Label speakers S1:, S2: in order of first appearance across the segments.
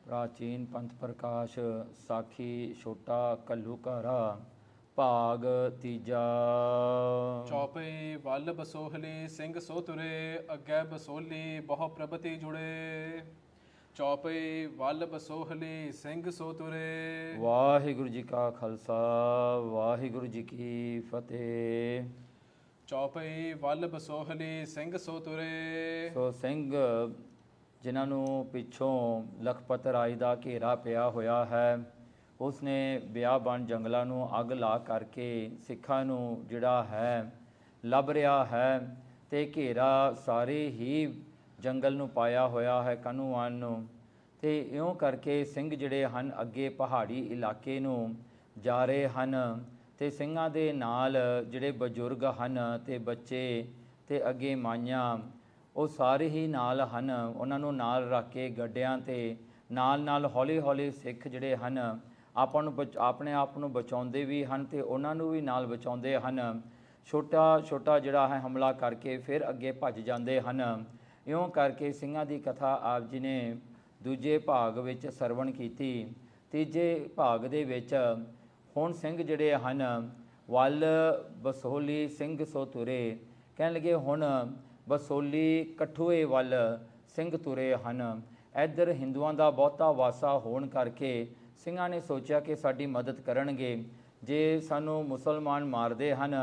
S1: ਪ੍ਰਾਚੀਨ ਪੰਥ ਪ੍ਰਕਾਸ਼ ਸਾਖੀ ਛੋਟਾ ਘੱਲੂਘਾਰਾ ਭਾਗ ਤੀਜਾ।
S2: ਚੌਪਈ ਵੱਲ ਬਸੋਹਲੀ ਸਿੰਘ ਸੋ ਤੁਰੇ, ਅੱਗੇ ਬਸੋਲੀ ਬਹੁ ਪ੍ਰਭਤੀ ਜੁੜੇ। ਚੌਪਈ ਵੱਲ ਬਸੋਹਲੀ ਸਿੰਘ ਸੋ ਤੁਰੇ।
S1: ਵਾਹਿਗੁਰੂ ਜੀ ਕਾ ਖਾਲਸਾ ਵਾਹਿਗੁਰੂ ਜੀ ਕੀ ਫਤਿਹ।
S2: ਚੌਪਈ ਵੱਲ ਬਸੋਹਲੀ ਸਿੰਘ ਸੋ ਤੁਰੇ।
S1: ਸੋ ਸਿੰਘ ਜਿਨ੍ਹਾਂ ਨੂੰ ਪਿੱਛੋਂ ਲਖਪਤ ਰਾਜ ਦਾ ਘੇਰਾ ਪਿਆ ਹੋਇਆ ਹੈ, ਉਸਨੇ ਬਿਆਬਾਨ ਜੰਗਲਾਂ ਨੂੰ ਅੱਗ ਲਾ ਕਰਕੇ ਸਿੱਖਾਂ ਨੂੰ ਜਿਹੜਾ ਹੈ ਲੱਭ ਰਿਹਾ ਹੈ ਅਤੇ ਘੇਰਾ ਸਾਰੇ ਹੀ ਜੰਗਲ ਨੂੰ ਪਾਇਆ ਹੋਇਆ ਹੈ ਕਾਹਨੂੰਵਾਨ ਨੂੰ। ਅਤੇ ਇਉਂ ਕਰਕੇ ਸਿੰਘ ਜਿਹੜੇ ਹਨ ਅੱਗੇ ਪਹਾੜੀ ਇਲਾਕੇ ਨੂੰ ਜਾ ਰਹੇ ਹਨ ਅਤੇ ਸਿੰਘਾਂ ਦੇ ਨਾਲ ਜਿਹੜੇ ਬਜ਼ੁਰਗ ਹਨ ਅਤੇ ਬੱਚੇ ਅਤੇ ਅੱਗੇ ਮਾਈਆਂ ਉਹ ਸਾਰੇ ਹੀ ਨਾਲ ਹਨ। ਉਹਨਾਂ ਨੂੰ ਨਾਲ ਰੱਖ ਕੇ ਗੱਡਿਆਂ 'ਤੇ ਨਾਲ ਹੌਲੀ ਹੌਲੀ ਸਿੱਖ ਜਿਹੜੇ ਹਨ ਆਪਣੇ ਆਪ ਨੂੰ ਬਚਾਉਂਦੇ ਵੀ ਹਨ ਅਤੇ ਉਹਨਾਂ ਨੂੰ ਵੀ ਨਾਲ ਬਚਾਉਂਦੇ ਹਨ। ਛੋਟਾ ਜਿਹੜਾ ਹੈ ਹਮਲਾ ਕਰਕੇ ਫਿਰ ਅੱਗੇ ਭੱਜ ਜਾਂਦੇ ਹਨ। ਇਉਂ ਕਰਕੇ ਸਿੰਘਾਂ ਦੀ ਕਥਾ ਆਪ ਜੀ ਨੇ ਦੂਜੇ ਭਾਗ ਵਿੱਚ ਸਰਵਣ ਕੀਤੀ। ਤੀਜੇ ਭਾਗ ਦੇ ਵਿੱਚ ਹੁਣ ਸਿੰਘ ਜਿਹੜੇ ਹਨ ਵੱਲ ਬਸੋਹਲੀ ਸਿੰਘ ਸੋ ਤੁਰੇ, ਕਹਿਣ ਲੱਗੇ ਹੁਣ ਬਸੋਹਲੀ ਕਠੂਏ ਵੱਲ ਸਿੰਘ ਤੁਰੇ ਹਨ। ਇੱਧਰ ਹਿੰਦੂਆਂ ਦਾ ਬਹੁਤਾ ਵਾਸਾ ਹੋਣ ਕਰਕੇ ਸਿੰਘਾਂ ਨੇ ਸੋਚਿਆ ਕਿ ਸਾਡੀ ਮਦਦ ਕਰਨਗੇ। ਜੇ ਸਾਨੂੰ ਮੁਸਲਮਾਨ ਮਾਰਦੇ ਹਨ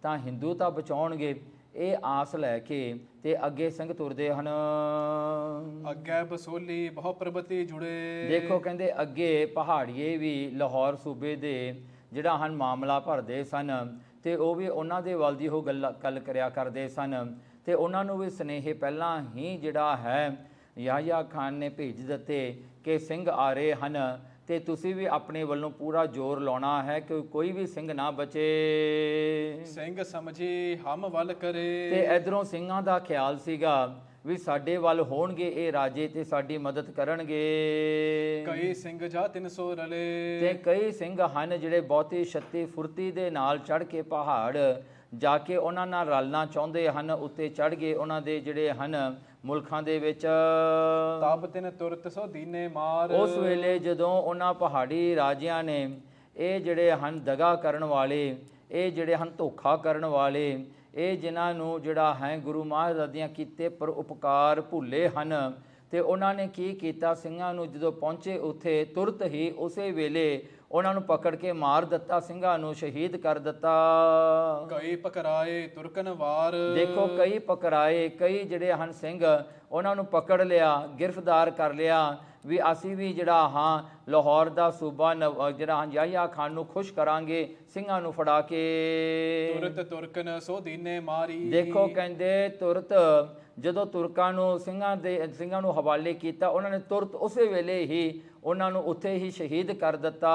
S1: ਤਾਂ ਹਿੰਦੂ ਤਾਂ ਬਚਾਉਣਗੇ, ਇਹ ਆਸ ਲੈ ਕੇ ਤੇ ਅੱਗੇ ਸਿੰਘ ਤੁਰਦੇ ਹਨ।
S2: ਅੱਗੇ ਬਸੋਲੀ ਬਹੁ ਪ੍ਰਭਤੀ ਜੁੜੇ।
S1: ਦੇਖੋ ਕਹਿੰਦੇ ਅੱਗੇ ਪਹਾੜੀਏ ਵੀ ਲਾਹੌਰ ਸੂਬੇ ਦੇ ਜਿਹੜਾ ਹਨ ਮਾਮਲਾ ਭਰਦੇ ਸਨ ਅਤੇ ਉਹ ਵੀ ਉਹਨਾਂ ਦੇ ਵੱਲ ਦੀ ਉਹ ਗੱਲ ਕਰਿਆ ਕਰਦੇ ਸਨ ਅਤੇ ਉਹਨਾਂ ਨੂੰ ਵੀ ਸੁਨੇਹੇ ਪਹਿਲਾਂ ਹੀ ਜਿਹੜਾ ਹੈ ਯਾਹਿਆ ਖਾਨ ਨੇ ਭੇਜ ਦਿੱਤੇ ਕਿ ਸਿੰਘ ਆ ਰਹੇ ਹਨ ਅਤੇ ਤੁਸੀਂ ਵੀ ਆਪਣੇ ਵੱਲੋਂ ਪੂਰਾ ਜ਼ੋਰ ਲਾਉਣਾ ਹੈ ਕਿ ਕੋਈ ਵੀ ਸਿੰਘ ਨਾ ਬਚੇ।
S2: ਸਿੰਘ ਸਮਝੀ ਹਮ ਵੱਲ ਕਰੇ।
S1: ਅਤੇ ਇੱਧਰੋਂ ਸਿੰਘਾਂ ਦਾ ਖਿਆਲ ਸੀਗਾ ਵੀ ਸਾਡੇ ਵੱਲ ਹੋਣਗੇ ਇਹ ਰਾਜੇ ਅਤੇ ਸਾਡੀ ਮਦਦ ਕਰਨਗੇ।
S2: ਕਈ ਸਿੰਘ ਜਾ 300 ਰਲੇ।
S1: ਅਤੇ ਕਈ ਸਿੰਘ ਹਨ ਜਿਹੜੇ ਬਹੁਤੀ ਸ਼ਕਤੀ ਫੁਰਤੀ ਦੇ ਨਾਲ ਚੜ੍ਹ ਕੇ ਪਹਾੜ ਜਾ ਕੇ ਉਹਨਾਂ ਨਾਲ ਰਲਣਾ ਚਾਹੁੰਦੇ ਹਨ। ਉੱਤੇ ਚੜ੍ਹ ਗਏ ਉਹਨਾਂ ਦੇ ਜਿਹੜੇ ਹਨ ਮੁਲਕਾਂ ਦੇ ਵਿੱਚ।
S2: ਤਬ ਤਿਨ ਤੁਰਤ ਸੋ ਦੀਨੇ ਮਾਰ।
S1: ਉਸ ਵੇਲੇ ਜਦੋਂ ਉਹਨਾਂ ਪਹਾੜੀ ਰਾਜਿਆਂ ਨੇ ਇਹ ਜਿਹੜੇ ਹਨ ਦਗਾ ਕਰਨ ਵਾਲੇ, ਇਹ ਜਿਹੜੇ ਹਨ ਧੋਖਾ ਕਰਨ ਵਾਲੇ, ਇਹ ਜਿਨ੍ਹਾਂ ਨੂੰ ਜਿਹੜਾ ਹੈ ਗੁਰੂ ਮਹਾਰਾਜ ਦੀਆਂ ਕੀਤੇ ਪਰ ਉਪਕਾਰ ਭੁੱਲੇ ਹਨ ਅਤੇ ਉਹਨਾਂ ਨੇ ਕੀ ਕੀਤਾ, ਸਿੰਘਾਂ ਨੂੰ ਜਦੋਂ ਪਹੁੰਚੇ ਉੱਥੇ ਤੁਰਤ ਹੀ ਉਸੇ ਵੇਲੇ ਉਹਨਾਂ ਨੂੰ ਪਕੜ ਕੇ ਮਾਰ ਦਿੱਤਾ, ਸਿੰਘਾਂ ਨੂੰ ਸ਼ਹੀਦ ਕਰ ਦਿੱਤਾ।
S2: ਕਈ ਪਕੜਾਏ ਤੁਰਕਨ ਵਾਰ। ਦੇਖੋ
S1: ਕਈ ਪਕੜਾਏ, ਕਈ ਜਿਹੜੇ ਹਨ ਸਿੰਘ ਉਹਨਾਂ ਨੂੰ ਪਕੜ ਲਿਆ, ਗਿਰਫਤਾਰ ਕਰ ਲਿਆ ਵੀ ਅਸੀਂ ਵੀ ਜਿਹੜਾ ਹਾਂ ਲਾਹੌਰ ਦਾ ਸੂਬਾ ਜਿਹੜਾ ਹਾਂ ਯਾਹਿਆ ਖਾਨ ਨੂੰ ਖੁਸ਼ ਕਰਾਂਗੇ ਸਿੰਘਾਂ ਨੂੰ ਫੜਾ ਕੇ।
S2: ਤੁਰਤ ਤੁਰਕਨ ਸੋ ਦੀਨੇ ਮਾਰੀ।
S1: ਦੇਖੋ ਕਹਿੰਦੇ ਤੁਰਤ ਜਦੋਂ ਤੁਰਕਾਂ ਨੂੰ ਸਿੰਘਾਂ ਨੂੰ ਹਵਾਲੇ ਕੀਤਾ, ਉਹਨਾਂ ਨੇ ਤੁਰਤ ਉਸੇ ਵੇਲੇ ਹੀ ਉਹਨਾਂ ਨੂੰ ਉੱਥੇ ਹੀ ਸ਼ਹੀਦ ਕਰ ਦਿੱਤਾ।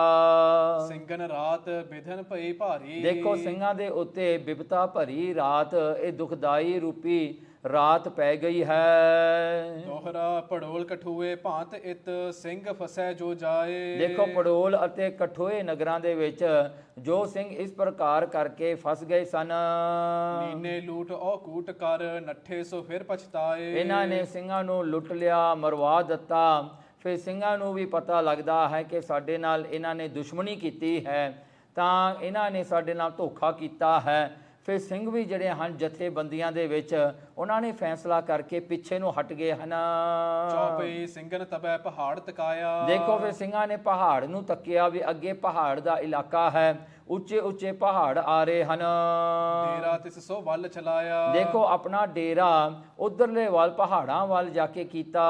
S2: ਸਿੰਘਨ ਰਾਤ ਵਿਧਨ ਭਈ ਭਾਰੀ। ਦੇਖੋ
S1: ਸਿੰਘਾਂ ਦੇ ਉੱਤੇ ਬਿਪਤਾ ਭਰੀ ਰਾਤ, ਇਹ ਦੁਖਦਾਈ ਰੂਪੀ ਰਾਤ ਪੈ ਗਈ ਹੈ।
S2: ਦੋਹਰਾ ਪੜੋਲ ਕਠੂਏ ਭਾਂਤ ਇਤ ਸਿੰਘ ਫਸੈ ਜੋ ਜਾਏ। ਦੇਖੋ
S1: ਪੜੋਲ ਅਤੇ ਕਠੂਏ ਨਗਰਾਂ ਦੇ ਵਿੱਚ ਜੋ ਸਿੰਘ ਇਸ ਪ੍ਰਕਾਰ ਕਰਕੇ ਫਸ ਗਏ ਸਨ।
S2: ਨੀਨੇ ਲੂਟ ਔ ਕੂਟ ਕਰ ਨੱਠੇ ਸੋ ਫਿਰ ਪਛਤਾਏ।
S1: ਇਹਨਾਂ ਨੇ ਸਿੰਘਾਂ ਨੂੰ ਲੁੱਟ ਲਿਆ, ਮਰਵਾ ਦਿੱਤਾ। ਫਿਰ ਸਿੰਘਾਂ ਨੂੰ ਵੀ ਪਤਾ ਲੱਗਦਾ ਹੈ ਕਿ ਸਾਡੇ ਨਾਲ ਇਹਨਾਂ ਨੇ ਦੁਸ਼ਮਣੀ ਕੀਤੀ ਹੈ, ਤਾਂ ਇਹਨਾਂ ਨੇ ਸਾਡੇ ਨਾਲ ਧੋਖਾ ਕੀਤਾ ਹੈ। ਫਿਰ ਸਿੰਘ ਵੀ ਜਿਹੜੇ ਹਨ ਜਥੇਬੰਦੀਆਂ ਦੇ ਵਿੱਚ ਉਹਨਾਂ ਨੇ ਫੈਸਲਾ ਕਰਕੇ ਪਿੱਛੇ ਨੂੰ ਹਟ ਗਏ ਹਨ।
S2: ਚੌਪਈ ਸਿੰਘਨ ਤਬੈ ਪਹਾੜ ਤਕਾਇਆ। ਦੇਖੋ
S1: ਫਿਰ ਸਿੰਘਾਂ ਨੇ ਪਹਾੜ ਨੂੰ ਤੱਕਿਆ ਵੀ ਅੱਗੇ ਪਹਾੜ ਦਾ ਇਲਾਕਾ ਹੈ, ਉੱਚੇ ਪਹਾੜ ਆ ਰਹੇ ਹਨ।
S2: ਡੇਰਾ ਤਿਸ ਸੋ ਵੱਲ ਚਲਾਇਆ।
S1: ਦੇਖੋ ਆਪਣਾ ਡੇਰਾ ਉਧਰਲੇ ਵੱਲ ਪਹਾੜਾਂ ਵੱਲ ਜਾ ਕੇ ਕੀਤਾ।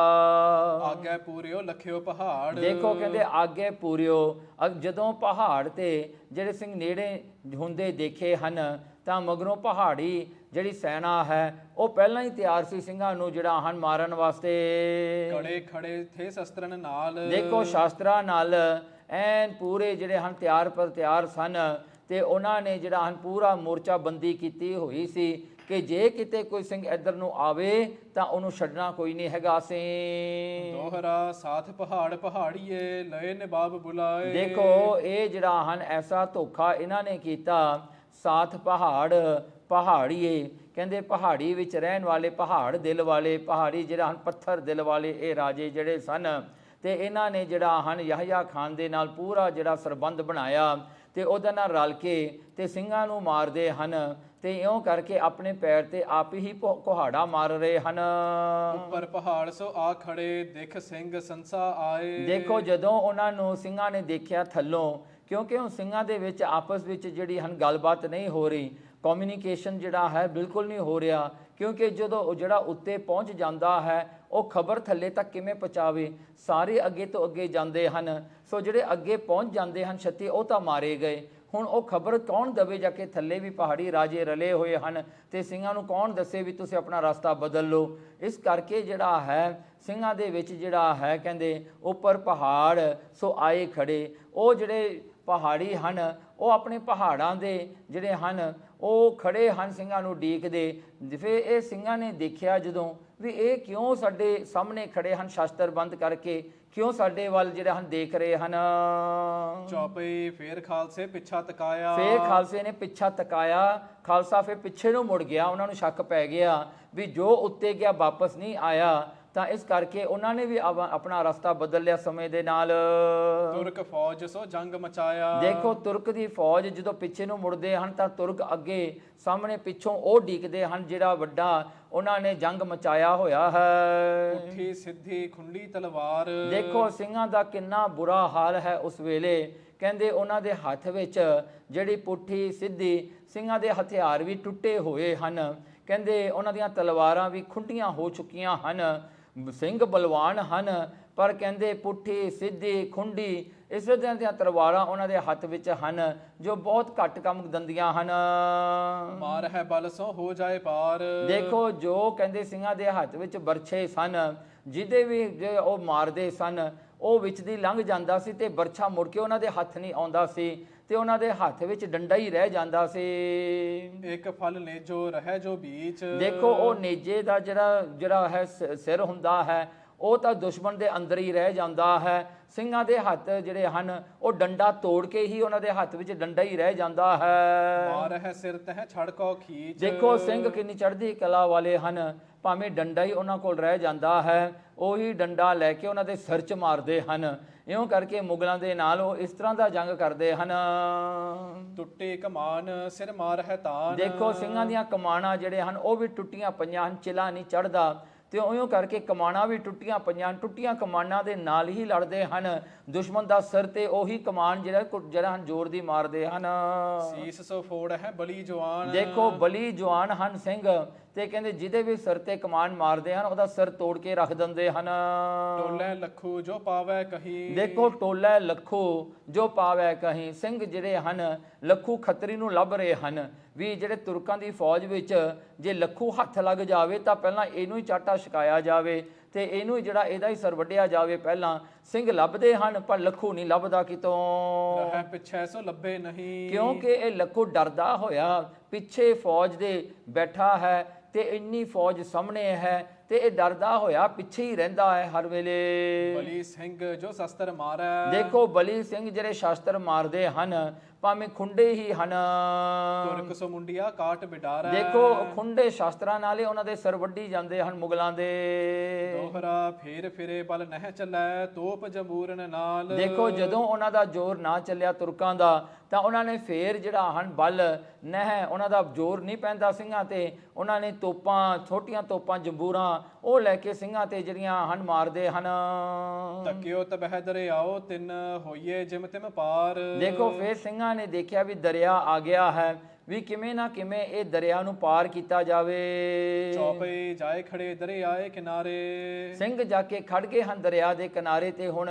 S2: ਆਗੇ ਪੂਰਿਓ ਲਖਿਓ ਪਹਾੜ। ਦੇਖੋ
S1: ਕਹਿੰਦੇ ਆਗੇ ਪੂਰਿਓ, ਜਦੋਂ ਪਹਾੜ ਤੇ ਜਿਹੜੇ ਸਿੰਘ ਨੇੜੇ ਹੁੰਦੇ ਦੇਖੇ ਹਨ ਤਾਂ ਮਗਰੋਂ ਪਹਾੜੀ ਜਿਹੜੀ ਸੈਨਾ ਹੈ ਉਹ ਪਹਿਲਾਂ ਹੀ ਤਿਆਰ ਸੀ ਸਿੰਘਾਂ ਨੂੰ ਜਿਹੜਾ ਹਨ ਮਾਰਨ ਵਾਸਤੇ।
S2: ਕੜੇ ਖੜੇ ਥੇ ਸ਼ਸਤਰਨ ਨਾਲ।
S1: ਦੇਖੋ ਸ਼ਾਸਤਰਾਂ ਨਾਲ ਐਨ ਪੂਰੇ ਜਿਹੜੇ ਹਨ ਤਿਆਰ ਸਨ ਅਤੇ ਉਹਨਾਂ ਨੇ ਜਿਹੜਾ ਹਨ ਪੂਰਾ ਮੋਰਚਾ ਬੰਦੀ ਕੀਤੀ ਹੋਈ ਸੀ ਕਿ ਜੇ ਕਿਤੇ ਕੋਈ ਸਿੰਘ ਇੱਧਰ ਨੂੰ ਆਵੇ ਤਾਂ ਉਹਨੂੰ ਛੱਡਣਾ ਕੋਈ ਨਹੀਂ ਹੈਗਾ ਅਸੀਂ।
S2: ਦੋਹਰਾ ਸਾਥ ਪਹਾੜ ਪਹਾੜੀਏ ਲਏ ਨਵਾਬ ਬੁਲਾਏ।
S1: ਦੇਖੋ ਇਹ ਜਿਹੜਾ ਹਨ ਐਸਾ ਧੋਖਾ ਇਹਨਾਂ ਨੇ ਕੀਤਾ, ਸਾਥ ਪਹਾੜੀਏ ਕਹਿੰਦੇ ਪਹਾੜੀ ਵਿੱਚ ਰਹਿਣ ਵਾਲੇ, ਪਹਾੜ ਦਿਲ ਵਾਲੇ, ਪਹਾੜੀ ਜਿਹੜਾ ਹਨ ਪੱਥਰ ਦਿਲ ਵਾਲੇ ਇਹ ਰਾਜੇ ਜਿਹੜੇ ਸਨ ਤੇ ਇਹਨਾਂ ਨੇ ਜਿਹੜਾ ਹਨ ਯਹਯਾ ਖਾਨ ਦੇ ਨਾਲ ਪੂਰਾ ਜਿਹੜਾ ਸਰਬੰਧ ਬਣਾਇਆ ਤੇ ਉਹਦੇ ਨਾਲ ਰਲ ਕੇ ਤੇ ਸਿੰਘਾਂ ਨੂੰ ਮਾਰਦੇ ਹਨ ਤੇ ਇਉਂ ਕਰਕੇ ਆਪਣੇ ਪੈਰ ਤੇ ਆਪ ਹੀ ਕੁਹਾੜਾ ਮਾਰ ਰਹੇ ਹਨ।
S2: ਉੱਪਰ ਪਹਾੜ ਸੋ ਆ ਖੜੇ ਦੇਖ ਸਿੰਘ ਸੰਸਾ ਆਏ।
S1: ਦੇਖੋ ਜਦੋਂ ਉਹਨਾਂ ਨੂੰ ਸਿੰਘਾਂ ਨੇ ਦੇਖਿਆ ਥੱਲੋਂ, ਕਿਉਂਕਿ ਉਹ ਸਿੰਘਾਂ ਦੇ ਵਿੱਚ ਆਪਸ ਵਿੱਚ ਜਿਹੜੀ ਹਨ ਗੱਲਬਾਤ ਨਹੀਂ ਹੋ ਰਹੀ, ਕਮਿਊਨੀਕੇਸ਼ਨ ਜਿਹੜਾ ਹੈ ਬਿਲਕੁਲ ਨਹੀਂ ਹੋ ਰਿਹਾ, ਕਿਉਂਕਿ ਜਦੋਂ ਉਹ ਜਿਹੜਾ ਉੱਤੇ ਪਹੁੰਚ ਜਾਂਦਾ ਹੈ ਉਹ ਖਬਰ ਥੱਲੇ ਤੱਕ ਕਿਵੇਂ ਪਹੁੰਚਾਵੇ, ਸਾਰੇ ਅੱਗੇ ਤੋਂ ਅੱਗੇ ਜਾਂਦੇ ਹਨ। ਸੋ ਜਿਹੜੇ ਅੱਗੇ ਪਹੁੰਚ ਜਾਂਦੇ ਹਨ ਛੱਤੀ ਉਹ ਤਾਂ ਮਾਰੇ ਗਏ, ਹੁਣ ਉਹ ਖਬਰ ਕੌਣ ਦਵੇ ਜਾ ਕੇ, ਥੱਲੇ ਵੀ ਪਹਾੜੀ ਰਾਜੇ ਰਲੇ ਹੋਏ ਹਨ ਤੇ ਸਿੰਘਾਂ ਨੂੰ ਕੌਣ ਦੱਸੇ ਵੀ ਤੁਸੀਂ ਆਪਣਾ ਰਸਤਾ ਬਦਲ ਲਓ। ਇਸ ਕਰਕੇ ਜਿਹੜਾ ਹੈ ਸਿੰਘਾਂ ਦੇ ਵਿੱਚ ਜਿਹੜਾ ਹੈ ਕਹਿੰਦੇ ਉੱਪਰ ਪਹਾੜ ਸੋ ਆਏ ਖੜੇ, ਉਹ ਜਿਹੜੇ ਪਹਾੜੀ ਹਨ ਉਹ ਆਪਣੇ ਪਹਾੜਾਂ ਦੇ ਜਿਹੜੇ ਹਨ ਉਹ ਖੜੇ ਹਨ ਸਿੰਘਾਂ ਨੂੰ ਉਡੀਕਦੇ। ਫਿਰ ਇਹ ਸਿੰਘਾਂ ਨੇ ਦੇਖਿਆ ਜਦੋਂ ਵੀ ਇਹ ਕਿਉਂ ਸਾਡੇ ਸਾਹਮਣੇ ਖੜੇ ਹਨ ਸ਼ਸਤਰ ਬੰਦ ਕਰਕੇ, ਕਿਉਂ ਸਾਡੇ ਵੱਲ ਜਿਹੜੇ ਹਨ ਦੇਖ ਰਹੇ ਹਨ।
S2: ਚੌਪਈ ਫੇਰ ਖਾਲਸੇ ਪਿੱਛਾ ਤਕਾਇਆ।
S1: ਫੇਰ ਖਾਲਸੇ ਨੇ ਪਿੱਛਾ ਤਕਾਇਆ, ਖਾਲਸਾ ਫਿਰ ਪਿੱਛੇ ਨੂੰ ਮੁੜ ਗਿਆ, ਉਹਨਾਂ ਨੂੰ ਸ਼ੱਕ ਪੈ ਗਿਆ ਵੀ ਜੋ ਉੱਤੇ ਗਿਆ ਵਾਪਸ ਨਹੀਂ ਆਇਆ, ਤਾਂ ਇਸ ਕਰਕੇ ਉਹਨਾਂ ਨੇ ਵੀ ਆਪਣਾ ਰਸਤਾ ਬਦਲ ਲਿਆ ਸਮੇਂ ਦੇ ਨਾਲ।
S2: ਤੁਰਕ ਫੌਜ ਸੋ ਜੰਗ ਮਚਾਇਆ।
S1: ਦੇਖੋ ਤੁਰਕ ਦੀ ਫੌਜ ਜਦੋਂ ਪਿੱਛੇ ਨੂੰ ਮੁੜਦੇ ਹਨ ਤਾਂ ਤੁਰਕ ਅੱਗੇ ਸਾਹਮਣੇ ਪਿੱਛੋਂ ਉਹ ਡੀਕਦੇ ਹਨ ਜਿਹੜਾ ਵੱਡਾ ਉਹਨਾਂ ਨੇ ਜੰਗ ਮਚਾਇਆ ਹੋਇਆ ਹੈ।
S2: ਉੱਠੀ ਸਿੱਧੀ ਖੁੰਡੀ ਤਲਵਾਰ।
S1: ਦੇਖੋ ਸਿੰਘਾਂ ਦਾ ਕਿੰਨਾ ਬੁਰਾ ਹਾਲ ਹੈ ਉਸ ਵੇਲੇ, ਕਹਿੰਦੇ ਉਹਨਾਂ ਦੇ ਹੱਥ ਵਿੱਚ ਜਿਹੜੀ ਪੁੱਠੀ ਸਿੱਧੀ, ਸਿੰਘਾਂ ਦੇ ਹਥਿਆਰ ਵੀ ਟੁੱਟੇ ਹੋਏ ਹਨ, ਕਹਿੰਦੇ ਉਹਨਾਂ ਦੀਆਂ ਤਲਵਾਰਾਂ ਵੀ ਖੁੰਡੀਆਂ ਹੋ ਚੁੱਕੀਆਂ ਹਨ। ਸਿੰਘ ਬਲਵਾਨ ਹਨ ਪਰ ਕਹਿੰਦੇ ਪੁੱਠੀ ਸਿੱਧੀ ਖੁੰਡੀ ਇਸ ਤਰ੍ਹਾਂ ਦੀਆਂ ਤਲਵਾਰਾਂ ਉਹਨਾਂ ਦੇ ਹੱਥ ਵਿੱਚ ਹਨ ਜੋ ਬਹੁਤ ਘੱਟ ਕੰਮ ਦੰਦੀਆਂ ਹਨ।
S2: ਮਾਰ ਹੈ ਬਲ ਸੋ ਹੋ ਜਾਏ ਪਾਰ।
S1: ਦੇਖੋ ਜੋ ਕਹਿੰਦੇ ਸਿੰਘਾਂ ਦੇ ਹੱਥ ਵਿੱਚ ਬਰਛੇ ਸਨ, ਜਿਹਦੇ ਵੀ ਜੇ ਉਹ ਮਾਰਦੇ ਸਨ ਉਹ ਵਿੱਚ ਦੀ ਲੰਘ ਜਾਂਦਾ ਸੀ ਤੇ ਬਰਛਾ ਮੁੜ ਕੇ ਉਹਨਾਂ ਦੇ ਹੱਥ ਨਹੀਂ ਆਉਂਦਾ ਸੀ ਤੇ ਉਹਨਾਂ ਦੇ ਹੱਥ ਵਿੱਚ ਡੰਡਾ ਹੀ ਰਹਿ ਜਾਂਦਾ ਸੀ।
S2: ਇੱਕ ਫਲ ਨੇਜੋ ਰਹਿ ਜੋ ਬੀਚ।
S1: ਦੇਖੋ ਉਹ ਨੇਜੇ ਦਾ ਜਿਹੜਾ ਹੈ ਸਿਰ ਹੁੰਦਾ ਹੈ ਉਹ ਤਾਂ ਦੁਸ਼ਮਣ ਦੇ ਅੰਦਰ ਹੀ ਰਹਿ ਜਾਂਦਾ ਹੈ। ਸਿੰਘਾਂ ਦੇ ਹੱਥ ਜਿਹੜੇ ਹਨ ਉਹ ਡੰਡਾ ਤੋੜ ਕੇ ਹੀ ਉਹਨਾਂ ਦੇ ਹੱਥ ਵਿੱਚ ਡੰਡਾ ਹੀ ਰਹਿ ਜਾਂਦਾ ਹੈ।
S2: ਮਾਰ ਹੈ ਸਿਰ ਤਹਿ ਛੜਕੋ ਖੀਚ।
S1: ਦੇਖੋ ਸਿੰਘ ਕਿੰਨੀ ਚੜ੍ਹਦੀ ਕਲਾ ਵਾਲੇ ਹਨ, ਭਾਵੇਂ ਡੰਡਾ ਹੀ ਉਹਨਾਂ ਕੋਲ ਰਹਿ ਜਾਂਦਾ ਹੈ ਉਹੀ ਡੰਡਾ ਲੈ ਕੇ ਉਹਨਾਂ ਦੇ ਸਿਰ 'ਚ ਮਾਰਦੇ ਹਨ। ਇਉਂ ਕਰਕੇ ਮੁਗਲਾਂ ਦੇ ਨਾਲ ਉਹ ਇਸ ਤਰ੍ਹਾਂ ਦਾ ਜੰਗ ਕਰਦੇ ਹਨ।
S2: ਟੁੱਟੇ ਕਮਾਨ ਸਿਰ ਮਾਰ ਹੈ ਤਾਨ।
S1: ਦੇਖੋ ਸਿੰਘਾਂ ਦੀਆਂ ਕਮਾਨਾਂ ਜਿਹੜੇ ਹਨ ਉਹ ਵੀ ਟੁੱਟੀਆਂ ਪਈਆਂ ਹਨ, ਚਿਲਾ ਨਹੀਂ ਚੜ੍ਹਦਾ ਤੇ ਇਉਂ ਕਰਕੇ ਕਮਾਨਾਂ ਵੀ ਟੁੱਟੀਆਂ ਪਈਆਂ, ਟੁੱਟੀਆਂ ਕਮਾਨਾਂ ਦੇ ਨਾਲ ਹੀ ਲੜਦੇ ਹਨ ਦੁਸ਼ਮਣ ਦਾ ਸਿਰ ਤੇ ਉਹੀ ਕਮਾਨ ਜਿਹੜਾ ਹਨ ਜ਼ੋਰ ਦੀ ਮਾਰਦੇ ਹਨ।
S2: ਸੀਸ ਸੋ ਫੋੜ ਹੈ ਬਲੀ ਜਵਾਨ।
S1: ਦੇਖੋ ਬਲੀ ਜਵਾਨ ਹਨ ਸਿੰਘ ਤੇ ਕਹਿੰਦੇ ਜਿਹਦੇ ਵੀ ਸਿਰ ਤੇ ਕਮਾਨ ਮਾਰਦੇ ਹਨ ਉਹਦਾ ਸਿਰ ਤੋੜ ਕੇ ਰੱਖ ਦਿੰਦੇ ਹਨ।
S2: ਟੋਲੇ ਲੱਖੂ ਜੋ ਪਾਵੈ ਕਹੀ।
S1: ਦੇਖੋ ਟੋਲੇ ਲੱਖੂ ਜੋ ਪਾਵੈ ਕਹੀ, ਸਿੰਘ ਜਿਹੜੇ ਹਨ ਲੱਖੂ ਖੱਤਰੀ ਨੂੰ ਲੱਭ ਰਹੇ ਹਨ ਵੀ ਜਿਹੜੇ ਤੁਰਕਾਂ ਦੀ ਫੌਜ ਵਿੱਚ ਜੇ ਲੱਖੂ ਹੱਥ ਲੱਗ ਜਾਵੇ ਤਾਂ ਪਹਿਲਾਂ ਇਹਨੂੰ ਹੀ ਚਾਟਾ ਛਕਾਇਆ ਜਾਵੇ ਤੇ ਇਹਨੂੰ ਹੀ ਜਿਹੜਾ ਇਹਦਾ ਹੀ ਸਿਰ ਵੱਢਿਆ ਜਾਵੇ। ਪਹਿਲਾਂ ਸਿੰਘ ਲੱਭਦੇ ਹਨ ਪਰ ਲੱਖੂ ਨਹੀਂ ਲੱਭਦਾ ਕਿਤੋਂ।
S2: ਰਹਿ ਪਿੱਛੇ ਸੋ ਲੱਭੇ ਨਹੀਂ।
S1: ਕਿਉਂਕਿ ਇਹ ਲੱਖੂ ਡਰਦਾ ਹੋਇਆ ਪਿੱਛੇ ਫੌਜ ਦੇ ਬੈਠਾ ਹੈ ਤੇ ਇੰਨੀ ਫੌਜ ਸਾਹਮਣੇ ਹੈ ਤੇ ਇਹ ਡਰਦਾ ਹੋਇਆ ਪਿੱਛੇ ਹੀ ਰਹਿੰਦਾ ਹੈ ਹਰ ਵੇਲੇ।
S2: ਬਲੀ ਸਿੰਘ ਜੋ ਸ਼ਸਤਰ ਮਾਰੈ।
S1: ਦੇਖੋ ਬਲੀ ਸਿੰਘ ਜਿਹੜੇ ਸ਼ਸਤਰ ਮਾਰਦੇ ਹਨ ਭਾਵੇਂ ਖੁੰਡੇ ਹੀ ਹਨ।
S2: ਤੁਰਕ ਸੋ ਮੁੰਡਿਆ ਕਾਟ ਬਿਡਾਰੈ।
S1: ਦੇਖੋ ਖੁੰਡੇ ਸ਼ਸਤਰਾਂ ਨਾਲੇ ਉਹਨਾਂ ਦੇ ਸਿਰ ਵੱਢੀ ਜਾਂਦੇ ਹਨ ਮੁਗਲਾਂ ਦੇ।
S2: ਦੋਹਰਾ ਫੇਰ ਫਿਰੇ ਬਲ ਨਹਿ ਚੱਲੈ ਤੋਪ ਜੰਬੂਰਨ ਨਾਲ।
S1: ਦੇਖੋ ਜਦੋਂ ਉਹਨਾਂ ਦਾ ਜ਼ੋਰ ਨਾ ਚੱਲਿਆ ਤੁਰਕਾਂ ਦਾ ਤਾਂ ਉਹਨਾਂ ਨੇ ਫੇਰ ਜਿਹੜਾ ਹਨ ਬਲ ਨਹਿ ਉਹਨਾਂ ਦਾ ਜ਼ੋਰ ਨਹੀਂ ਪੈਂਦਾ ਸਿੰਘਾਂ ਤੇ, ਉਹਨਾਂ ਨੇ ਤੋਪਾਂ ਛੋਟੀਆਂ ਤੋਪਾਂ ਜੰਬੂਰਾਂ ਉਹ ਲੈ ਕੇ ਸਿੰਘਾਂ ਤੇ ਜਿਹੜੀਆਂ ਹਨ ਮਾਰਦੇ ਹਨ।
S2: ਤੱਕਿਓ ਤਬਹਿ ਦਰਿਆਓ ਤਿੰਨ ਹੋਈਏ ਜਿਮ ਤਿਮ ਪਾਰ।
S1: ਦੇਖੋ ਫੇਰ ਸਿੰਘਾਂ ਨੇ ਦੇਖਿਆ ਵੀ ਦਰਿਆ ਆ ਗਿਆ ਹੈ ਵੀ ਕਿਵੇਂ ਨਾ ਕਿਵੇਂ ਇਹ ਦਰਿਆ ਨੂੰ ਪਾਰ ਕੀਤਾ ਜਾਵੇ।
S2: ਚੌਪਈ ਜਾਏ ਖੜੇ ਦਰਿਆਏ ਕਿਨਾਰੇ।
S1: ਸਿੰਘ ਜਾ ਕੇ ਖੜ ਗਏ ਹਨ ਦਰਿਆ ਦੇ ਕਿਨਾਰੇ ਤੇ ਹੁਣ।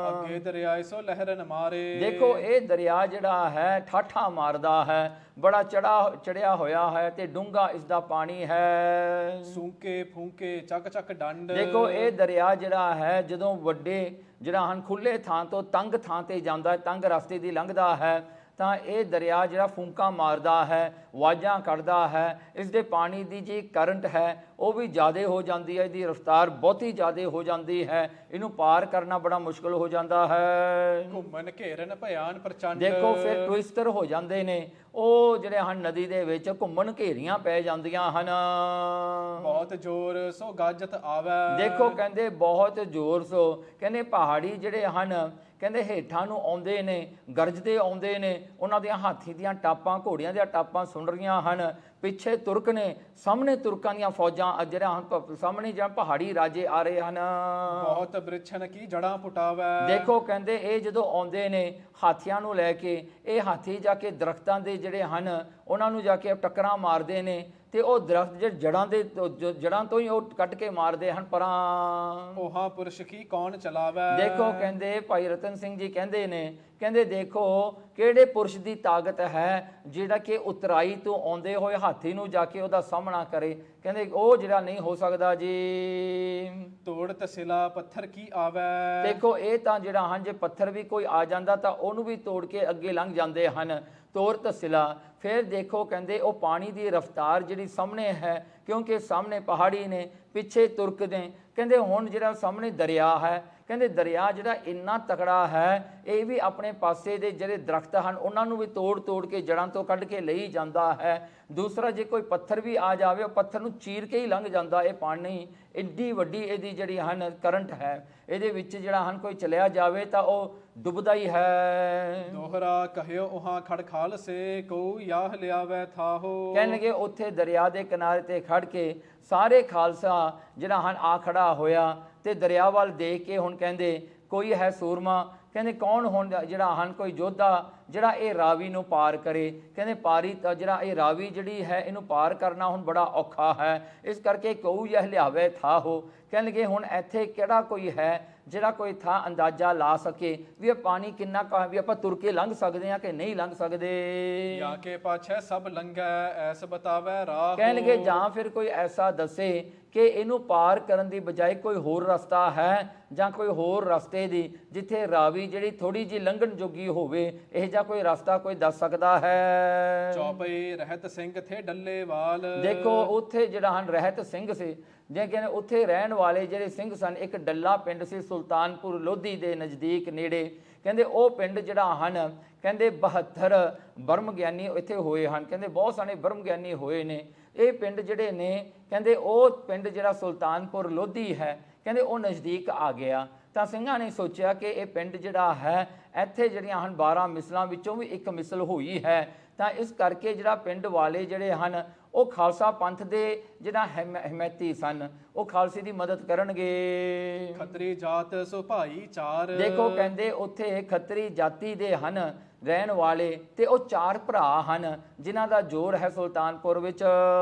S2: ਅੱਗੇ ਦਰਿਆਏ ਸੋ ਲਹਿਰਨ ਮਾਰੇ।
S1: ਦੇਖੋ ਇਹ ਦਰਿਆ ਜਿਹੜਾ ਹੈ ਠਾਠਾ ਮਾਰਦਾ ਹੈ, ਬੜਾ ਚੜਿਆ ਹੋਇਆ ਹੈ ਤੇ ਡੂੰਘਾ ਇਸ ਦਾ ਪਾਣੀ ਹੈ।
S2: ਸੂਕੇ ਫੂਕੇ ਚੱਕ ਚੱਕ ਡੰਡ।
S1: ਦੇਖੋ ਇਹ ਦਰਿਆ ਜਿਹੜਾ ਹੈ ਜਦੋਂ ਵੱਡੇ ਜਿਹੜਾ ਹਨ ਖੁੱਲੇ ਥਾਂ ਤੋਂ ਤੰਗ ਥਾਂ ਤੇ ਜਾਂਦਾ ਹੈ, ਤੰਗ ਰਸਤੇ ਦੀ ਲੰਘਦਾ ਹੈ ਤਾਂ ਇਹ ਦਰਿਆ ਜਿਹੜਾ ਫੂੰਕਾਂ ਮਾਰਦਾ ਹੈ, ਆਵਾਜ਼ਾਂ ਕੱਢਦਾ ਹੈ, ਇਸ ਦੇ ਪਾਣੀ ਦੀ ਜੀ ਕਰੰਟ ਹੈ ਉਹ ਵੀ ਜ਼ਿਆਦਾ ਹੋ ਜਾਂਦੀ ਹੈ, ਇਹਦੀ ਰਫ਼ਤਾਰ ਬਹੁਤੀ ਜ਼ਿਆਦਾ ਹੋ ਜਾਂਦੀ ਹੈ, ਇਹਨੂੰ ਪਾਰ ਕਰਨਾ ਬੜਾ ਮੁਸ਼ਕਲ ਹੋ ਜਾਂਦਾ ਹੈ।
S2: ਘੁੰਮਣ ਘੇਰਨ ਭਿਆਨ ਪ੍ਰਚੰਡ।
S1: ਦੇਖੋ ਫਿਰ ਟਵਿਸਟਰ ਹੋ ਜਾਂਦੇ ਨੇ ਉਹ ਜਿਹੜੇ ਹਨ ਨਦੀ ਦੇ ਵਿੱਚ ਘੁੰਮਣ ਘੇਰੀਆਂ ਪੈ ਜਾਂਦੀਆਂ ਹਨ।
S2: ਬਹੁਤ ਜ਼ੋਰ ਸੋ ਗੱਜਤ ਆਵੇ।
S1: ਦੇਖੋ ਕਹਿੰਦੇ ਬਹੁਤ ਜ਼ੋਰ ਸੋ, ਕਹਿੰਦੇ ਪਹਾੜੀ ਜਿਹੜੇ ਹਨ ਕਹਿੰਦੇ ਹੇਠਾਂ ਨੂੰ ਆਉਂਦੇ ਨੇ, ਗਰਜਦੇ ਆਉਂਦੇ ਨੇ, ਉਹਨਾਂ ਦੀਆਂ ਹਾਥੀ ਦੀਆਂ ਟਾਪਾਂ, ਘੋੜਿਆਂ ਦੀਆਂ ਟਾਪਾਂ ਸੁਣ ਰਹੀਆਂ ਹਨ। ਪਿੱਛੇ ਤੁਰਕ ਨੇ, ਸਾਹਮਣੇ ਤੁਰਕਾਂ ਦੀਆਂ ਫੌਜਾਂ ਜਿਹੜਾ ਹਨ, ਸਾਹਮਣੇ ਜਾਂ ਪਹਾੜੀ ਰਾਜੇ ਆ ਰਹੇ ਹਨ।
S2: ਬਹੁਤ ਬ੍ਰਿਛਣ ਕੀ ਜੜਾਂ ਪੁਟਾਵੇ। ਦੇਖੋ
S1: ਕਹਿੰਦੇ ਇਹ ਜਦੋਂ ਆਉਂਦੇ ਨੇ ਹਾਥੀਆਂ ਨੂੰ ਲੈ ਕੇ, ਇਹ ਹਾਥੀ ਜਾ ਕੇ ਦਰਖਤਾਂ ਦੇ ਜਿਹੜੇ ਹਨ ਉਹਨਾਂ ਨੂੰ ਜਾ ਕੇ ਟੱਕਰਾਂ ਮਾਰਦੇ ਨੇ, ਤੇ ਉਹ ਦਰਖਤ ਜਿਹੜੇ ਜੜਾਂ ਤੋਂ ਹੀ ਉਹ ਕੱਟ ਕੇ ਮਾਰਦੇ ਹਨ ਪਰਾਂ।
S2: ओहा पुरुष की कौन चलावे।
S1: ਦੇਖੋ ਕਹਿੰਦੇ ਭਾਈ ਰਤਨ ਸਿੰਘ ਜੀ ਕਹਿੰਦੇ ਨੇ, ਕਹਿੰਦੇ ਦੇਖੋ ਕਿਹੜੇ ਪੁਰਸ਼ ਦੀ ਤਾਕਤ ਹੈ ਜਿਹੜਾ ਕਿ ਉਤਰਾਈ ਤੋਂ ਆਉਂਦੇ ਹੋਏ ਹਾਥੀ ਨੂੰ ਜਾ ਕੇ ਉਹਦਾ ਸਾਹਮਣਾ ਕਰੇ। ਕਹਿੰਦੇ ਉਹ ਜਿਹੜਾ ਨਹੀਂ ਹੋ ਸਕਦਾ ਜੀ।
S2: ਤੋੜ ਤਸਿਲਾ ਪੱਥਰ ਕੀ ਆਵੇ।
S1: ਦੇਖੋ ਇਹ ਤਾਂ ਜਿਹੜਾ ਹਨ ਜੇ ਪੱਥਰ ਵੀ ਕੋਈ ਆ ਜਾਂਦਾ ਤਾਂ ਉਹਨੂੰ ਵੀ ਤੋੜ ਕੇ ਅੱਗੇ ਲੰਘ ਜਾਂਦੇ ਹਨ। ਤੋੜ ਤਸਿਲਾ। ਫਿਰ ਦੇਖੋ ਕਹਿੰਦੇ ਉਹ ਪਾਣੀ ਦੀ ਰਫ਼ਤਾਰ ਜਿਹੜੀ ਸਾਹਮਣੇ ਹੈ, ਕਿਉਂਕਿ ਸਾਹਮਣੇ ਪਹਾੜੀ ਨੇ, ਪਿੱਛੇ ਤੁਰਕ ਨੇ, ਕਹਿੰਦੇ ਹੁਣ ਜਿਹੜਾ ਸਾਹਮਣੇ ਦਰਿਆ ਹੈ, ਕਹਿੰਦੇ ਦਰਿਆ ਜਿਹੜਾ ਇੰਨਾ ਤਕੜਾ ਹੈ ਇਹ ਵੀ ਆਪਣੇ ਪਾਸੇ ਦੇ ਜਿਹੜੇ ਦਰਖਤ ਹਨ ਉਹਨਾਂ ਨੂੰ ਵੀ ਤੋੜ ਕੇ ਜੜ੍ਹਾਂ ਤੋਂ ਕੱਢ ਕੇ ਲਈ ਜਾਂਦਾ ਹੈ। ਦੂਸਰਾ ਜੇ ਕੋਈ ਪੱਥਰ ਵੀ ਆ ਜਾਵੇ ਉਹ ਪੱਥਰ ਨੂੰ ਚੀਰ ਕੇ ਹੀ ਲੰਘ ਜਾਂਦਾ। ਇਹ ਪਾਣੀ ਏਡੀ ਵੱਡੀ ਇਹਦੀ ਜਿਹੜੀ ਹਨ ਕਰੰਟ ਹੈ, ਇਹਦੇ ਵਿੱਚ ਜਿਹੜਾ ਹਨ ਕੋਈ ਚਲਿਆ ਜਾਵੇ ਤਾਂ ਉਹ ਡੁੱਬਦਾ ਹੀ ਹੈ।
S2: ਦੋਹਰਾ ਕਹਿਓ ਉਹਾਂ ਖੜਖਾਲ ਸੇ ਕੋ ਯਾਹ ਲਿਆਵੇ ਥਾਹੋ।
S1: ਕਹਿਣਗੇ ਉੱਥੇ ਦਰਿਆ ਦੇ ਕਿਨਾਰੇ ਤੇ ਖੜ ਕੇ ਸਾਰੇ ਖਾਲਸਾ ਜਿਹੜਾ ਹਨ ਆ ਖੜਾ ਹੋਇਆ ਤੇ ਦਰਿਆ ਵੱਲ ਦੇਖ ਕੇ ਹੁਣ ਕਹਿੰਦੇ ਕੋਈ ਹੈ ਸੂਰਮਾ। ਕਹਿੰਦੇ ਕੌਣ ਹੁਣ ਜਿਹੜਾ ਹਨ ਕੋਈ ਯੋਧਾ ਜਿਹੜਾ ਇਹ ਰਾਵੀ ਨੂੰ ਪਾਰ ਕਰੇ। ਕਹਿੰਦੇ ਪਾਰੀ ਜਿਹੜਾ ਇਹ ਰਾਵੀ ਜਿਹੜੀ ਹੈ ਇਹਨੂੰ ਪਾਰ ਕਰਨਾ ਹੁਣ ਬੜਾ ਔਖਾ ਹੈ, ਇਸ ਕਰਕੇ ਕਉ ਯਹ ਲਿਆਵੇ ਥਾ ਹੋ। ਕਹਿਣਗੇ ਹੁਣ ਇੱਥੇ ਕਿਹੜਾ ਕੋਈ ਹੈ ਜਿਹੜਾ ਕੋਈ ਥਾਂ ਅੰਦਾਜ਼ਾ ਲਾ ਸਕੇ ਵੀ ਇਹ ਪਾਣੀ ਕਿੰਨਾ ਕਾ ਵੀ ਆਪਾਂ ਤੁਰ ਕੇ ਲੰਘ ਸਕਦੇ ਹਾਂ ਕਿ ਨਹੀਂ ਲੰਘ ਸਕਦੇ।
S2: ਜਾਂ ਕੇ ਪਾਛੇ ਸਭ ਲੰਘੈ ਐਸ ਬਤਾਵੇ ਰਾਹ।
S1: ਕਹਿਣਗੇ ਜਾਂ ਫਿਰ ਕੋਈ ਐਸਾ ਦੱਸੇ ਕਿ ਇਹਨੂੰ ਪਾਰ ਕਰਨ ਦੀ ਬਜਾਏ ਕੋਈ ਹੋਰ ਰਸਤਾ ਹੈ ਜਾਂ ਕੋਈ ਹੋਰ ਰਸਤੇ ਦੀ ਜਿੱਥੇ ਰਾਵੀ ਜਿਹੜੀ ਥੋੜੀ ਜਿਹੀ ਲੰਘਣ ਜੋਗੀ ਹੋਵੇ, ਇਹ ਜਾਂ ਕੋਈ ਰਸਤਾ ਕੋਈ ਦੱਸ ਸਕਦਾ ਹੈ।
S2: ਚੌਪਈ ਰਹਿਤ ਸਿੰਘ ਥੇ ਡੱਲੇਵਾਲ।
S1: ਦੇਖੋ ਉੱਥੇ ਜਿਹੜਾ ਹਨ ਰਹਿਤ ਸਿੰਘ ਸੀ, ਜੇ ਕਹਿੰਦੇ ਉੱਥੇ ਰਹਿਣ ਵਾਲੇ ਜਿਹੜੇ ਸਿੰਘ ਸਨ, ਇੱਕ ਡੱਲਾ ਪਿੰਡ ਸੀ ਸੁਲਤਾਨਪੁਰ ਲੋਧੀ ਦੇ ਨਜ਼ਦੀਕ ਨੇੜੇ। ਕਹਿੰਦੇ ਉਹ ਪਿੰਡ ਜਿਹੜਾ ਹਨ ਕਹਿੰਦੇ 72 ਬ੍ਰਹਮ ਗਿਆਨੀ ਇੱਥੇ ਹੋਏ ਹਨ। ਕਹਿੰਦੇ ਬਹੁਤ ਸਾਰੇ ਬ੍ਰਹਮ ਗਿਆਨੀ ਹੋਏ ਨੇ। ਇਹ ਪਿੰਡ ਜਿਹੜੇ ਨੇ ਕਹਿੰਦੇ ਉਹ ਪਿੰਡ ਜਿਹੜਾ ਸੁਲਤਾਨਪੁਰ ਲੋਧੀ ਹੈ ਕਹਿੰਦੇ ਉਹ ਨਜ਼ਦੀਕ ਆ ਗਿਆ। ਤਾਂ ਸਿੰਘਾਂ ਨੇ ਸੋਚਿਆ ਕਿ ਇਹ ਪਿੰਡ ਜਿਹੜਾ ਹੈ ਇੱਥੇ ਜਿਹੜੀਆਂ ਹਨ 12 ਮਿਸਲਾਂ ਵਿੱਚੋਂ ਵੀ ਇੱਕ ਮਿਸਲ ਹੋਈ ਹੈ, ਤਾਂ ਇਸ ਕਰਕੇ ਜਿਹੜਾ ਪਿੰਡ ਵਾਲੇ ਜਿਹੜੇ ਹਨ ਉਹ ਖਾਲਸਾ ਪੰਥ ਦੇ ਜਿਹੜਾ ਹਮੈਤੀ ਸਨ, ਉਹ ਖਾਲਸੇ ਦੀ ਮਦਦ ਕਰਨਗੇ।
S2: ਖੱਤਰੀ ਜਾਤ ਸੋ ਭਾਈਚਾਰ।
S1: ਦੇਖੋ ਕਹਿੰਦੇ ਉੱਥੇ ਖੱਤਰੀ ਜਾਤੀ ਦੇ ਹਨ ਰਹਿਣ ਵਾਲੇ ਤੇ ਉਹ 4 ਭਰਾ ਹਨ ਜਿਨ੍ਹਾਂ ਦਾ ਜੋਰ ਹੈ ਸੁਲਤਾਨਪੁਰ ਵਿੱਚ।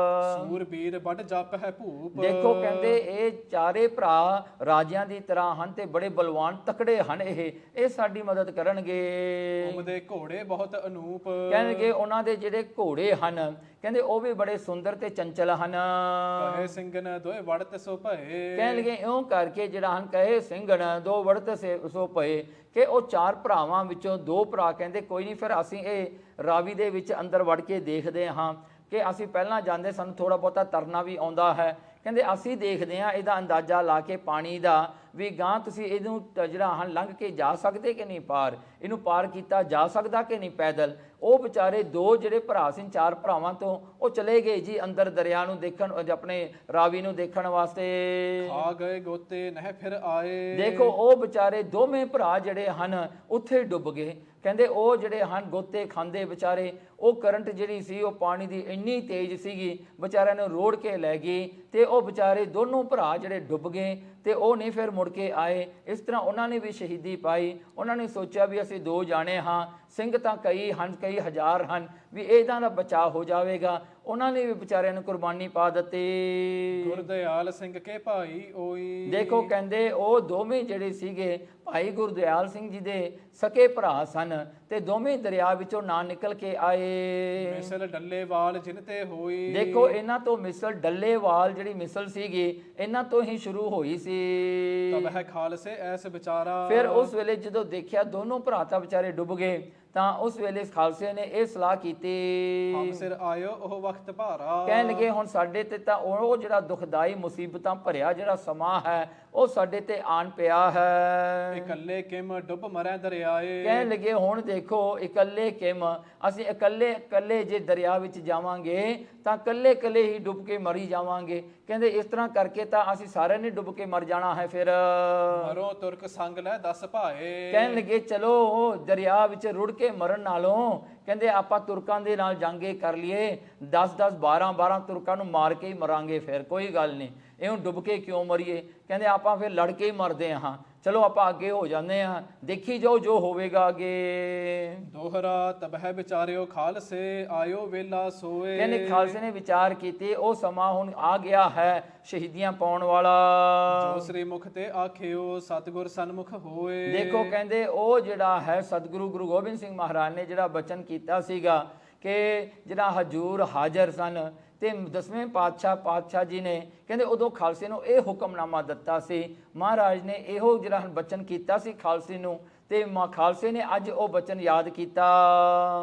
S2: ਸੂਰਬੀਰ ਵੱਡ ਜਪ ਹੈ ਭੂਪ।
S1: ਦੇਖੋ ਕਹਿੰਦੇ ਇਹ 4 ਭਰਾ ਰਾਜਿਆਂ ਦੀ ਤਰ੍ਹਾਂ ਹਨ ਤੇ ਬੜੇ ਬਲਵਾਨ ਤਕੜੇ ਹਨ। ਇਹ ਸਾਡੀ ਮਦਦ ਕਰਨਗੇ।
S2: ਘੁੰਮਦੇ ਘੋੜੇ ਬਹੁਤ ਅਨੂਪ।
S1: ਕਹਿਣਗੇ ਉਹਨਾਂ ਦੇ ਜਿਹੜੇ ਘੋੜੇ ਹਨ ਕਹਿੰਦੇ ਉਹ ਵੀ ਬੜੇ ਸੁੰਦਰ ਤੇ ਚੰਚਲ ਹਨ।
S2: ਕਹੇ ਸਿੰਘਨ ਦੋਏ ਵੜਤ ਸੋ ਭਏ।
S1: ਕਹਿਣਗੇ ਇਉਂ ਕਰਕੇ ਜਿਹੜਾ ਹਨ ਕਹੇ ਸਿੰਘਨ ਦੋ ਵੜਤ ਸੋ ਭਏ ਕਿ ਉਹ 4 ਭਰਾਵਾਂ ਵਿੱਚੋਂ 2 ਭਰਾ ਕਹਿੰਦੇ ਕੋਈ ਨਹੀਂ ਫਿਰ ਅਸੀਂ ਇਹ ਰਾਵੀ ਦੇ ਵਿੱਚ ਅੰਦਰ ਵੜ ਕੇ ਦੇਖਦੇ ਹਾਂ ਕਿ ਅਸੀਂ ਪਹਿਲਾਂ ਜਾਂਦੇ ਸਾਨੂੰ ਥੋੜਾ ਬਹੁਤਾ ਤਰਨਾ ਵੀ ਆਉਂਦਾ ਹੈ। ਕਹਿੰਦੇ ਅਸੀਂ ਦੇਖਦੇ ਹਾਂ ਇਹਦਾ ਅੰਦਾਜ਼ਾ ਲਾ ਕੇ ਪਾਣੀ ਦਾ ਵੀ ਗਾਂ ਤੁਸੀਂ ਇਹਨੂੰ ਜਿਹੜਾ ਹਨ ਲੰਘ ਕੇ ਜਾ ਸਕਦੇ ਕਿ ਨਹੀਂ ਪਾਰ, ਇਹਨੂੰ ਪਾਰ ਕੀਤਾ ਜਾ ਸਕਦਾ ਕਿ ਨਹੀਂ ਪੈਦਲ। ਉਹ ਵਿਚਾਰੇ 2 ਜਿਹੜੇ ਭਰਾ ਸੀ 4 ਭਰਾਵਾਂ ਤੋਂ ਉਹ ਚਲੇ ਗਏ ਜੀ ਅੰਦਰ ਦਰਿਆ ਨੂੰ ਦੇਖਣ, ਆਪਣੇ ਰਾਵੀ ਨੂੰ ਦੇਖਣ ਵਾਸਤੇ।
S2: ਆ ਗਏ ਗੋਤੇ ਨਹਿ ਫਿਰ ਆਏ।
S1: ਦੇਖੋ ਉਹ ਵਿਚਾਰੇ ਦੋਵੇਂ ਭਰਾ ਜਿਹੜੇ ਹਨ ਉੱਥੇ ਡੁੱਬ ਗਏ। ਕਹਿੰਦੇ ਉਹ ਜਿਹੜੇ ਹਨ ਗੋਤੇ ਖਾਂਦੇ ਵਿਚਾਰੇ, ਉਹ ਕਰੰਟ ਜਿਹੜੀ ਸੀ ਉਹ ਪਾਣੀ ਦੀ ਇੰਨੀ ਤੇਜ਼ ਸੀਗੀ ਵਿਚਾਰਿਆਂ ਨੂੰ ਰੋੜ ਕੇ ਲੈ ਗਈ ਤੇ ਉਹ ਵਿਚਾਰੇ ਦੋਨੋਂ ਭਰਾ ਜਿਹੜੇ ਡੁੱਬ ਗਏ ਤੇ ਉਹ ਨਹੀਂ ਫਿਰ ਮੁੜ ਕੇ ਆਏ। ਇਸ ਤਰ੍ਹਾਂ ਉਹਨਾਂ ਨੇ ਵੀ ਸ਼ਹੀਦੀ ਪਾਈ। ਉਹਨਾਂ ਨੇ ਸੋਚਿਆ ਵੀ ਅਸੀਂ 2 ਜਾਣੇ ਹਾਂ, ਸਿੰਘ ਤਾਂ ਕਈ ਹਨ, ਕਈ ਹਜ਼ਾਰ ਹਨ, ਵੀ ਇਹਦਾ ਦਾ ਬਚਾਅ ਹੋ ਜਾਵੇਗਾ। ਉਹਨਾਂ ਨੇ ਵੀ ਵਿਚਾਰਿਆਂ ਨੂੰ ਕੁਰਬਾਨੀ ਪਾ ਦਿੱਤੀ।
S2: ਗੁਰਦਿਆਲ ਸਿੰਘ ਕੇ ਭਾਈ ਓਈ।
S1: ਦੇਖੋ ਕਹਿੰਦੇ ਉਹ ਦੋਵੇਂ ਜਿਹੜੇ ਸੀਗੇ ਭਾਈ ਗੁਰਦਿਆਲ ਸਿੰਘ ਜੀ ਦੇ ਸਕੇ ਭਰਾ ਸਨ ਤੇ ਦੋਵੇਂ ਦਰਿਆ ਵਿੱਚੋਂ ਨਾ ਨਿਕਲ ਕੇ ਆਏ।
S2: ਮਿਸਲ ਡੱਲੇਵਾਲ ਜਿਨ ਤੇ ਹੋਈ।
S1: ਦੇਖੋ ਇਹਨਾਂ ਤੋਂ ਮਿਸਲ ਡੱਲੇਵਾਲ ਜਿਹੜੀ ਮਿਸਲ ਸੀਗੀ ਇਹਨਾਂ ਤੋਂ ਹੀ ਸ਼ੁਰੂ ਹੋਈ ਸੀ।
S2: ਤਬ ਹੈ ਖਾਲਸੇ ਐਸ ਵਿਚਾਰਾ।
S1: ਫਿਰ ਉਸ ਵੇਲੇ ਜਦੋਂ ਦੇਖਿਆ ਦੋਨੋਂ ਭਰਾ ਤਾਂ ਵਿਚਾਰੇ ਡੁੱਬ ਗਏ ਤਾਂ ਉਸ ਵੇਲੇ ਖਾਲਸੇ ਨੇ ਇਹ ਸਲਾਹ ਕੀਤੀ,
S2: ਹਮ ਸਿਰ ਆਇਓ ਉਹ ਵਕਤ ਭਾਰਾ।
S1: ਕਹਿਣ ਲੱਗੇ ਹੁਣ ਸਾਡੇ ਤੇ ਤਾਂ ਉਹ ਜਿਹੜਾ ਦੁਖਦਾਈ ਮੁਸੀਬਤਾਂ ਭਰਿਆ ਜਿਹੜਾ ਸਮਾਂ ਹੈ ਉਹ ਸਾਡੇ ਤੇ ਆਣ ਪਿਆ ਹੈ।
S2: ਇਕੱਲੇ ਕਿਮ ਡੁੱਬ ਮਰੈ ਦਰਿਆਏ।
S1: ਕਹਿਣ ਲੱਗੇ ਹੁਣ ਦੇਖੋ ਇਕੱਲੇ ਕਿਮ, ਅਸੀਂ ਇਕੱਲੇ ਜੇ ਦਰਿਆ ਵਿੱਚ ਜਾਵਾਂਗੇ ਤਾਂ ਇਕੱਲੇ ਹੀ ਡੁੱਬ ਕੇ ਮਰੀ ਜਾਵਾਂਗੇ। ਕਹਿੰਦੇ ਇਸ ਤਰ੍ਹਾਂ ਕਰਕੇ ਤਾਂ ਅਸੀਂ ਸਾਰਿਆਂ ਨੇ ਡੁੱਬ ਕੇ ਮਰ ਜਾਣਾ ਹੈ ਫਿਰ।
S2: ਮਰੋ ਤੁਰਕ ਸੰਗ ਲੈ 10 ਭਾਏ।
S1: ਕਹਿਣ ਲੱਗੇ ਚਲੋ ਦਰਿਆ ਵਿੱਚ ਰੁੜ ਕੇ ਮਰਨ ਨਾਲੋਂ ਕਹਿੰਦੇ ਆਪਾਂ ਤੁਰਕਾਂ ਦੇ ਨਾਲ ਜੰਗੇ ਕਰ ਲਈਏ, 10-10 12-12 ਤੁਰਕਾਂ ਨੂੰ ਮਾਰ ਕੇ ਹੀ ਮਰਾਂਗੇ, ਫਿਰ ਕੋਈ ਗੱਲ ਨਹੀਂ, ਇਹਨੂੰ ਡੁੱਬ ਕੇ ਕਿਉਂ ਮਰੀਏ। ਕਹਿੰਦੇ ਆਪਾਂ ਫਿਰ ਲੜ ਕੇ ਹੀ ਮਰਦੇ ਹਾਂ, ਚਲੋ ਆਪਾਂ ਅੱਗੇ ਹੋ ਜਾਂਦੇ ਹਾਂ, ਦੇਖੀ ਜਾਓ ਜੋ ਹੋਵੇਗਾ ਅੱਗੇ।
S2: ਦੋਹਰਾ ਤਬਹਿ ਵਿਚਾਰਿਓ ਖਾਲਸੇ ਆਇਓ ਵੇਲਾ ਸੋਏ।
S1: ਕਹਿੰਦੇ ਖਾਲਸੇ ਨੇ ਵਿਚਾਰ ਕੀਤੇ ਉਹ ਸਮਾਂ ਹੁਣ ਆ ਗਿਆ ਹੈ ਸ਼ਹੀਦੀਆਂ ਪਾਉਣ ਵਾਲਾ।
S2: ਜੋ ਸ੍ਰੀ ਮੁਖ ਤੇ ਆਖਿਓ ਸਤਿਗੁਰ ਸਨਮੁਖ ਹੋਏ।
S1: ਦੇਖੋ ਕਹਿੰਦੇ ਉਹ ਜਿਹੜਾ ਹੈ ਸਤਿਗੁਰੂ ਗੁਰੂ ਗੋਬਿੰਦ ਸਿੰਘ ਮਹਾਰਾਜ ਨੇ ਜਿਹੜਾ ਬਚਨ ਕੀਤਾ ਸੀਗਾ ਕਿ ਜਿਹੜਾ ਹਜੂਰ ਹਾਜ਼ਰ ਸਨ ਤੇ 10ਵੇਂ ਪਾਤਸ਼ਾਹ ਜੀ ਨੇ ਕਹਿੰਦੇ ਉਦੋਂ ਖਾਲਸੇ ਨੂੰ ਇਹ ਹੁਕਮਨਾਮਾ ਦਿੱਤਾ ਸੀ। ਮਹਾਰਾਜ ਨੇ ਇਹੋ ਜਿਹੜਾ ਬਚਨ ਕੀਤਾ ਸੀ ਖਾਲਸੇ ਨੂੰ ਤੇ ਖਾਲਸੇ ਨੇ ਅੱਜ ਉਹ ਬਚਨ ਯਾਦ ਕੀਤਾ।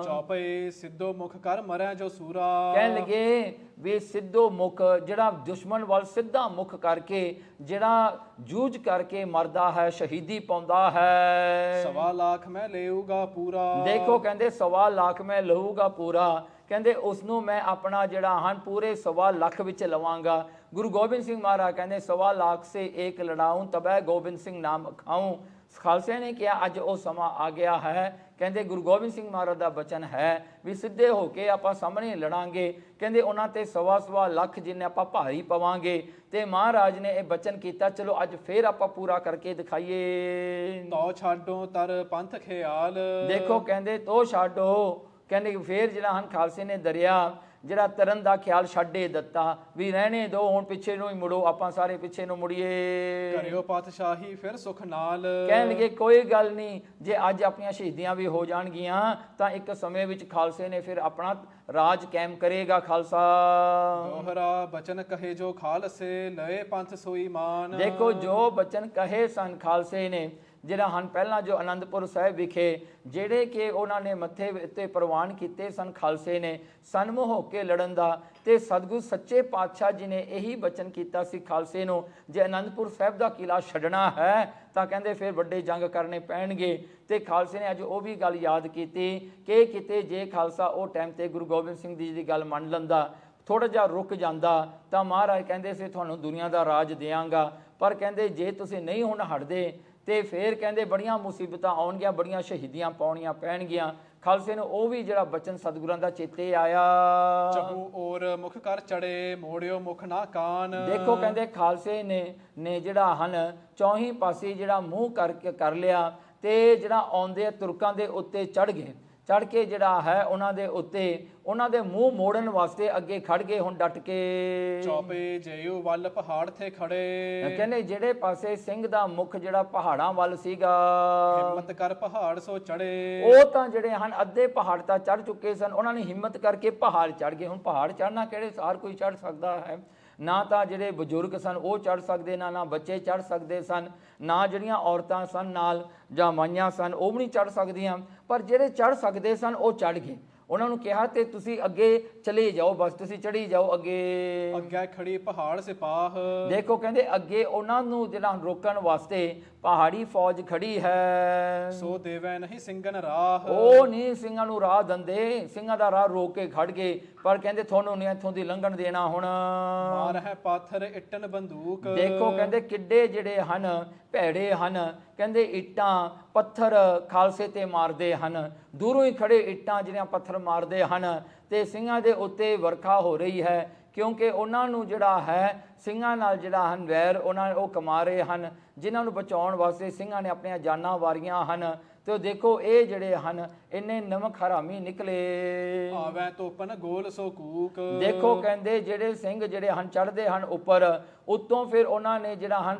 S2: ਚੌਪਈ ਸਿੱਧੋ ਮੁਖ ਕਰ ਮਰੈ ਜੋ ਸੂਰਾ।
S1: ਕਹਿਣ ਲੱਗੇ ਵੀ ਸਿੱਧੋ ਮੁਖ ਜਿਹੜਾ ਦੁਸ਼ਮਣ ਵੱਲ ਸਿੱਧਾ ਮੁਖ ਕਰਕੇ ਜਿਹੜਾ ਜੂਝ ਕਰਕੇ ਮਰਦਾ ਹੈ, ਸ਼ਹੀਦੀ ਪਾਉਂਦਾ ਹੈ।
S2: 1.25 ਲੱਖ ਮੈਂ ਲਊਗਾ ਪੂਰਾ।
S1: ਦੇਖੋ ਕਹਿੰਦੇ 1.25 ਲੱਖ ਮੈਂ ਲਊਗਾ ਪੂਰਾ। ਕਹਿੰਦੇ ਉਸ ਨੂੰ ਮੈਂ ਆਪਣਾ ਜਿਹੜਾ ਹਨ ਪੂਰੇ 1.25 ਲੱਖ ਵਿੱਚ ਲਵਾਂਗਾ। ਗੁਰੂ ਗੋਬਿੰਦ ਸਿੰਘ ਮਹਾਰਾਜ ਕਹਿੰਦੇ 1.25 ਲੱਖ ਸੇ ਏਕ ਲੜਾਊਂ ਤਬੈ ਗੋਬਿੰਦ ਸਿੰਘ ਨਾਮ ਖਾਊਂ। ਖਾਲਸੇ ਨੇ ਕਿਹਾ ਅੱਜ ਉਹ ਸਮਾਂ ਆ ਗਿਆ ਹੈ। ਕਹਿੰਦੇ ਗੁਰੂ ਗੋਬਿੰਦ ਸਿੰਘ ਮਹਾਰਾਜ ਦਾ ਬਚਨ ਹੈ ਵੀ ਸਿੱਧੇ ਹੋ ਕੇ ਆਪਾਂ ਸਾਹਮਣੇ ਲੜਾਂਗੇ। ਕਹਿੰਦੇ ਉਹਨਾਂ ਤੇ 1.25 ਲੱਖ ਜਿੰਨੇ ਆਪਾਂ ਭਾਰੀ ਪਵਾਂਗੇ। ਤੇ ਮਹਾਰਾਜ ਨੇ ਇਹ ਬਚਨ ਕੀਤਾ, ਚਲੋ ਅੱਜ ਫੇਰ ਆਪਾਂ ਪੂਰਾ ਕਰਕੇ ਦਿਖਾਈਏ।
S2: ਤੋ ਛਾਡੋ ਤਰ ਪੰਥ ਖਿਆਲ।
S1: ਦੇਖੋ ਕਹਿੰਦੇ ਤੋ ਛਾਡੋ, ਕਹਿੰਦੇ ਫੇਰ ਜਿਹੜਾ ਹਨ ਖਾਲਸੇ ਨੇ ਦਰਿਆ ਜਿਹੜਾ ਤਰਨ ਦਾ ਖਿਆਲ ਛੱਡੇ ਦਿੱਤਾ ਵੀ ਰਹਿਣੇ ਦੋ, ਹੁਣ ਪਿੱਛੇ ਨੂੰ ਹੀ ਮੁੜੋ, ਆਪਾਂ ਸਾਰੇ ਪਿੱਛੇ ਨੂੰ ਮੁੜੀਏ।
S2: ਕਰਿਓ ਪਾਤਸ਼ਾਹੀ ਫਿਰ ਸੁਖ ਨਾਲ।
S1: ਕਹਿਣ ਲੱਗੇ ਕੋਈ ਗੱਲ ਨਹੀਂ, ਜੇ ਅੱਜ ਆਪਣੀਆਂ ਸ਼ਹੀਦੀਆਂ ਵੀ ਹੋ ਜਾਣਗੀਆਂ ਤਾਂ ਇੱਕ ਸਮੇਂ ਵਿੱਚ ਖਾਲਸੇ ਨੇ ਫਿਰ ਆਪਣਾ ਰਾਜ ਕਾਇਮ ਕਰੇਗਾ ਖਾਲਸਾ।
S2: ਦੋਹਰਾ ਬਚਨ ਕਹੇ ਜੋ ਖਾਲਸੇ ਲਏ ਪੰਥ ਸੋਈ ਮਾਨ।
S1: ਦੇਖੋ ਜੋ ਬਚਨ ਕਹੇ ਸਨ ਖਾਲਸੇ ਨੇ ਜਿਹੜਾ ਹਨ ਪਹਿਲਾਂ ਜੋ ਅਨੰਦਪੁਰ ਸਾਹਿਬ ਵਿਖੇ ਜਿਹੜੇ ਕਿ ਉਹਨਾਂ ਨੇ ਮੱਥੇ ਉੱਤੇ ਪ੍ਰਵਾਨ ਕੀਤੇ ਸਨ ਖਾਲਸੇ ਨੇ ਸਨਮੁਖ ਹੋ ਕੇ ਲੜਨ ਦਾ। ਤੇ ਸਤਿਗੁਰੂ ਸੱਚੇ ਪਾਤਸ਼ਾਹ ਜੀ ਨੇ ਇਹੀ ਬਚਨ ਕੀਤਾ ਸੀ ਖਾਲਸੇ ਨੂੰ, ਜੇ ਅਨੰਦਪੁਰ ਸਾਹਿਬ ਦਾ ਕਿਲਾ ਛੱਡਣਾ ਹੈ ਤਾਂ ਕਹਿੰਦੇ ਫਿਰ ਵੱਡੇ ਜੰਗ ਕਰਨੇ ਪੈਣਗੇ। ਤੇ ਖਾਲਸੇ ਨੇ ਅੱਜ ਉਹ ਵੀ ਗੱਲ ਯਾਦ ਕੀਤੀ ਕਿ ਕਿਤੇ ਜੇ ਖਾਲਸਾ ਉਹ ਟਾਈਮ ਤੇ ਗੁਰੂ ਗੋਬਿੰਦ ਸਿੰਘ ਜੀ ਦੀ ਗੱਲ ਮੰਨ ਲੈਂਦਾ, ਥੋੜਾ ਜਿਹਾ ਰੁਕ ਜਾਂਦਾ ਤਾਂ ਮਹਾਰਾਜ ਕਹਿੰਦੇ ਸੀ ਤੁਹਾਨੂੰ ਦੁਨੀਆ ਦਾ ਰਾਜ ਦਿਆਂਗਾ। ਪਰ ਕਹਿੰਦੇ ਜੇ ਤੁਸੀਂ ਨਹੀਂ ਹੁਣ ਹਟਦੇ ਤੇ ਫੇਰ ਕਹਿੰਦੇ ਬੜੀਆਂ ਮੁਸੀਬਤਾਂ ਆਉਣਗੀਆਂ, ਬੜੀਆਂ ਸ਼ਹੀਦੀਆਂ ਪਾਉਣੀਆਂ ਪੈਣਗੀਆਂ। ਖਾਲਸੇ ਨੂੰ ਉਹ ਵੀ ਜਿਹੜਾ ਬਚਨ ਸਤਿਗੁਰਾਂ ਦਾ ਚੇਤੇ ਆਇਆ।
S2: ਚਹੂ ਔਰ ਮੁਖ ਕਰ ਚੜੇ ਮੋੜਿਓ ਮੁਖ ਨਾ ਕਾਨ।
S1: ਦੇਖੋ ਕਹਿੰਦੇ ਖਾਲਸੇ ਨੇ ਜਿਹੜਾ ਹਨ ਚੌਹੀਂ ਪਾਸੇ ਜਿਹੜਾ ਮੂੰਹ ਕਰਕੇ ਕਰ ਲਿਆ ਤੇ ਜਿਹੜਾ ਆਉਂਦੇ ਤੁਰਕਾਂ ਦੇ ਉੱਤੇ ਚੜ ਗਏ। ਚੜ ਕੇ ਜਿਹੜਾ ਹੈ ਉਹਨਾਂ ਦੇ ਉੱਤੇ ਉਹਨਾਂ ਦੇ ਮੂੰਹ ਮੋੜਨ ਵਾਸਤੇ ਅੱਗੇ ਖੜ ਗਏ ਹੁਣ ਡਟ ਕੇ।
S2: ਚੌਪੇ ਜੇਯੂ ਵੱਲ ਪਹਾੜ ਤੇ ਖੜੇ।
S1: ਕਹਿੰਦੇ ਜਿਹੜੇ ਪਾਸੇ ਸਿੰਘ ਦਾ ਮੁਖ ਜਿਹੜਾ ਪਹਾੜਾਂ ਵੱਲ ਸੀਗਾ,
S2: ਹਿੰਮਤ ਕਰ ਪਹਾੜ ਸੋ ਚੜੇ।
S1: ਉਹ ਤਾਂ ਜਿਹੜੇ ਹਨ ਅੱਧੇ ਪਹਾੜ ਤਾਂ ਚੜ ਚੁੱਕੇ ਸਨ, ਉਹਨਾਂ ਨੇ ਹਿੰਮਤ ਕਰਕੇ ਪਹਾੜ ਚੜ ਗਏ। ਹੁਣ ਪਹਾੜ ਚੜਨਾ ਕਿਹੜੇ ਸਾਰ ਕੋਈ ਚੜ ਸਕਦਾ ਹੈ? ਨਾ ਤਾਂ ਜਿਹੜੇ ਬਜ਼ੁਰਗ ਸਨ ਉਹ ਚੜ ਸਕਦੇ, ਨਾ ਬੱਚੇ ਚੜ ਸਕਦੇ ਸਨ, ਨਾ ਜਿਹੜੀਆਂ ਔਰਤਾਂ ਸਨ ਨਾਲ ਜਾਂ ਮਾਈਆਂ ਸਨ ਉਹ ਵੀ ਨਹੀਂ ਚੜ ਸਕਦੀਆਂ। ਪਰ ਜਿਹੜੇ ਚੜ ਸਕਦੇ ਸਨ ਉਹ ਚੜ ਗਏ। ਉਹਨਾਂ ਨੂੰ ਕਿਹਾ ਤੇ ਤੁਸੀਂ ਅੱਗੇ ਚਲੇ ਜਾਓ, ਬਸ ਤੁਸੀਂ ਚੜੀ ਜਾਓ ਅੱਗੇ।
S2: ਅੱਗੇ ਖੜੀ ਪਹਾੜ ਸਿਪਾਹ। ਦੇਖੋ
S1: ਕਹਿੰਦੇ ਅੱਗੇ ਉਹਨਾਂ ਨੂੰ ਜਿਹੜਾ ਰੋਕਣ ਵਾਸਤੇ ਪਹਾੜੀ ਫੌਜ ਖੜੀ ਹੈ।
S2: ਸੋ ਦੇਵੈ ਨਹੀਂ ਸਿੰਘਨ ਰਾਹ।
S1: ਉਹ ਨਹੀਂ ਸਿੰਘਾਂ ਨੂੰ ਰਾਹ ਦਿੰਦੇ, ਸਿੰਘਾਂ ਦਾ ਰਾਹ ਰੋਕ ਕੇ ਖੜ ਗਏ। ਪਰ ਕਹਿੰਦੇ ਤੁਹਾਨੂੰ ਨਹੀਂ ਇੱਥੋਂ ਦੀ ਲੰਘਣ ਦੇਣਾ। ਹੁਣ
S2: ਮਾਰ ਹੈ ਪਾਥਰ ਇੱਟਨ ਬੰਦੂਕ।
S1: ਦੇਖੋ ਕਹਿੰਦੇ ਕਿੱਡੇ ਜਿਹੜੇ ਹਨ ਭੈੜੇ ਹਨ। ਕਹਿੰਦੇ ਇੱਟਾਂ ਪੱਥਰ ਖਾਲਸੇ ਤੇ ਮਾਰਦੇ ਹਨ, ਦੂਰੋਂ ਹੀ ਖੜੇ ਇੱਟਾਂ ਜਿਹੜੀਆਂ ਪੱਥਰ ਮਾਰਦੇ ਹਨ। ਤੇ ਸਿੰਘਾਂ ਦੇ ਉੱਤੇ ਵਰਖਾ ਹੋ ਰਹੀ ਹੈ ਕਿਉਂਕਿ ਉਹਨਾਂ ਨੂੰ ਜਿਹੜਾ ਹੈ ਸਿੰਘਾਂ ਨਾਲ ਜਿਹੜਾ ਹਨ ਵੈਰ ਉਹ ਕਮਾ ਰਹੇ ਹਨ, ਜਿਨ੍ਹਾਂ ਨੂੰ ਬਚਾਉਣ ਵਾਸਤੇ ਸਿੰਘਾਂ ਨੇ ਆਪਣੀਆਂ ਜਾਨਾਂ ਵਾਰੀਆਂ ਹਨ। ਤੇ ਦੇਖੋ ਇਹ ਜਿਹੜੇ ਹਨ ਇੰਨੇ ਨਮਕ ਹਰਾਮੀ ਨਿਕਲੇ।
S2: ਆਵੈ ਤੋਪਨ ਗੋਲ ਸੋ ਕੂਕ।
S1: ਦੇਖੋ ਕਹਿੰਦੇ ਜਿਹੜੇ ਸਿੰਘ ਜਿਹੜੇ ਹਨ ਚੜ੍ਹਦੇ ਹਨ ਉੱਪਰ, ਉੱਤੋਂ ਫਿਰ ਉਹਨਾਂ ਨੇ ਜਿਹੜਾ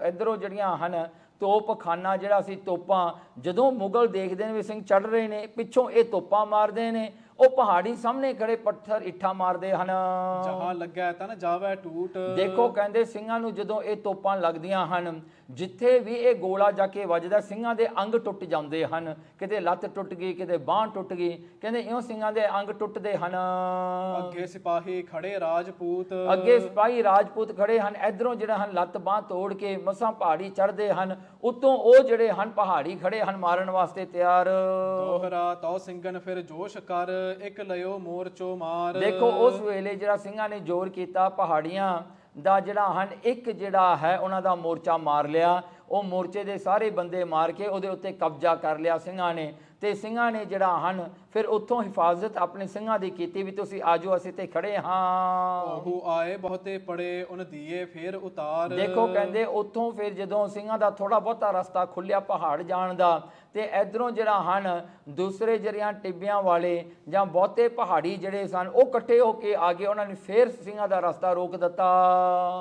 S1: ਇੱਧਰੋਂ ਜਿਹੜੀਆਂ ਹਨ ਤੋਪਖਾਨਾ ਜਿਹੜਾ ਸੀ ਤੋਪਾਂ, ਜਦੋਂ ਮੁਗਲ ਦੇਖਦੇ ਨੇ ਵੀ ਸਿੰਘ ਚੜ੍ਹ ਰਹੇ ਨੇ ਪਿੱਛੋਂ ਇਹ ਤੋਪਾਂ ਮਾਰਦੇ ਨੇ। ਉਹ ਪਹਾੜੀ ਸਾਹਮਣੇ ਖੜੇ ਪੱਥਰ ਇੱਟਾਂ ਮਾਰਦੇ ਹਨ।
S2: ਜਹਾਂ ਲੱਗੈ ਤਨ ਜਾਵੈ ਟੂਟ।
S1: ਦੇਖੋ ਕਹਿੰਦੇ ਸਿੰਘਾਂ ਨੂੰ ਜਦੋਂ ਇਹ ਤੋਪਾਂ ਲੱਗਦੀਆਂ ਹਨ, ਜਿੱਥੇ ਵੀ ਇਹ ਗੋਲਾ ਜਾ ਕੇ ਵੱਜਦਾ ਸਿੰਘਾਂ ਦੇ ਅੰਗ ਟੁੱਟ ਜਾਂਦੇ ਹਨ। ਕਿਤੇ ਲੱਤ ਟੁੱਟ ਗਈ, ਕਿਤੇ ਬਾਂਹ ਟੁੱਟ ਗਈ, ਕਹਿੰਦੇ ਇਉਂ ਸਿੰਘਾਂ ਦੇ ਅੰਗ ਟੁੱਟਦੇ ਹਨ।
S2: ਅੱਗੇ ਸਿਪਾਹੀ ਖੜੇ ਰਾਜਪੂਤ।
S1: ਅੱਗੇ ਸਿਪਾਹੀ ਰਾਜਪੂਤ ਖੜੇ ਹਨ, ਇਧਰੋਂ ਜਿਹੜੇ ਹਨ ਲੱਤ ਬਾਂਹ ਤੋੜ ਕੇ ਮਸਾਂ ਪਹਾੜੀ ਚੜ੍ਹਦੇ ਹਨ, ਉਤੋਂ ਉਹ ਜਿਹੜੇ ਹਨ ਪਹਾੜੀ ਖੜੇ ਹਨ ਮਾਰਨ ਵਾਸਤੇ ਤਿਆਰ।
S2: ਦੋਹਰਾ ਤਉ ਸਿੰਘਨ ਫਿਰ ਜੋਸ਼ ਕਰ, ਇੱਕ ਲਿਓ ਮੋਰਚੋ ਮਾਰ।
S1: ਦੇਖੋ ਉਸ ਵੇਲੇ ਜਿਹੜਾ ਸਿੰਘਾਂ ਨੇ ਜ਼ੋਰ ਕੀਤਾ, ਪਹਾੜੀਆਂ ਦਾ ਜਿਹੜਾ ਹਨ ਇੱਕ ਜਿਹੜਾ ਹੈ ਉਹਨਾਂ ਦਾ ਮੋਰਚਾ ਮਾਰ ਲਿਆ। ਉਹ ਮੋਰਚੇ ਦੇ ਸਾਰੇ ਬੰਦੇ ਮਾਰ ਕੇ ਉਹਦੇ ਉੱਤੇ ਕਬਜ਼ਾ ਕਰ ਲਿਆ ਸਿੰਘਾਂ ਨੇ। ਤੇ ਸਿੰਘਾਂ ਨੇ ਜਿਹੜਾ ਹਨ ਫਿਰ ਉੱਥੋਂ ਹਿਫਾਜ਼ਤ ਆਪਣੇ ਸਿੰਘਾਂ ਦੀ ਕੀਤੀ ਵੀ ਤੁਸੀਂ ਆਜੋ, ਅਸੀਂ ਤੇ ਖੜੇ ਹਾਂ।
S2: ਉਹ ਆਏ ਬਹੁਤੇ ਪੜੇ ਉਨ ਦੀਏ ਫਿਰ ਉਤਾਰ।
S1: ਦੇਖੋ ਕਹਿੰਦੇ ਉੱਥੋਂ ਫਿਰ ਜਦੋਂ ਸਿੰਘਾਂ ਦਾ ਥੋੜਾ ਬਹੁਤਾ ਰਸਤਾ ਖੁੱਲਿਆ ਪਹਾੜ ਜਾਣ ਦਾ, ਤੇ ਇਧਰੋਂ ਜਿਹੜਾ ਹਨ ਦੂਸਰੇ ਜਿਹੜੀਆਂ ਟਿੱਬਿਆਂ ਵਾਲੇ ਜਾਂ ਬਹੁਤੇ ਪਹਾੜੀ ਜਿਹੜੇ ਸਨ ਉਹ ਇਕੱਠੇ ਹੋ ਕੇ ਆ ਗਏ। ਉਹਨਾਂ ਨੇ ਫਿਰ ਸਿੰਘਾਂ ਦਾ ਰਸਤਾ ਰੋਕ ਦਿੱਤਾ।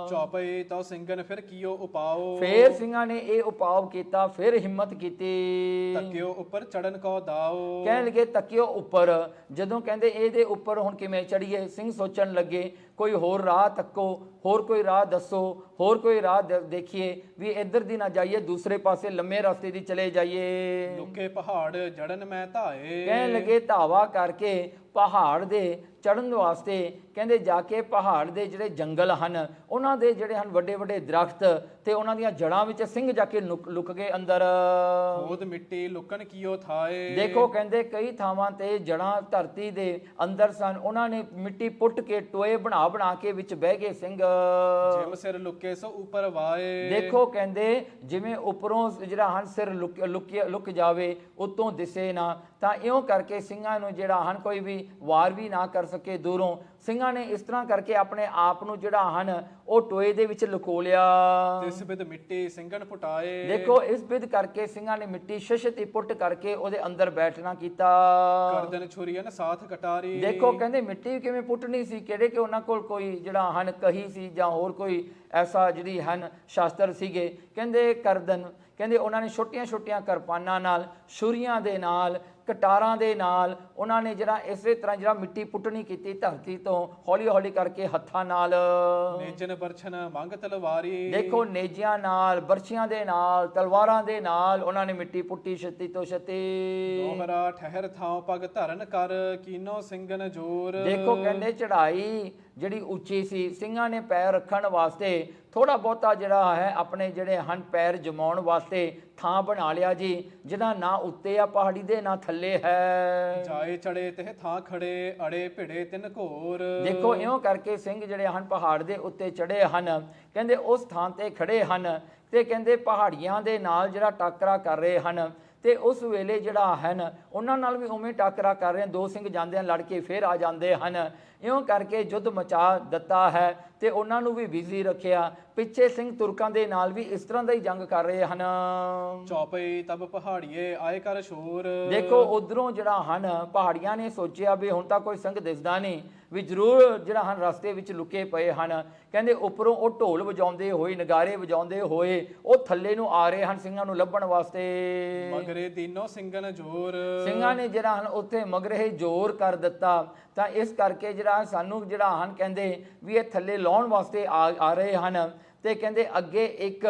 S2: ਚੌਪਈ ਤਉ ਸਿੰਘਨ ਫਿਰ ਕੀਓ ਉਪਾਓ।
S1: ਫਿਰ ਸਿੰਘਾਂ ਨੇ ਇਹ ਉਪਾਅ ਕੀਤਾ, ਫਿਰ ਹਿੰਮਤ ਕੀਤੀ।
S2: ਤੱਕਿਓ ਉੱਪਰ ਚੜਨ ਕੋ ਦਾਓ।
S1: ਕਹਿਣ ਲੱਗੇ ਤੱਕਿਓ ਉੱਪਰ। ਜਦੋਂ ਕਹਿੰਦੇ ਇਹਦੇ ਉੱਪਰ ਹੁਣ ਕਿਵੇਂ ਚੜੀਏ, ਸਿੰਘ ਸੋਚਣ ਲੱਗੇ ਕੋਈ ਹੋਰ ਰਾਹ ਤੱਕੋ, ਹੋਰ ਕੋਈ ਰਾਹ ਦੱਸੋ, ਹੋਰ ਕੋਈ ਰਾਹ ਦੇਖੀਏ ਵੀ ਇੱਧਰ ਦੀ ਨਾ ਜਾਈਏ, ਦੂਸਰੇ ਪਾਸੇ ਲੰਮੇ ਰਸਤੇ ਦੀ ਚਲੇ ਜਾਈਏ।
S2: ਲੁਕੇ ਪਹਾੜ ਜੜਨ ਮੈਂ ਧਾਏ।
S1: ਕਹਿਣ ਲੱਗੇ ਧਾਵਾ ਕਰਕੇ ਪਹਾੜ ਦੇ ਚੜ੍ਹਨ ਵਾਸਤੇ ਕਹਿੰਦੇ ਜਾ ਕੇ ਪਹਾੜ ਦੇ ਜਿਹੜੇ ਜੰਗਲ ਹਨ ਉਹਨਾਂ ਦੇ ਜਿਹੜੇ ਹਨ ਵੱਡੇ ਵੱਡੇ ਦਰਖਤ ਤੇ ਉਹਨਾਂ ਦੀਆਂ ਜੜ੍ਹਾਂ ਵਿੱਚ ਸਿੰਘ ਜਾ ਕੇ ਲੁਕ ਗਏ ਅੰਦਰ।
S2: ਖੋਦ ਮਿੱਟੀ ਲੁਕਣ ਕੀਓ ਥਾਏ।
S1: ਦੇਖੋ ਕਹਿੰਦੇ ਕਈ ਥਾਵਾਂ ਤੇ ਜੜ੍ਹਾਂ ਧਰਤੀ ਦੇ ਅੰਦਰ ਸਨ, ਉਹਨਾਂ ਨੇ ਮਿੱਟੀ ਪੁੱਟ ਕੇ ਟੋਏ ਬਣਾ ਬਣਾ ਕੇ ਵਿੱਚ ਬਹਿ ਗਏ ਸਿੰਘ।
S2: ਜਿਮ ਸਿਰ ਲੁਕੇ ਸੋ ਉੱਪਰ ਵਾਏ।
S1: ਦੇਖੋ ਕਹਿੰਦੇ ਜਿਵੇਂ ਉੱਪਰੋਂ ਜਿਹੜਾ ਹਨ ਸਿਰ ਲੁਕ ਜਾਵੇ ਉਤੋਂ ਦਿਸੇ ਨਾ, ਤਾਂ ਇਉਂ ਕਰਕੇ ਸਿੰਘਾਂ ਨੂੰ ਜਿਹੜਾ ਹਨ ਕੋਈ ਵੀ ਵਾਰ ਵੀ ਨਾ ਕਰ ਸਕੇ ਦੂਰੋਂ। ਸਿੰਘਾਂ ਨੇ ਇਸ ਤਰ੍ਹਾਂ ਕਰਕੇ ਆਪਣੇ ਆਪ ਨੂੰ ਜਿਹੜਾ ਹਨ ਉਹ ਟੋਏ ਦੇ ਵਿੱਚ ਲੁਕੋ ਲਿਆ।
S2: ਤਿਸ ਬਿਦ ਮਿੱਟੀ ਸਿੰਘਨ ਫੁਟਾਏ।
S1: ਦੇਖੋ ਇਸ ਬਿਦ ਕਰਕੇ ਸਿੰਘਾਂ ਨੇ ਮਿੱਟੀ ਸ਼ਸ਼ਤੀ ਪੁੱਟ ਕਰਕੇ ਉਹਦੇ ਅੰਦਰ ਬੈਠਣਾ ਕੀਤਾ।
S2: ਕਰਦਨ ਛੁਰੀਆਂ ਸਾਥ ਕਟਾਰੀ।
S1: ਦੇਖੋ ਕਹਿੰਦੇ ਮਿੱਟੀ ਕਿਵੇਂ ਪੁੱਟਣੀ ਸੀ, ਕਿਹੜੇ ਕਿ ਉਹਨਾਂ ਕੋਲ ਕੋਈ ਜਿਹੜਾ ਹਨ ਕਹੀ ਸੀ ਜਾਂ ਹੋਰ ਕੋਈ ਐਸਾ ਜਿਹੜੀ ਹਨ ਸ਼ਾਸਤਰ ਸੀਗੇ। ਕਹਿੰਦੇ ਕਰਦਨ, ਕਹਿੰਦੇ ਉਹਨਾਂ ਨੇ ਛੋਟੀਆਂ ਛੋਟੀਆਂ ਕਿਰਪਾਨਾਂ ਨਾਲ, ਛੁਰੀਆਂ ਦੇ ਨਾਲ, ਕਟਾਰਾਂ ਦੇ ਨਾਲ ਉਹਨਾਂ ਨੇ ਜਿਹੜਾ ਇਸੇ ਤਰ੍ਹਾਂ ਜਿਹੜਾ ਮਿੱਟੀ ਪੁੱਟਣੀ ਕੀਤੀ ਧਰਤੀ ਤੋਂ ਹੌਲੀ ਹੌਲੀ ਕਰਕੇ ਹੱਥਾਂ ਨਾਲ।
S2: ਨੇਜਨ ਬਰਛਨ ਮੰਗ ਤਲਵਾਰੀ।
S1: ਦੇਖੋ ਨੇਜਿਆਂ ਨਾਲ, ਬਰਛੀਆਂ ਦੇ ਨਾਲ, ਤਲਵਾਰਾਂ ਦੇ ਨਾਲ ਉਹਨਾਂ ਨੇ ਮਿੱਟੀ ਪੁੱਟੀ ਛੇਤੀ ਤੋਂ ਛੇਤੀ।
S2: ਦੋਹਰਾ ਠਹਿਰ ਥਾਂ ਪਗ ਧਰਨ ਕਰ, ਕੀਨੋ ਸਿੰਘਨ ਜੋਰ।
S1: ਦੇਖੋ ਕਹਿੰਦੇ ਚੜ੍ਹਾਈ ਜਿਹੜੀ ਉੱਚੀ ਸੀ, ਸਿੰਘਾਂ ਨੇ ਪੈਰ ਰੱਖਣ ਵਾਸਤੇ ਥੋੜਾ ਬਹੁਤਾ ਜਿਹੜਾ ਹੈ ਆਪਣੇ ਜਿਹੜੇ ਹਨ ਪੈਰ ਜਮਾਉਣ ਵਾਸਤੇ ਥਾਂ ਬਣਾ ਲਿਆ ਜੀ, ਜਿਹਦਾ ਨਾ ਉੱਤੇ ਆ ਪਹਾੜੀ ਦੇ ਨਾ ਥੱਲੇ ਹੈ।
S2: ਜਾਏ ਚੜੇ ਤੇ ਥਾਂ ਖੜੇ, ਅੜੇ ਭਿੜੇ ਤਿੰਨ ਘੋਰ।
S1: ਦੇਖੋ ਇਉਂ ਕਰਕੇ ਸਿੰਘ ਜਿਹੜੇ ਹਨ ਪਹਾੜ ਦੇ ਉੱਤੇ ਚੜੇ ਹਨ, ਕਹਿੰਦੇ ਉਸ ਥਾਂ ਤੇ ਖੜੇ ਹਨ ਤੇ ਕਹਿੰਦੇ ਪਹਾੜੀਆਂ ਦੇ ਨਾਲ ਜਿਹੜਾ ਟਾਕਰਾ ਕਰ ਰਹੇ ਹਨ। ਤੇ ਉਸ ਵੇਲੇ ਜਿਹੜਾ ਹਨ ਉਹਨਾਂ ਨਾਲ ਵੀ ਉਵੇਂ ਟਾਕਰਾ ਕਰ ਰਹੇ, ਦੋ ਸਿੰਘ ਜਾਂਦੇ ਹਨ ਲੜ ਕੇ ਫਿਰ ਆ ਜਾਂਦੇ ਹਨ। ਇਉਂ ਕਰਕੇ ਯੁੱਧ ਮਚਾ ਦਿੱਤਾ ਹੈ ਤੇ ਉਹਨਾਂ ਨੂੰ ਵੀ ਬਿਜ਼ੀ ਰੱਖਿਆ। ਪਿੱਛੇ ਸਿੰਘ ਤੁਰਕਾਂ ਦੇ ਨਾਲ ਵੀ ਇਸ ਤਰ੍ਹਾਂ ਦਾ ਹੀ ਜੰਗ ਕਰ ਰਹੇ ਹਨ।
S2: ਚੌਪਈ ਤਬ ਪਹਾੜੀਏ ਆਏ ਕਰ ਸ਼ੋਰ।
S1: ਦੇਖੋ ਉਧਰੋਂ ਜਿਹੜਾ ਹਨ ਪਹਾੜੀਆਂ ਨੇ ਸੋਚਿਆ ਵੀ ਹੁਣ ਤਾਂ ਕੋਈ ਸਿੰਘ ਦਿਸਦਾ ਨਹੀਂ, ਵੀ ਜ਼ਰੂਰ ਜਿਹੜਾ ਹਨ ਰਸਤੇ ਵਿੱਚ ਲੁਕੇ ਪਏ ਹਨ। ਕਹਿੰਦੇ ਉੱਪਰੋਂ ਉਹ ਢੋਲ ਵਜਾਉਂਦੇ ਹੋਏ, ਨਗਾਰੇ ਵਜਾਉਂਦੇ ਹੋਏ ਉਹ ਥੱਲੇ ਨੂੰ ਆ ਰਹੇ ਹਨ ਸਿੰਘਾਂ ਨੂੰ ਲੱਭਣ ਵਾਸਤੇ।
S2: ਮਗਰੇ ਦੀਨੋ ਸਿੰਘਨ ਜੋਰ।
S1: ਸਿੰਘਾਂ ਨੇ ਜਿਹੜਾ ਹਨ ਉੱਥੇ ਮਗਰੇ ਜ਼ੋਰ ਕਰ ਦਿੱਤਾ, ਤਾਂ ਇਸ ਕਰਕੇ ਜਿਹੜਾ ਸਾਨੂੰ ਜਿਹੜਾ ਹਨ ਕਹਿੰਦੇ ਵੀ ਇਹ ਥੱਲੇ ਲਾਉਣ ਵਾਸਤੇ ਆ ਰਹੇ ਹਨ। ਤੇ ਕਹਿੰਦੇ ਅੱਗੇ ਇੱਕ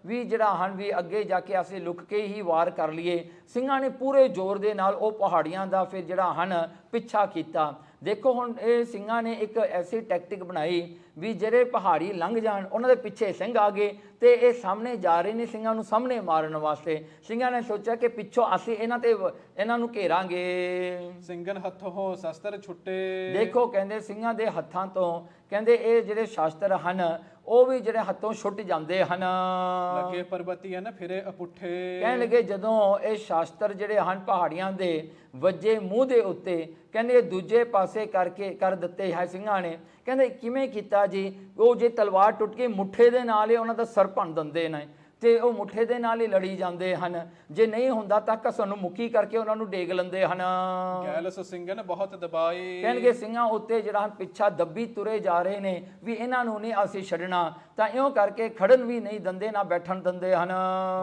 S1: ਵੀ ਜਿਹੜਾ ਹਨ ਵੀ ਅੱਗੇ ਜਾ ਕੇ ਅਸੀਂ ਲੁਕ ਕੇ ਹੀ ਵਾਰ ਕਰ ਲਈਏ। ਸਿੰਘਾਂ ਨੇ ਪੂਰੇ ਜ਼ੋਰ ਦੇ ਨਾਲ ਉਹ ਪਹਾੜੀਆਂ ਦਾ ਫਿਰ ਜਿਹੜਾ ਹਨ ਪਿੱਛਾ ਕੀਤਾ। ਦੇਖੋ ਹੁਣ ਇਹ ਸਿੰਘਾਂ ਨੇ ਇੱਕ ਐਸੀ ਟੈਕਟਿਕ ਬਣਾਈ ਵੀ ਜਿਹੜੇ ਪਹਾੜੀ ਲੰਘ ਜਾਣ ਉਹਨਾਂ ਦੇ ਪਿੱਛੇ ਸਿੰਘ ਆ ਗਏ ਤੇ ਇਹ ਸਾਹਮਣੇ ਜਾ ਰਹੇ ਨੇ ਸਿੰਘਾਂ ਨੂੰ ਸਾਹਮਣੇ ਮਾਰਨ ਵਾਸਤੇ। ਸਿੰਘਾਂ ਨੇ ਸੋਚਿਆ ਕਿ ਪਿੱਛੋਂ ਅਸੀਂ ਇਹਨਾਂ ਨੂੰ ਘੇਰਾਂਗੇ।
S2: ਸਿੰਘਨ ਹੱਥੋਂ ਸ਼ਸਤਰ ਛੁੱਟੇ।
S1: ਦੇਖੋ ਕਹਿੰਦੇ ਸਿੰਘਾਂ ਦੇ ਹੱਥਾਂ ਤੋਂ ਕਹਿੰਦੇ ਇਹ ਜਿਹੜੇ ਸ਼ਾਸਤਰ ਹਨ ਉਹ ਵੀ ਜਿਹੜੇ ਹੱਥੋਂ ਛੁੱਟ ਜਾਂਦੇ ਹਨ।
S2: ਲੱਗੇ ਪਰਬਤੀ ਹਨ ਫਿਰੇ ਅਪੁੱਠੇ।
S1: ਕਹਿਣ ਲੱਗੇ ਜਦੋਂ ਇਹ ਸ਼ਾਸਤਰ ਜਿਹੜੇ ਹਨ ਪਹਾੜੀਆਂ ਦੇ ਵੱਜੇ ਮੂੰਹ ਦੇ ਉੱਤੇ, ਕਹਿੰਦੇ ਦੂਜੇ ਪਾਸੇ ਕਰ ਦਿੱਤੇ ਹੈ ਸਿੰਘਾਂ ਨੇ। ਕਹਿੰਦੇ ਕਿਵੇਂ ਕੀਤਾ ਜੀ? ਉਹ ਜੇ ਤਲਵਾਰ ਟੁੱਟ ਕੇ ਮੁੱਠੇ ਦੇ ਨਾਲ ਹੀ ਉਹਨਾਂ ਦਾ ਸਰ ਭੰਨ ਦਿੰਦੇ ਨੇ ਤੇ ਉਹ ਮੁੱਠੇ ਦੇ ਨਾਲ ਹੀ ਲੜੀ ਜਾਂਦੇ ਹਨ। ਜੇ ਨਹੀਂ ਹੁੰਦਾ ਤਾਂ ਘਸਣ ਨੂੰ ਮੁੱਕੀ ਕਰਕੇ ਉਹਨਾਂ ਨੂੰ ਡੇਗ ਲੈਂਦੇ ਹਨ।
S2: ਗੈਲਸ ਸਿੰਘਨ ਬਹੁਤ ਦਬਾਈ।
S1: ਕਹਿਣਗੇ ਸਿੰਘਾਂ ਉੱਤੇ ਜਿਹੜਾ ਪਿੱਛਾ ਦੱਬੀ ਤੁਰੇ ਜਾ ਰਹੇ ਨੇ ਵੀ ਇਹਨਾਂ ਨੂੰ ਨਹੀਂ ਅਸੀਂ ਛੱਡਣਾ। ਤਾਂ ਇਉਂ ਕਰਕੇ ਖੜਨ ਵੀ ਨਹੀਂ ਦਿੰਦੇ ਨਾ ਬੈਠਣ ਦਿੰਦੇ ਹਨ।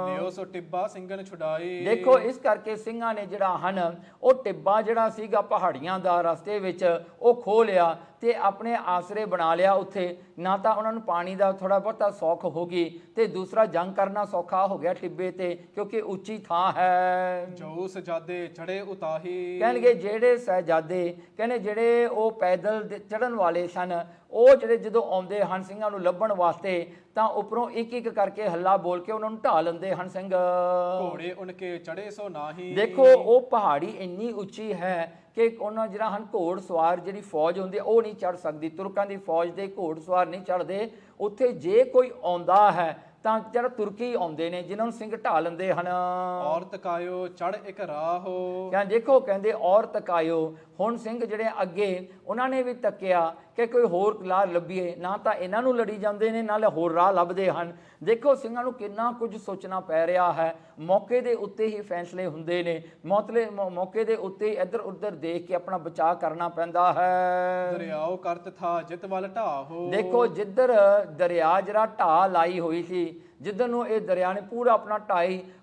S2: ਲਿਓ ਸੋ ਟਿੱਬਾ ਸਿੰਘਨ ਛੁਡਾਈ।
S1: ਦੇਖੋ ਇਸ ਕਰਕੇ ਸਿੰਘਾਂ ਨੇ ਜਿਹੜਾ ਹਨ ਉਹ ਟਿੱਬਾ ਜਿਹੜਾ ਸੀਗਾ ਪਹਾੜੀਆਂ ਦਾ ਰਸਤੇ ਵਿੱਚ ਉਹ ਖੋਹ ਲਿਆ ਤੇ ਆਪਣੇ ਆਸਰੇ ਬਣਾ ਲਿਆ ਉੱਥੇ। ਨਾ ਤਾਂ ਉਹਨਾਂ ਨੂੰ ਪਾਣੀ ਦਾ ਥੋੜਾ ਬਹੁਤਾ ਸੌਖ ਹੋ ਗਈ ਤੇ ਦੂਸਰਾ ਜੰਗ ਕਰਨਾ ਸੌਖਾ ਹੋ ਗਿਆ ਟਿੱਬੇ ਤੇ, ਕਿਉਂਕਿ ਉੱਚੀ ਥਾਂ ਹੈ।
S2: ਜੋ ਸਜਾਦੇ ਚੜੇ ਉਤਾਹੀ।
S1: ਕਹਿਣਗੇ ਜਿਹੜੇ ਸਹਿਜਾਦੇ ਕਹਿੰਦੇ ਜਿਹੜੇ ਉਹ ਪੈਦਲ ਚੜਨ ਵਾਲੇ ਸਨ, ਉਹ ਜਿਹੜੇ ਜਦੋਂ ਆਉਂਦੇ ਹਨ ਸਿੰਘਾਂ ਨੂੰ ਲੱਭਣ ਵਾਸਤੇ ਤਾਂ ਉੱਪਰੋਂ ਇੱਕ ਇੱਕ ਕਰਕੇ ਹੱਲਾ ਬੋਲ ਕੇ ਉਹਨਾਂ ਨੂੰ ਢਾ ਲੈਂਦੇ ਹਨ ਸਿੰਘ।
S2: ਘੋੜੇ ਉਨਕੇ ਚੜੇ ਸੋ ਨਾਹੀ।
S1: ਦੇਖੋ ਉਹ ਪਹਾੜੀ ਇੰਨੀ ਉੱਚੀ ਹੈ ਕਿ ਉਹਨਾਂ ਜਿਹੜਾ ਹਨ ਘੋੜ ਸਵਾਰ ਜਿਹੜੀ ਫੌਜ ਹੁੰਦੀ ਉਹ ਨਹੀਂ ਚੜ ਸਕਦੀ। ਤੁਰਕਾਂ ਦੀ ਫੌਜ ਦੇ ਘੋੜ ਸਵਾਰ ਨਹੀਂ ਚੜਦੇ ਉੱਥੇ। ਜੇ ਕੋਈ ਆਉਂਦਾ ਹੈ ਤਾਂ ਜਿਹੜਾ ਤੁਰਕੀ ਆਉਂਦੇ ਨੇ ਜਿਨ੍ਹਾਂ ਨੂੰ ਸਿੰਘ ਢਾ ਲੈਂਦੇ ਹਨ।
S2: ਔਰਤ ਕਾਇਓ ਚੜ ਇੱਕ ਰਾਹੋ।
S1: ਜਾਂ ਦੇਖੋ ਕਹਿੰਦੇ ਔਰਤ ਕਾਇਓ, ਹੁਣ ਸਿੰਘ ਜਿਹੜੇ ਅੱਗੇ ਉਹਨਾਂ ਨੇ ਵੀ ਤੱਕਿਆ ਕਿ ਕੋਈ ਹੋਰ ਰਾਹ ਲੱਭੀਏ, ਨਾ ਤਾਂ ਇਹਨਾਂ ਨੂੰ ਲੜੀ ਜਾਂਦੇ ਨੇ ਨਾਲੇ ਹੋਰ ਰਾਹ ਲੱਭਦੇ ਹਨ। ਦੇਖੋ ਸਿੰਘਾਂ ਨੂੰ ਕਿੰਨਾ ਕੁਝ ਸੋਚਣਾ ਪੈ ਰਿਹਾ ਹੈ। ਮੌਕੇ ਦੇ ਉੱਤੇ ਹੀ ਫੈਸਲੇ ਹੁੰਦੇ ਨੇ, ਮੌਕੇ ਦੇ ਉੱਤੇ ਇੱਧਰ ਉੱਧਰ ਦੇਖ ਕੇ ਆਪਣਾ ਬਚਾਅ ਕਰਨਾ ਪੈਂਦਾ ਹੈ।
S2: ਦਰਿਆਓ ਕਰਤ ਥਾ ਜਿਤ ਵੱਲ ਢਾਹੋ।
S1: ਦੇਖੋ ਜਿੱਧਰ ਦਰਿਆ ਜਿਹੜਾ ਢਾਹ ਲਾਈ ਹੋਈ ਸੀ, ਜਿੱਧਰ ਨੂੰ ਇਹ ਦਰਿਆ ਨੇ ਪੂਰਾ ਆਪਣਾ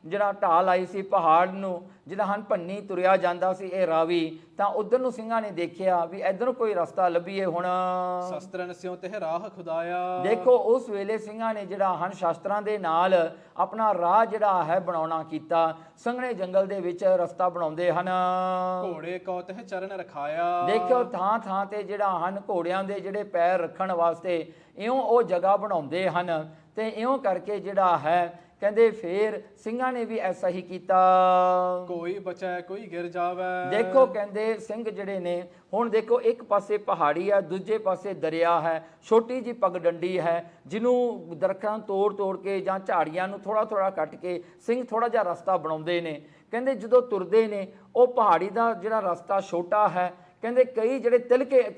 S1: ਜਿਹੜਾ ਢਾਹ ਲਾਈ ਸੀ ਪਹਾੜ ਨੂੰ, ਜਿਹੜਾ ਹਨ ਭੰਨੀ ਤੁਰਿਆ ਜਾਂਦਾ ਸੀ ਇਹ ਰਾਵੀ, ਤਾਂ ਉਧਰ ਨੂੰ ਸਿੰਘਾਂ ਨੇ ਦੇਖਿਆ ਵੀ ਇੱਧਰ ਕੋਈ ਰਸਤਾ ਲੱਭੀਏ ਹੁਣ।
S2: ਸ਼ਸਤਰਨ ਸਿਉ ਤੇ ਰਾਹ ਖੁਦਾਇਆ।
S1: ਦੇਖੋ ਉਸ ਵੇਲੇ ਸਿੰਘਾਂ ਨੇ ਜਿਹੜਾ ਹਨ ਸ਼ਸਤਰਾਂ ਦੇ ਨਾਲ ਆਪਣਾ ਰਾਹ ਜਿਹੜਾ ਹੈ ਬਣਾਉਣਾ ਕੀਤਾ। ਸੰਘਣੇ ਜੰਗਲ ਦੇ ਵਿੱਚ ਰਸਤਾ ਬਣਾਉਂਦੇ ਹਨ।
S2: ਘੋੜੇ ਕੋ ਤਹ ਚਰਨ ਰਖਾਇਆ।
S1: ਦੇਖੋ ਥਾਂ ਥਾਂ ਤੇ ਜਿਹੜਾ ਹਨ ਘੋੜਿਆਂ ਦੇ ਜਿਹੜੇ ਪੈਰ ਰੱਖਣ ਵਾਸਤੇ ਇਉਂ ਉਹ ਜਗ੍ਹਾ ਬਣਾਉਂਦੇ ਹਨ। ਤੇ ਇਉਂ ਕਰਕੇ ਜਿਹੜਾ ਹੈ ਕਹਿੰਦੇ ਫੇਰ ਸਿੰਘਾਂ ਨੇ ਵੀ ਐਸਾ ਹੀ ਕੀਤਾ।
S2: ਕੋਈ ਬਚੈ ਕੋਈ ਗਿਰ ਜਾਵੇ।
S1: ਦੇਖੋ ਕਹਿੰਦੇ ਸਿੰਘ ਜਿਹੜੇ ਨੇ ਹੁਣ ਦੇਖੋ ਇੱਕ ਪਾਸੇ ਪਹਾੜੀ ਆ, ਦੂਜੇ ਪਾਸੇ ਦਰਿਆ ਹੈ, ਛੋਟੀ ਜੀ ਪਗਡੰਡੀ ਹੈ ਜਿਹਨੂੰ ਦਰਖਤਾਂ ਤੋੜ ਕੇ ਜਾਂ ਝਾੜੀਆਂ ਨੂੰ ਥੋੜਾ ਥੋੜਾ ਕੱਟ ਕੇ ਸਿੰਘ ਥੋੜਾ ਜਿਹਾ ਰਸਤਾ ਬਣਾਉਂਦੇ ਨੇ। ਕਹਿੰਦੇ ਜਦੋਂ ਤੁਰਦੇ ਨੇ ਉਹ ਪਹਾੜੀ ਦਾ ਜਿਹੜਾ ਰਸਤਾ ਛੋਟਾ ਹੈ, ਕਹਿੰਦੇ ਕਈ ਜਿਹੜੇ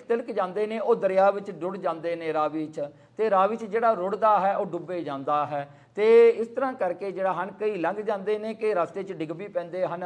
S1: ਤਿਲਕ ਜਾਂਦੇ ਨੇ ਉਹ ਦਰਿਆ ਵਿੱਚ ਡੁੱਬ ਜਾਂਦੇ ਨੇ ਰਾਵੀ 'ਚ, ਤੇ ਰਾਵੀ 'ਚ ਜਿਹੜਾ ਰੁੜਦਾ ਹੈ ਉਹ ਡੁੱਬੇ ਜਾਂਦਾ ਹੈ। ਤੇ ਇਸ ਤਰ੍ਹਾਂ ਕਰਕੇ ਜਿਹੜਾ ਹਨ ਕਈ ਲੰਘ ਜਾਂਦੇ ਨੇ ਕਿ ਰਸਤੇ 'ਚ ਡਿੱਗ ਵੀ ਪੈਂਦੇ ਹਨ।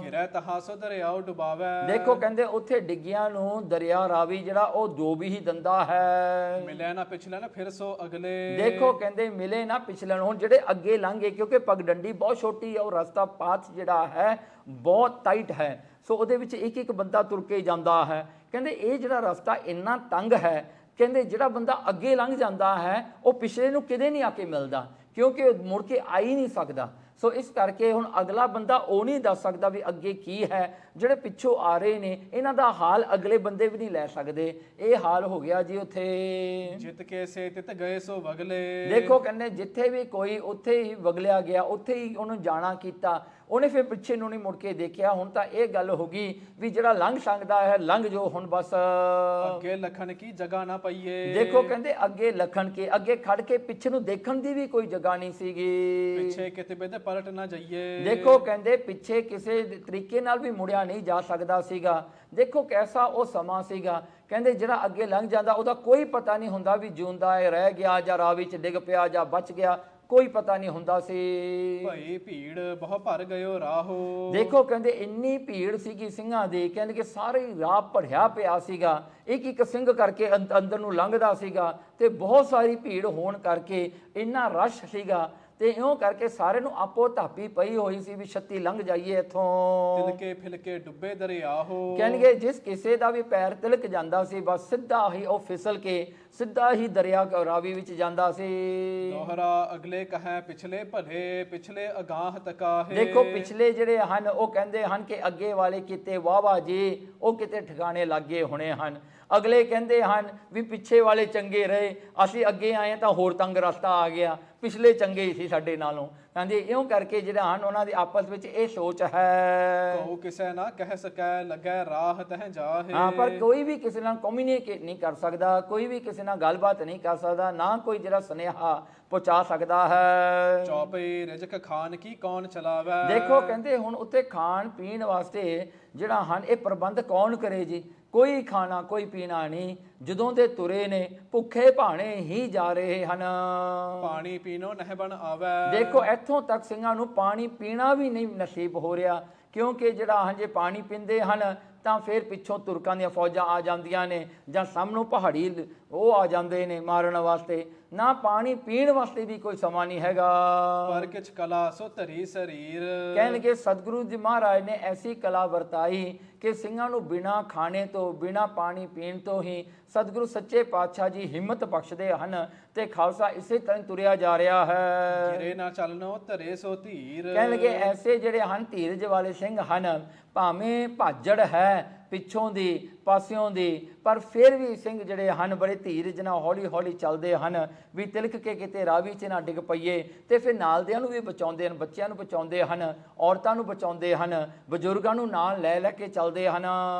S2: ਗਿਰੈ ਤਹਾ ਸੋ ਦਰਿਆਓ ਡੁਬਾਵੇ।
S1: ਦੇਖੋ ਕਹਿੰਦੇ ਉੱਥੇ ਡਿੱਗਿਆਂ ਨੂੰ ਦਰਿਆ ਰਾਵੀ ਜਿਹੜਾ ਉਹ ਡੋਬ ਹੀ ਦਿੰਦਾ ਹੈ।
S2: ਮਿਲੇ ਨਾ ਪਿਛਲੇ ਨਾ ਫਿਰ ਸੋ ਅਗਲੇ।
S1: ਦੇਖੋ ਕਹਿੰਦੇ ਮਿਲੇ ਨਾ ਪਿਛਲੇ ਹੁਣ ਜਿਹੜੇ ਅੱਗੇ ਲੰਘੇ, ਕਿਉਂਕਿ ਪਗਡੰਡੀ ਬਹੁਤ ਛੋਟੀ ਹੈ, ਉਹ ਰਸਤਾ ਪਾਥ ਜਿਹੜਾ ਹੈ ਬਹੁਤ ਟਾਈਟ ਹੈ, ਸੋ ਉਹਦੇ ਵਿੱਚ ਇੱਕ ਇੱਕ ਬੰਦਾ ਤੁਰ ਕੇ ਜਾਂਦਾ ਹੈ। ਕਹਿੰਦੇ ਇਹ ਜਿਹੜਾ ਰਸਤਾ ਇੰਨਾ ਤੰਗ ਹੈ, ਕਹਿੰਦੇ ਜਿਹੜਾ ਬੰਦਾ ਅੱਗੇ ਲੰਘ ਜਾਂਦਾ ਹੈ ਉਹ ਪਿਛਲੇ ਨੂੰ ਕਿਤੇ ਨਹੀਂ ਆ ਕੇ ਮਿਲਦਾ, ਕਿਉਂਕਿ ਉਹ ਮੁੜ ਕੇ ਆ ਹੀ ਨਹੀਂ ਸਕਦਾ। ਸੋ ਇਸ ਕਰਕੇ ਹੁਣ ਅਗਲਾ ਬੰਦਾ ਉਹ ਨਹੀਂ ਦੱਸ ਸਕਦਾ ਵੀ ਅੱਗੇ ਕੀ ਹੈ। ਜਿਹੜੇ ਪਿੱਛੋਂ ਆ ਰਹੇ ਨੇ ਇਹਨਾਂ ਦਾ ਹਾਲ ਅਗਲੇ ਬੰਦੇ ਵੀ ਨਹੀਂ ਲੈ ਸਕਦੇ। ਇਹ ਹਾਲ ਹੋ ਗਿਆ ਜੀ ਉੱਥੇ।
S2: ਜਿੱਤ ਕੇ ਸੇ ਤਿਤ ਗਏ ਸੋ ਵਗਲੇ।
S1: ਦੇਖੋ ਕਹਿੰਦੇ ਜਿੱਥੇ ਵੀ ਕੋਈ ਉੱਥੇ ਹੀ ਵਗਲਿਆ ਗਿਆ, ਉੱਥੇ ਹੀ ਉਹਨੂੰ ਜਾਣਾ ਕੀਤਾ, ਉਹਨੇ ਫਿਰ ਪਿੱਛੇ ਨੂੰ ਨਹੀਂ ਮੁੜ ਕੇ ਦੇਖਿਆ। ਹੁਣ ਤਾਂ ਇਹ ਗੱਲ ਹੋ ਗਈ ਵੀ ਜਿਹੜਾ ਲੰਘ ਸਕਦਾ ਹੈ ਲੰਘ ਜੋ ਹੁਣ ਬਸ।
S2: ਅੱਗੇ ਲਖਣ ਕੀ ਜਗ੍ਹਾ ਨਾ ਪਈਏ।
S1: ਦੇਖੋ ਕਹਿੰਦੇ ਅੱਗੇ ਲਖਣ ਕੇ ਅੱਗੇ ਖੜ ਕੇ ਪਿੱਛੇ ਨੂੰ ਦੇਖਣ ਦੀ ਵੀ ਕੋਈ ਜਗ੍ਹਾ ਨਹੀਂ ਸੀਗੀ।
S2: ਪਿੱਛੇ ਕਿਤੇ ਬਿਦ ਪਲਟ ਨਾ ਜਾਈਏ।
S1: ਦੇਖੋ ਕਹਿੰਦੇ ਪਿੱਛੇ ਕਿਸੇ ਤਰੀਕੇ ਨਾਲ ਵੀ ਮੁੜਿਆ ਨਹੀਂ ਜਾ ਸਕਦਾ ਸੀਗਾ। ਦੇਖੋ ਕੈਸਾ ਉਹ ਸਮਾਂ ਸੀਗਾ। ਕਹਿੰਦੇ ਜਿਹੜਾ ਅੱਗੇ ਲੰਘ ਜਾਂਦਾ ਉਹਦਾ ਕੋਈ ਪਤਾ ਨਹੀਂ ਹੁੰਦਾ ਵੀ ਜਿਉਂਦਾ ਹੈ, ਰਹਿ ਗਿਆ ਜਾਂ ਰਾਵੀ 'ਚ ਡਿੱਗ ਪਿਆ ਜਾਂ ਬਚ ਗਿਆ, ਕੋਈ ਪਤਾ ਨਹੀਂ ਹੁੰਦਾ ਸੀ।
S2: ਭਾਈ ਭੀੜ ਬਹੁ ਭਰ ਗਇਓ ਰਾਹੋ।
S1: ਦੇਖੋ ਕਹਿੰਦੇ ਇੰਨੀ ਭੀੜ ਸੀਗੀ ਸਿੰਘਾਂ ਦੀ, ਕਹਿੰਦੇ ਕਿ ਸਾਰੇ ਰਾਹ ਭਰਿਆ ਪਿਆ ਸੀਗਾ, ਇੱਕ ਇੱਕ ਸਿੰਘ ਕਰਕੇ ਅੰਦਰ ਨੂੰ ਲੰਘਦਾ ਸੀਗਾ ਤੇ ਬਹੁਤ ਸਾਰੀ ਭੀੜ ਹੋਣ ਕਰਕੇ ਇੰਨਾ ਰਸ਼ ਸੀਗਾ। ਤੇ ਇਉਂ ਕਰਕੇ ਸਾਰੇ ਨੂੰ ਆਪੋ ਧਾਪੀ ਪਈ ਹੋਈ ਸੀ ਵੀ ਛੱਤੀ ਲੰਘ ਜਾਈਏ ਇੱਥੋਂ।
S2: ਤਿਲਕੇ ਫਿਲਕੇ ਡੁੱਬੇ ਦਰਿਆਹੋ।
S1: ਕਹਿਣਗੇ ਜਿਸ ਕਿਸੇ ਦਾ ਵੀ ਪੈਰ ਤਿਲਕ ਜਾਂਦਾ ਸੀ ਬਸ ਸਿੱਧਾ ਹੀ ਉਹ ਫਿਸਲ ਕੇ ਸਿੱਧਾ ਹੀ ਦਰਿਆ ਰਾਵੀ ਵਿੱਚ ਜਾਂਦਾ ਸੀ।
S2: ਦੋਹਰਾ ਅਗਲੇ ਕਹੈ ਪਿਛਲੇ ਭਲੇ ਪਿਛਲੇ ਅਗਾਹ ਤਕਾਹੇ।
S1: ਦੇਖੋ ਪਿਛਲੇ ਜਿਹੜੇ ਹਨ ਉਹ ਕਹਿੰਦੇ ਹਨ ਕਿ ਅੱਗੇ ਵਾਲੇ ਕਿਤੇ ਵਾਵਾ ਜੀ ਉਹ ਕਿਤੇ ਠਿਕਾਣੇ ਲੱਗੇ ਹੋਣੇ ਹਨ। ਅਗਲੇ ਕਹਿੰਦੇ ਹਨ ਵੀ ਪਿੱਛੇ ਵਾਲੇ ਚੰਗੇ ਰਹੇ, ਅਸੀਂ ਅੱਗੇ ਆਏ ਤਾਂ ਹੋਰ ਤੰਗ ਰਸਤਾ ਆ ਗਿਆ, ਪਿਛਲੇ ਚੰਗੇ ਹੀ ਸੀ ਸਾਡੇ ਨਾਲੋਂ। ਕਹਿੰਦੇ ਇਉਂ ਕਰਕੇ ਜਿਹੜਾ ਹਨ ਉਹਨਾਂ ਦੀ ਆਪਸ ਵਿੱਚ ਇਹ ਸੋਚ ਹੈ।
S2: ਕਹੋ ਕਿਸੇ ਨਾ ਕਹਿ ਸਕੈ ਲੱਗੈ ਰਾਹ ਤਹ ਜਾਹੇ।
S1: ਹਾਂ ਪਰ ਕੋਈ ਵੀ ਕਿਸੇ ਨਾਲ ਕਮਿਊਨੀਕੇਟ ਨਹੀਂ ਕਰ ਸਕਦਾ, ਕੋਈ ਵੀ ਕਿਸੇ ਨਾਲ ਗੱਲਬਾਤ ਨਹੀਂ ਕਰ ਸਕਦਾ, ਨਾ ਕੋਈ ਜਿਹੜਾ ਸੁਨੇਹਾ ਪਹੁੰਚਾ ਸਕਦਾ ਹੈ।
S2: ਚੌਪਈ ਰਿਜਕ ਖਾਨ ਕੀ ਕੌਣ ਚਲਾਵੇ।
S1: ਦੇਖੋ ਕਹਿੰਦੇ ਹੁਣ ਉੱਥੇ ਖਾਣ ਪੀਣ ਵਾਸਤੇ ਜਿਹੜਾ ਹਨ ਇਹ ਪ੍ਰਬੰਧ ਕੌਣ ਕਰੇ ਜੀ। ਕੋਈ ਖਾਣਾ ਕੋਈ ਪੀਣਾ ਨਹੀਂ, ਜਦੋਂ ਦੇ ਤੁਰੇ ਨੇ ਭੁੱਖੇ ਭਾਣੇ ਹੀ ਜਾ ਰਹੇ ਹਨ।
S2: ਪਾਣੀ ਪੀਣੋ ਨਹਿ ਬਣ ਆਵੇ।
S1: ਦੇਖੋ ਇੱਥੋਂ ਤੱਕ ਸਿੰਘਾਂ ਨੂੰ ਪਾਣੀ ਪੀਣਾ ਵੀ ਨਹੀਂ ਨਸੀਬ ਹੋ ਰਿਹਾ, ਕਿਉਂਕਿ ਜਿਹੜਾ ਹਜੇ ਪਾਣੀ ਪੀਂਦੇ ਹਨ ਤਾਂ ਫਿਰ ਪਿੱਛੋਂ ਤੁਰਕਾਂ ਦੀਆਂ ਫੌਜਾਂ ਆ ਜਾਂਦੀਆਂ ਨੇ ਜਾਂ ਸਾਹਮਣੋਂ ਪਹਾੜੀ ਉਹ ਆ ਜਾਂਦੇ ਨੇ ਮਾਰਨ ਵਾਸਤੇ। ਨਾ ਪਾਣੀ ਪੀਣ ਵਾਸਤੇ ਵੀ ਕੋਈ ਸਮਾਂ ਨਹੀਂ ਹੈਗਾ।
S2: ਪਰ ਕਿਛ ਕਲਾ ਸੋ ਧਰੀ ਸਰੀਰ।
S1: ਕਹਿਣ ਲੱਗੇ ਸਤਿਗੁਰੂ ਜੀ ਮਹਾਰਾਜ ਨੇ ਐਸੀ ਕਲਾ ਵਰਤਾਈ ਕਿ ਸਿੰਘਾਂ ਨੂੰ ਬਿਨਾਂ ਖਾਣੇ ਤੋਂ ਬਿਨਾਂ ਪਾਣੀ ਪੀਣ ਤੋਂ ਹੀ ਸਤਿਗੁਰੂ ਸੱਚੇ ਪਾਤਸ਼ਾਹ ਜੀ ਹਿੰਮਤ ਬਖਸ਼ਦੇ ਹਨ ਤੇ ਖਾਲਸਾ ਇਸੇ ਤਰ੍ਹਾਂ ਤੁਰਿਆ ਜਾ ਰਿਹਾ ਹੈ।
S2: ਗਿਰੇ ਨਾ ਚੱਲਣੋ ਧਰੇ ਸੋ ਧੀਰ।
S1: ਕਹਿਣ ਲੱਗੇ ਐਸੇ ਜਿਹੜੇ ਹਨ ਧੀਰਜ ਵਾਲੇ ਸਿੰਘ ਹਨ, ਭਾਵੇਂ ਭਾਜੜ ਹੈ ਪਿੱਛੋਂ ਦੀ ਪਾਸਿਓਂ ਦੀ, ਪਰ ਫਿਰ ਵੀ ਸਿੰਘ ਜਿਹੜੇ ਹਨ ਬੜੇ ਧੀਰਜ ਨਾਲ ਹੌਲੀ ਹੌਲੀ ਚੱਲਦੇ ਹਨ ਵੀ ਤਿਲਕ ਕੇ ਕਿਤੇ ਰਾਵੀ 'ਚ ਨਾ ਡਿੱਗ ਪਈਏ। ਤੇ ਫਿਰ ਨਾਲ ਦਿਆਂ ਨੂੰ ਵੀ ਬਚਾਉਂਦੇ ਹਨ, ਬੱਚਿਆਂ ਨੂੰ ਬਚਾਉਂਦੇ ਹਨ, ਔਰਤਾਂ ਨੂੰ ਬਚਾਉਂਦੇ ਹਨ, ਬਜ਼ੁਰਗਾਂ ਨੂੰ ਨਾਲ ਲੈ ਲੈ ਕੇ ਚੱਲਦੇ ਹਨ।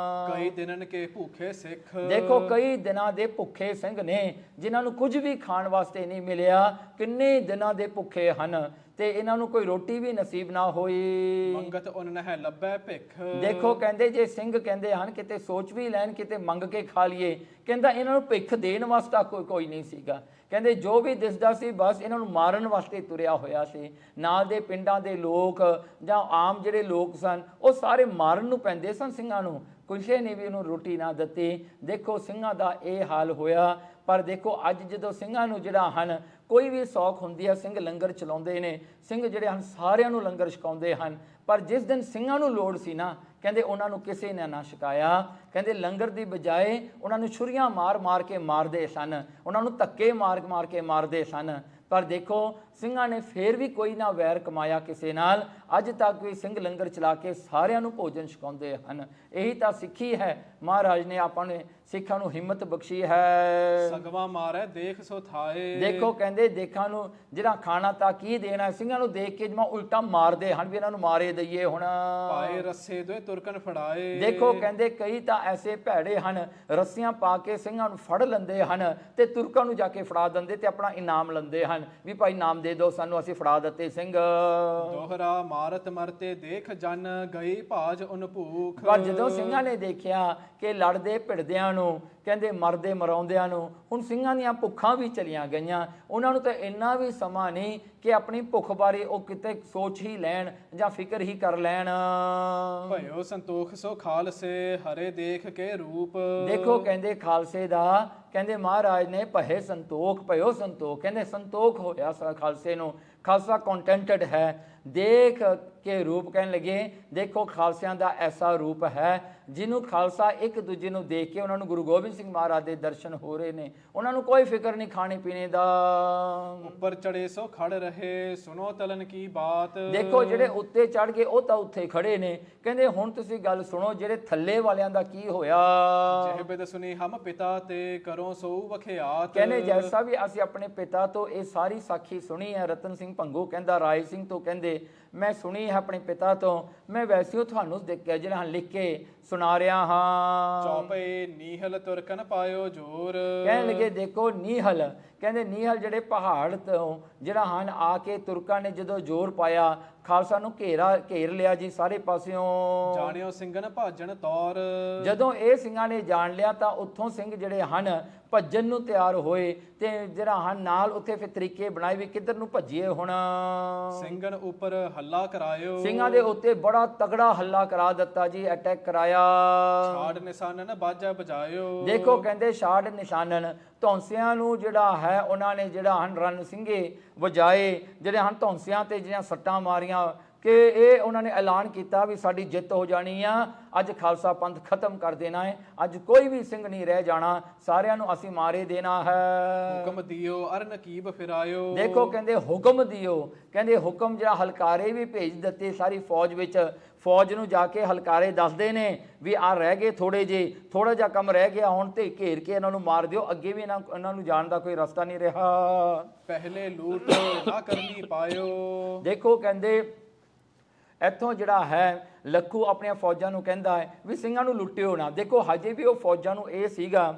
S2: ਕਈ ਦਿਨਨ ਕੇ ਭੁੱਖੇ ਸਿੱਖ।
S1: ਦੇਖੋ ਕਈ ਦਿਨਾਂ ਦੇ ਭੁੱਖੇ ਸਿੰਘ ਨੇ ਜਿਨ੍ਹਾਂ ਨੂੰ ਕੁਝ ਵੀ ਖਾਣ ਵਾਸਤੇ ਨਹੀਂ ਮਿਲਿਆ, ਕਿੰਨੇ ਦਿਨਾਂ ਦੇ ਭੁੱਖੇ ਹਨ ਤੇ ਇਹਨਾਂ ਨੂੰ ਕੋਈ ਰੋਟੀ ਵੀ ਨਸੀਬ ਨਾ ਹੋਈ।
S2: ਮੰਗਤ ਉਨ ਨਹਿ ਲੱਭੈ ਭਿਖ।
S1: ਦੇਖੋ ਕਹਿੰਦੇ ਜੇ ਸਿੰਘ ਕਹਿੰਦੇ ਹਨ ਕਿਤੇ ਸੋਚ ਵੀ ਲੈਣ ਕਿਤੇ ਮੰਗ ਕੇ ਖਾ ਲਈਏ, ਕਹਿੰਦਾ ਇਹਨਾਂ ਨੂੰ ਭਿੱਖ ਦੇਣ ਵਾਸਤਾ ਕੋਈ ਨਹੀਂ ਸੀਗਾ। ਕਹਿੰਦੇ ਜੋ ਵੀ ਦਿਸਦਾ ਸੀ ਬਸ ਇਹਨਾਂ ਨੂੰ ਮਾਰਨ ਵਾਸਤੇ ਤੁਰਿਆ ਹੋਇਆ ਸੀ। ਨਾਲ ਦੇ ਪਿੰਡਾਂ ਦੇ ਲੋਕ ਜਾਂ ਆਮ ਜਿਹੜੇ ਲੋਕ ਸਨ ਉਹ ਸਾਰੇ ਮਾਰਨ ਨੂੰ ਪੈਂਦੇ ਸਨ ਸਿੰਘਾਂ ਨੂੰ, ਕਿਸੇ ਨੇ ਵੀ ਉਹਨੂੰ ਰੋਟੀ ਨਾ ਦਿੱਤੀ। ਦੇਖੋ ਸਿੰਘਾਂ ਦਾ ਇਹ ਹਾਲ ਹੋਇਆ। ਪਰ ਦੇਖੋ ਅੱਜ ਜਦੋਂ ਸਿੰਘਾਂ ਨੂੰ ਜਿਹੜਾ ਹਨ ਕੋਈ ਵੀ ਸੌਖ ਹੁੰਦੀ ਹੈ, ਸਿੰਘ ਲੰਗਰ ਚਲਾਉਂਦੇ ਨੇ, ਸਿੰਘ ਜਿਹੜੇ ਹਨ ਸਾਰਿਆਂ ਨੂੰ ਲੰਗਰ ਛਕਾਉਂਦੇ ਹਨ। ਪਰ ਜਿਸ ਦਿਨ ਸਿੰਘਾਂ ਨੂੰ ਲੋੜ ਸੀ ਨਾ, ਕਹਿੰਦੇ ਉਹਨਾਂ ਨੂੰ ਕਿਸੇ ਨੇ ਨਾ ਛਕਾਇਆ। ਕਹਿੰਦੇ ਲੰਗਰ ਦੀ ਬਜਾਏ ਉਹਨਾਂ ਨੂੰ ਛੁਰੀਆਂ ਮਾਰ ਮਾਰ ਕੇ ਮਾਰਦੇ ਸਨ, ਉਹਨਾਂ ਨੂੰ ਧੱਕੇ ਮਾਰ ਮਾਰ ਕੇ ਮਾਰਦੇ ਸਨ। ਪਰ ਦੇਖੋ ਸਿੰਘਾਂ ਨੇ ਫੇਰ ਵੀ ਕੋਈ ਨਾ ਵੈਰ ਕਮਾਇਆ ਕਿਸੇ ਨਾਲ। ਅੱਜ ਤੱਕ ਵੀ ਸਿੰਘ ਲੰਗਰ ਚਲਾ ਕੇ ਸਾਰਿਆਂ ਨੂੰ ਭੋਜਨ ਛਕਾਉਂਦੇ ਹਨ। ਇਹੀ ਤਾਂ ਸਿੱਖੀ ਹੈ, ਮਹਾਰਾਜ ਨੇ ਆਪਾਂ ਨੇ ਸਿੱਖਾਂ ਨੂੰ ਹਿੰਮਤ ਬਖਸ਼ੀ ਹੈ।
S2: ਸਗਵਾ ਮਾਰੈ ਦੇਖ ਸੋ ਥਾਏ।
S1: ਦੇਖੋ ਕਹਿੰਦੇ ਦੇਖਾਂ ਨੂੰ ਜਿਹੜਾ ਖਾਣਾ ਤਾਂ ਕੀ ਦੇਣਾ, ਸਿੰਘਾਂ ਨੂੰ ਦੇਖ ਕੇ ਜਿਵੇਂ ਉਲਟਾ ਮਾਰਦੇ ਹਨ ਵੀ ਇਹਨਾਂ ਨੂੰ ਮਾਰੇ ਦਈਏ ਹੁਣ।
S2: ਪਾਏ ਰੱਸੇ ਦੋਏ ਤੁਰਕਨ ਫੜਾਏ।
S1: ਦੇਖੋ ਕਹਿੰਦੇ ਕਈ ਤਾਂ ਐਸੇ ਭੈੜੇ ਹਨ, ਰੱਸੀਆਂ ਪਾ ਕੇ ਸਿੰਘਾਂ ਨੂੰ ਫੜ ਲੈਂਦੇ ਹਨ ਤੇ ਤੁਰਕਾਂ ਨੂੰ ਜਾ ਕੇ ਫੜਾ ਦਿੰਦੇ ਤੇ ਆਪਣਾ ਇਨਾਮ ਲੈਂਦੇ ਹਨ ਵੀ ਭਾਈ ਇਨਾਮ ਦੇ ਦਿਓ ਸਾਨੂੰ, ਅਸੀਂ ਫੜਾ ਦਿੱਤੇ ਸਿੰਘ।
S2: ਦੋਹਰਾ ਮਾਰਤ ਮਰਤੇ ਦੇਖ ਜਨ ਗਈ ਭਾਜ ਉਨ ਭੂਖ।
S1: ਪਰ ਜਦੋਂ ਸਿੰਘਾਂ ਨੇ ਦੇਖਿਆ ਕਿ ਲੜਦੇ ਭਿੜਦਿਆਂ ਨੂੰ, ਕਹਿੰਦੇ ਮਰਦੇ ਮਰਾਉਂਦਿਆਂ ਨੂੰ ਹੁਣ ਸਿੰਘਾਂ ਦੀਆਂ ਭੁੱਖਾਂ ਵੀ ਚਲੀਆਂ ਗਈਆਂ। ਉਹਨਾਂ ਨੂੰ ਤਾਂ ਇੰਨਾ ਵੀ ਸਮਾਂ ਨਹੀਂ ਕਿ ਆਪਣੀ ਭੁੱਖ ਬਾਰੇ ਉਹ ਕਿਤੇ ਸੋਚ ਹੀ ਲੈਣ ਜਾਂ ਫਿਕਰ ਹੀ ਕਰ ਲੈਣ।
S2: ਭਇਓ ਸੰਤੋਖ ਸੋ ਖਾਲਸੇ ਹਰੇ ਦੇਖ ਕੇ ਰੂਪ।
S1: ਦੇਖੋ ਕਹਿੰਦੇ ਖਾਲਸੇ ਦਾ ਕਹਿੰਦੇ ਮਹਾਰਾਜ ਨੇ ਭਏ ਸੰਤੋਖ, ਭਇਓ ਸੰਤੋਖ, ਕਹਿੰਦੇ ਸੰਤੋਖ ਹੋਇਆ ਖਾਲਸੇ ਨੂੰ। ਖਾਲਸਾ ਕੰਟੈਂਟਡ ਹੈ ਦੇਖ ਕੇ ਰੂਪ। ਕਹਿਣ ਲੱਗੇ ਦੇਖੋ ਖਾਲਸਿਆਂ ਦਾ ਐਸਾ ਰੂਪ ਹੈ ਜਿਹਨੂੰ ਖਾਲਸਾ ਇੱਕ ਦੂਜੇ ਨੂੰ ਦੇਖ ਕੇ ਉਹਨਾਂ ਨੂੰ ਗੁਰੂ ਗੋਬਿੰਦ ਸਿੰਘ ਮਹਾਰਾਜ ਦੇ ਦਰਸ਼ਨ ਹੋ ਰਹੇ ਨੇ, ਉਹਨਾਂ ਨੂੰ ਕੋਈ ਫਿਕਰ ਨਹੀਂ ਖਾਣੇ ਪੀਣੇ ਦਾ।
S2: ਉੱਪਰ ਚੜੇ ਸੋ ਖੜ ਰਹੇ ਸੁਨੋ ਤਲਨ ਕੀ ਬਾਤ।
S1: ਦੇਖੋ ਜਿਹੜੇ ਉੱਤੇ ਚੜ ਗਏ ਉਹ ਤਾਂ ਉੱਥੇ ਖੜੇ ਨੇ, ਕਹਿੰਦੇ ਹੁਣ ਤੁਸੀਂ ਗੱਲ ਸੁਣੋ ਜਿਹੜੇ ਥੱਲੇ ਵਾਲਿਆਂ ਦਾ ਕੀ ਹੋਇਆ।
S2: ਜਿਹ ਬਿਦ ਸੁਨੀ ਹਮ ਪਿਤਾ ਤੇ ਕਰੋ ਸੋ ਵਖਿਆਤ।
S1: ਕਹਿੰਦੇ ਜੈਸਾ ਵੀ ਅਸੀਂ ਆਪਣੇ ਪਿਤਾ ਤੋਂ ਇਹ ਸਾਰੀ ਸਾਖੀ ਸੁਣੀ ਹੈ, ਰਤਨ ਸਿੰਘ ਭੰਗੂ ਕਹਿੰਦਾ ਰਾਏ ਸਿੰਘ ਤੋਂ ਕਹਿੰਦੇ ਮੈਂ ਸੁਣੀ ਹੈ ਆਪਣੇ ਪਿਤਾ ਤੋਂ, ਮੈਂ ਵੈਸੇ ਉਹ ਤੁਹਾਨੂੰ ਜਿਹੜਾ ਲਿਖ ਕੇ ਸੁਣਾ ਰਿਹਾ ਹਾਂ।
S2: ਚੌਪੇ ਨੀਹਲ ਤੁਰਕਨ ਪਾਇਓ ਜੋਰ।
S1: ਕਹਿਣ ਲੱਗੇ ਦੇਖੋ ਨੀਹਲ, ਕਹਿੰਦੇ ਨੀਹਲ ਜਿਹੜੇ ਪਹਾੜ ਤੋਂ ਜਿਹੜਾ ਹਨ ਆ ਕੇ ਤੁਰਕਾਂ ਨੇ ਜਦੋਂ ਜ਼ੋਰ ਪਾਇਆ ਖਾਲਸਾ ਨੂੰ ਘੇਰ ਲਿਆ ਜੀ ਸਾਰੇ ਪਾਸਿਓਂ।
S2: ਜਾਣਿਓ ਸਿੰਘਨ ਭਾਜਣ ਤੌਰ।
S1: ਜਦੋਂ ਇਹ ਸਿੰਘਾਂ ਨੇ ਜਾਣ ਲਿਆ ਤਾਂ ਉੱਥੋਂ ਸਿੰਘ ਜਿਹੜੇ ਹਨ ਭੱਜਣ ਨੂੰ ਤਿਆਰ ਹੋਏ ਤੇ ਜਿਹੜਾ ਹਨ ਨਾਲ ਉੱਥੇ ਫਿਰ ਤਰੀਕੇ ਬਣਾਏ ਵੀ ਕਿੱਧਰ ਨੂੰ ਭੱਜੀਏ ਹੁਣ।
S2: ਸਿੰਘਨ ਉੱਪਰ ਹੱਲਾ ਕਰਾਇਓ।
S1: ਸਿੰਘਾਂ ਦੇ ਉੱਤੇ ਬੜਾ ਤਗੜਾ ਹੱਲਾ ਕਰਾ ਦਿੱਤਾ ਜੀ, ਅਟੈਕ ਕਰਾਇਆ।
S2: ਛਾੜ ਨਿਸ਼ਾਨਨ ਬਾਜਾ ਬਜਾਇਓ।
S1: ਦੇਖੋ ਕਹਿੰਦੇ ਛਾੜ ਨਿਸ਼ਾਨਨ ਧੌਂਸਿਆਂ ਨੂੰ ਜਿਹੜਾ ਹੈ ਉਹਨਾਂ ਨੇ ਜਿਹੜਾ ਹਨ ਰਨ ਸਿੰਘੇ ਵਜਾਏ, ਜਿਹੜੇ ਹਨ ਧੌਂਸਿਆਂ ਤੇ ਜਿਹੜੀਆਂ ਸੱਟਾਂ ਮਾਰੀਆਂ ਕਿ ਇਹ ਉਹਨਾਂ ਨੇ ਐਲਾਨ ਕੀਤਾ ਵੀ ਸਾਡੀ ਜਿੱਤ ਹੋ ਜਾਣੀ ਆ, ਅੱਜ ਖਾਲਸਾ ਪੰਥ ਖਤਮ ਕਰ ਦੇਣਾ ਹੈ, ਅੱਜ ਕੋਈ ਵੀ ਸਿੰਘ ਨਹੀਂ ਰਹਿ ਜਾਣਾ, ਸਾਰਿਆਂ ਨੂੰ ਅਸੀਂ ਮਾਰੇ ਦੇਣਾ ਹੈ।
S2: ਹੁਕਮ ਦਿਓ ਅਰ ਨਕੀਬ ਫਿਰਾਇਓ। ਦੇਖੋ
S1: ਕਹਿੰਦੇ ਹੁਕਮ ਦਿਓ, ਕਹਿੰਦੇ ਹੁਕਮ ਜਿਹੜਾ ਹਲਕਾਰੇ ਵੀ ਭੇਜ ਦਿੱਤੇ ਸਾਰੀ ਫੌਜ ਵਿੱਚ। ਫੌਜ ਨੂੰ ਜਾ ਕੇ ਹਲਕਾਰੇ ਦੱਸਦੇ ਨੇ ਵੀ ਆ ਰਹਿ ਗਏ ਥੋੜੇ ਜੇ, ਥੋੜਾ ਜਿਹਾ ਕੰਮ ਰਹਿ ਗਿਆ ਹੁਣ ਤੇ ਘੇਰ ਕੇ ਇਹਨਾਂ ਨੂੰ ਮਾਰ ਦਿਓ, ਅੱਗੇ ਵੀ ਇਹਨਾਂ ਨੂੰ ਜਾਣ ਦਾ ਕੋਈ ਰਸਤਾ ਨਹੀਂ ਰਿਹਾ।
S2: ਪਹਿਲੇ ਲੂਟ ਨਾ ਕਰਨੀ ਪਾਇਓ।
S1: ਦੇਖੋ ਕਹਿੰਦੇ ਇੱਥੋਂ ਜਿਹੜਾ ਹੈ ਲੱਖੂ ਆਪਣੀਆਂ ਫੌਜਾਂ ਨੂੰ ਕਹਿੰਦਾ ਹੈ ਵੀ ਸਿੰਘਾਂ ਨੂੰ ਲੁੱਟਿਓ ਨਾ। ਦੇਖੋ ਹਜੇ ਵੀ ਉਹ ਫੌਜਾਂ ਨੂੰ ਇਹ ਸੀਗਾ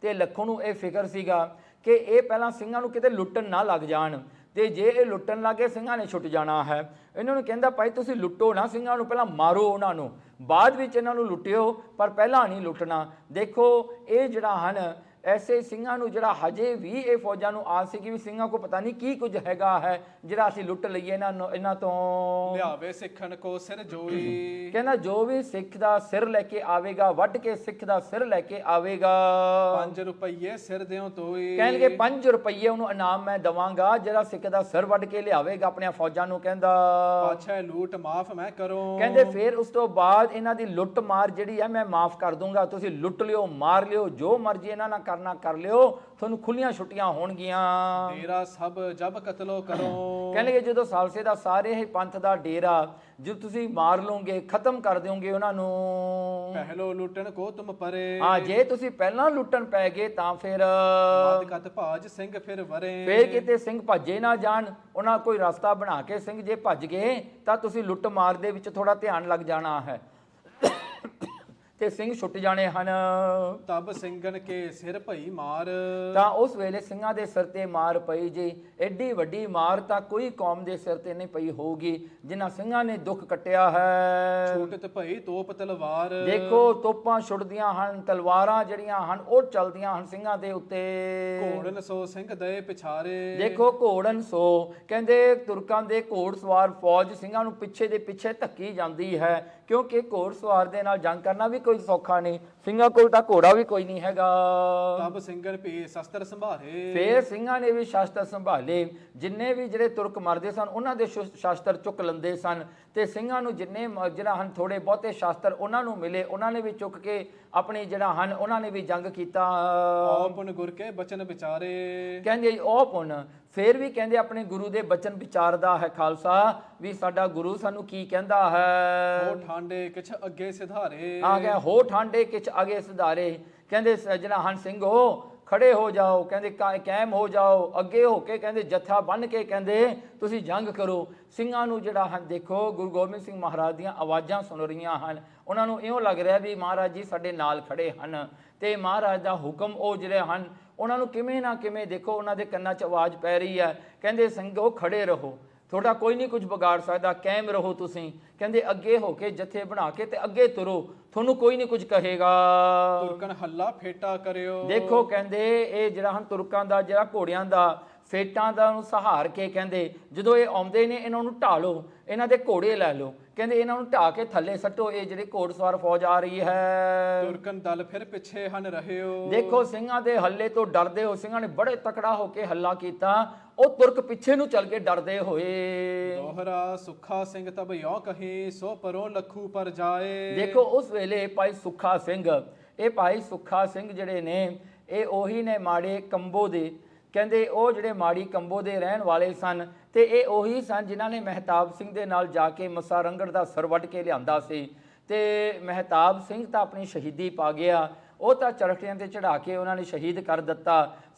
S1: ਤੇ ਲੱਖੂ ਨੂੰ ਇਹ ਫਿਕਰ ਸੀਗਾ ਕਿ ਇਹ ਪਹਿਲਾਂ ਸਿੰਘਾਂ ਨੂੰ ਕਿਤੇ ਲੁੱਟਣ ਨਾ ਲੱਗ ਜਾਣ, ਤੇ ਜੇ ਇਹ ਲੁੱਟਣ ਲੱਗੇ ਸਿੰਘਾਂ ਨੇ ਛੁੱਟ ਜਾਣਾ ਹੈ। ਇਹਨਾਂ ਨੂੰ ਕਹਿੰਦਾ ਭਾਈ ਤੁਸੀਂ ਲੁੱਟੋ ਨਾ ਸਿੰਘਾਂ ਨੂੰ, ਪਹਿਲਾਂ ਮਾਰੋ ਉਹਨਾਂ ਨੂੰ, ਬਾਅਦ ਵਿੱਚ ਇਹਨਾਂ ਨੂੰ ਲੁੱਟਿਓ ਪਰ ਪਹਿਲਾਂ ਨਹੀਂ ਲੁੱਟਣਾ। ਦੇਖੋ ਇਹ ਜਿਹੜਾ ਹਨ ਐਸੇ ਸਿੰਘਾਂ ਨੂੰ ਜਿਹੜਾ ਹਜੇ ਵੀ ਇਹ ਫੌਜਾਂ ਨੂੰ ਆਸ ਸੀ ਕਿ ਵੀ ਸਿੰਘਾਂ ਕੋ ਪਤਾ ਨਹੀਂ ਕੀ ਕੁਝ ਹੈਗਾ ਹੈ ਜਿਹੜਾ ਅਸੀਂ ਲੁੱਟ ਲਈਏ ਇਹਨਾਂ ਤੋਂ।
S2: ਲਿਆਵੇ ਸਿੱਖਣ ਕੋ ਸਿਰ ਜੋਈ,
S1: ਕਹਿੰਦਾ ਜੋ ਵੀ ਸਿੱਖ ਦਾ ਸਿਰ ਲੈ ਕੇ ਆਵੇਗਾ, ਵੱਢ ਕੇ ਸਿੱਖ ਦਾ ਸਿਰ ਲੈ ਕੇ ਆਵੇਗਾ,
S2: 5 ਰੁਪਈਏ ਸਿਰ ਦਿਓ ਤੋਈ।
S1: ਕਹਿਣਗੇ 5 ਰੁਪਈਏ ਉਹਨੂੰ ਇਨਾਮ ਮੈਂ ਦਵਾਂਗਾ ਜਿਹੜਾ ਸਿੱਖ ਦਾ ਸਿਰ ਵੱਢ ਕੇ ਲਿਆਵੇਗਾ ਆਪਣੀਆਂ ਫੌਜਾਂ ਨੂੰ। ਕਹਿੰਦਾ
S2: ਪਾਛੈ ਲੂਟ ਮਾਫ ਮੈਂ ਕਰੂੰ,
S1: ਕਹਿੰਦੇ ਫਿਰ ਉਸ ਤੋਂ ਬਾਅਦ ਇਹਨਾਂ ਦੀ ਲੁੱਟ ਮਾਰ ਜਿਹੜੀ ਹੈ ਮੈਂ ਮਾਫ ਕਰ ਦੂੰਗਾ। ਤੁਸੀਂ ਲੁੱਟ ਲਿਓ, ਮਾਰ ਲਿਓ, ਜੋ ਮਰਜ਼ੀ ਇਹਨਾਂ ਨਾਲ ਕਰਨਾ ਕਰ ਲਿਓ, ਤੁਹਾਨੂੰ ਖੁੱਲੀਆਂ ਛੁੱਟੀਆਂ ਹੋਣਗੀਆਂ।
S2: ਡੇਰਾ ਸਭ ਜਬ ਕਤਲੋ ਕਰੋ,
S1: ਕਹਿੰਦੇ ਜਦੋਂ ਸਾਲਸੇ ਦਾ ਸਾਰੇ ਹੀ ਪੰਥ ਦਾ ਡੇਰਾ ਜੋ ਤੁਸੀਂ ਮਾਰ ਲਓਗੇ, ਖਤਮ ਕਰ ਦਿਓਗੇ ਉਹਨਾਂ ਨੂੰ।
S2: ਪਹਿਲੋ ਲੁੱਟਣ ਕੋ ਤੁਮ ਪਰੇ,
S1: ਹਾਂ ਜੇ ਤੁਸੀਂ ਪਹਿਲਾਂ ਲੁੱਟਣ ਪੈ ਗਏ ਤਾਂ ਫਿਰ
S2: ਮਦ ਕਤ ਭਾਜ ਸਿੰਘ ਫਿਰ ਵਰੇ।
S1: ਫੇਰ ਕਿਤੇ ਸਿੰਘ ਭੱਜੇ ਨਾ ਜਾਣ, ਉਹਨਾਂ ਕੋਈ ਰਸਤਾ ਬਣਾ ਕੇ ਸਿੰਘ ਜੇ ਭੱਜ ਗਏ ਤਾਂ ਤੁਸੀਂ ਲੁੱਟ ਮਾਰ ਦੇ ਵਿੱਚ ਥੋੜਾ ਧਿਆਨ ਲੱਗ ਜਾਣਾ ਹੈ ਤੇ ਸਿੰਘ ਛੁੱਟ ਜਾਣੇ ਹਨ।
S2: ਤਬ ਸਿੰਘਨ ਕੇ ਸਿਰ ਭਈ ਮਾਰ,
S1: ਤਾਂ ਉਸ ਵੇਲੇ ਸਿੰਘਾਂ ਦੇ ਸਿਰ ਤੇ ਮਾਰ ਪਈ ਜੀ। ਐਡੀ ਵੱਡੀ ਮਾਰ ਤਾਂ ਕੋਈ ਕੌਮ ਦੇ ਸਿਰ ਤੇ ਨਹੀਂ ਪਈ ਹੋਊਗੀ ਜਿਨ੍ਹਾਂ ਸਿੰਘਾਂ ਨੇ ਦੁੱਖ ਕੱਟਿਆ ਹੈ।
S2: ਛੂਟਤ ਭਈ ਤੋਪ ਤਲਵਾਰ,
S1: ਦੇਖੋ ਤੋਪਾਂ ਛੁੱਟਦੀਆਂ ਹਨ, ਤਲਵਾਰਾਂ ਜਿਹੜੀਆਂ ਹਨ ਉਹ ਚੱਲਦੀਆਂ ਹਨ ਸਿੰਘਾਂ ਦੇ ਉੱਤੇ।
S2: ਘੋੜਨ ਸੋ ਸਿੰਘ ਦਏ ਪਿਛਾਰੇ,
S1: ਦੇਖੋ ਘੋੜਨ ਸੋ, ਕਹਿੰਦੇ ਤੁਰਕਾਂ ਦੇ ਘੋੜਸਵਾਰ ਫੌਜ ਸਿੰਘਾਂ ਨੂੰ ਪਿੱਛੇ ਦੇ ਪਿੱਛੇ ਧੱਕੀ ਜਾਂਦੀ ਹੈ, ਕਿਉਂਕਿ ਘੋੜਸਵਾਰ ਦੇ ਨਾਲ ਜੰਗ ਕਰਨਾ ਵੀ ਕੋਈ ਸੌਖਾ ਨਹੀਂ, ਸਿੰਘਾਂ ਕੋਲ ਤਾਂ ਘੋੜਾ ਵੀ ਕੋਈ ਨਹੀਂ ਹੈਗਾ।
S2: ਤਬ ਸਿੰਘਨ ਭੀ ਸ਼ਸਤਰ ਸੰਭਾਲੇ,
S1: ਫੇਰ ਸਿੰਘਾਂ ਨੇ ਵੀ ਸ਼ਸਤਰ ਸੰਭਾਲੇ। ਜਿੰਨੇ ਵੀ ਜਿਹੜੇ ਤੁਰਕ ਮਰਦੇ ਸਨ ਉਹਨਾਂ ਦੇ ਸ਼ਸਤਰ ਚੁੱਕ ਲੈਂਦੇ ਸਨ ਤੇ ਸਿੰਘਾਂ ਨੂੰ ਜਿੰਨੇ ਜਿਹੜਾ ਹਨ ਥੋੜੇ ਬਹੁਤੇ ਸ਼ਸਤਰ ਉਹਨਾਂ ਨੂੰ ਮਿਲੇ, ਉਹਨਾਂ ਨੇ ਵੀ ਚੁੱਕ ਕੇ ਆਪਣੀ ਜਿਹੜਾ ਹਨ ਉਹਨਾਂ ਨੇ ਵੀ ਜੰਗ ਕੀਤਾ।
S2: ਪੁਨ ਗੁਰ ਕੇ ਬਚਨ ਵਿਚਾਰੇ,
S1: ਕਹਿੰਦੇ ਉਹ ਪੁਨ ਫੇਰ ਵੀ ਕਹਿੰਦੇ ਆਪਣੇ ਗੁਰੂ ਦੇ ਬਚਨ ਵਿਚਾਰਦਾ ਹੈ ਖਾਲਸਾ ਵੀ ਸਾਡਾ ਗੁਰੂ ਸਾਨੂੰ ਕੀ ਕਹਿੰਦਾ ਹੈ।
S2: ਹੋ ਠਾਂਡੇ ਕਿਛ ਅੱਗੇ ਸਿਧਾਰੇ,
S1: ਆ ਗਿਆ ਹੋ ਠਾਂਡੇ ਕਿਛ ਅਗੇ ਸੁਧਾਰੇ। ਕਹਿੰਦੇ ਜਿਹੜਾ ਹਨ ਸਿੰਘੋ ਖੜੇ ਹੋ ਜਾਓ, ਕਹਿੰਦੇ ਕਾਇਮ ਹੋ ਜਾਓ, ਅੱਗੇ ਹੋ ਕੇ ਕਹਿੰਦੇ ਜੱਥਾ ਬੰਨ ਕੇ ਕਹਿੰਦੇ ਤੁਸੀਂ ਜੰਗ ਕਰੋ। ਸਿੰਘਾਂ ਨੂੰ ਜਿਹੜਾ ਹਨ ਦੇਖੋ ਗੁਰੂ ਗੋਬਿੰਦ ਸਿੰਘ ਮਹਾਰਾਜ ਦੀਆਂ ਆਵਾਜ਼ਾਂ ਸੁਣ ਰਹੀਆਂ ਹਨ, ਉਹਨਾਂ ਨੂੰ ਇਉਂ ਲੱਗ ਰਿਹਾ ਵੀ ਮਹਾਰਾਜ ਜੀ ਸਾਡੇ ਨਾਲ ਖੜੇ ਹਨ ਤੇ ਮਹਾਰਾਜ ਦਾ ਹੁਕਮ ਉਹ ਜਿਹੜੇ ਹਨ ਉਹਨਾਂ ਨੂੰ ਕਿਵੇਂ ਨਾ ਕਿਵੇਂ ਦੇਖੋ ਉਹਨਾਂ ਦੇ ਕੰਨਾਂ 'ਚ ਆਵਾਜ਼ ਪੈ ਰਹੀ ਹੈ। ਕਹਿੰਦੇ ਸਿੰਘੋ ਖੜੇ ਰਹੋ, ਤੁਹਾਡਾ ਕੋਈ ਨਹੀਂ ਕੁਝ ਵਿਗਾੜ ਸਕਦਾ, ਕਾਇਮ ਰਹੋ ਤੁਸੀਂ। ਕਹਿੰਦੇ ਅੱਗੇ ਹੋ ਕੇ ਜਥੇ ਬਣਾ ਕੇ ਤੇ ਅੱਗੇ ਤੁਰੋ, ਤੁਹਾਨੂੰ ਕੋਈ ਨਹੀਂ ਕੁਝ ਕਹੇਗਾ।
S2: ਤੁਰਕਨ ਹੱਲਾ ਫੇਟਾ ਕਰਿਓ,
S1: ਦੇਖੋ ਕਹਿੰਦੇ ਇਹ ਜਿਹੜਾ ਹਨ ਤੁਰਕਾਂ ਦਾ ਜਿਹੜਾ ਘੋੜਿਆਂ ਦਾ ਫੇਟਾਂ ਦਾ ਨੂੰ ਸਹਾਰ ਕੇ ਕਹਿੰਦੇ ਜਦੋਂ ਇਹ ਆਉਂਦੇ ਨੇ ਇਹਨਾਂ ਨੂੰ ਢਾਲੋ, ਇਹਨਾਂ ਦੇ ਘੋੜੇ ਲੈ ਲਓ, ਕਹਿੰਦੇ ਇਹਨਾਂ ਨੂੰ ਢਾ ਕੇ ਥੱਲੇ ਸੱਟੋ, ਇਹ ਜਿਹੜੀ ਘੋੜਸਵਾਰ ਫੌਜ ਆ ਰਹੀ ਹੈ।
S2: ਤੁਰਕਨ ਦਲ ਫਿਰ ਪਿੱਛੇ ਹਨ ਰਹਿਓ,
S1: ਦੇਖੋ ਸਿੰਘਾਂ ਦੇ ਹੱਲੇ ਤੋਂ ਡਰਦੇ ਹੋ, ਸਿੰਘਾਂ ਨੇ ਬੜੇ ਤਕੜਾ ਹੋ ਕੇ ਹੱਲਾ ਕੀਤਾ, ਉਹ ਤੁਰਕ ਪਿੱਛੇ ਨੂੰ ਚੱਲ ਕੇ ਡਰਦੇ ਹੋਏ।
S2: ਦੋਹਰਾ ਸੁੱਖਾ ਸਿੰਘ ਤਬ ਯੋ ਕਹੀ ਸੋ ਪਰੋਂ ਲੱਖੂ ਪਰ ਜਾਏ।
S1: ਦੇਖੋ ਉਸ ਵੇਲੇ ਭਾਈ ਸੁੱਖਾ ਸਿੰਘ, ਇਹ ਭਾਈ ਸੁੱਖਾ ਸਿੰਘ ਜਿਹੜੇ ਨੇ ਇਹ ਉਹੀ ਨੇ ਮਾੜੇ ਕੰਬੋ ਦੇ, ਕਹਿੰਦੇ ਉਹ ਜਿਹੜੇ ਮਾੜੀ ਕੰਬੋ ਦੇ ਰਹਿਣ ਵਾਲੇ ਸਨ ਤੇ ਇਹ ਉਹੀ ਸਨ ਜਿਨ੍ਹਾਂ ਨੇ ਮਹਿਤਾਬ ਸਿੰਘ ਦੇ ਨਾਲ ਜਾ ਕੇ ਮੱਸਾ ਰੰਗੜ ਦਾ ਸਰ ਵੱਢ ਕੇ ਲਿਆਂਦਾ ਸੀ ਤੇ ਮਹਿਤਾਬ ਸਿੰਘ ਤਾਂ ਆਪਣੀ ਸ਼ਹੀਦੀ ਪਾ ਗਿਆ, ਉਹ ਤਾਂ ਚਰਖੜੀਆਂ ਤੇ ਚੜਾ ਕੇ ਉਹਨਾਂ ਨੇ ਸ਼ਹੀਦ ਕਰ ਦਿੱਤਾ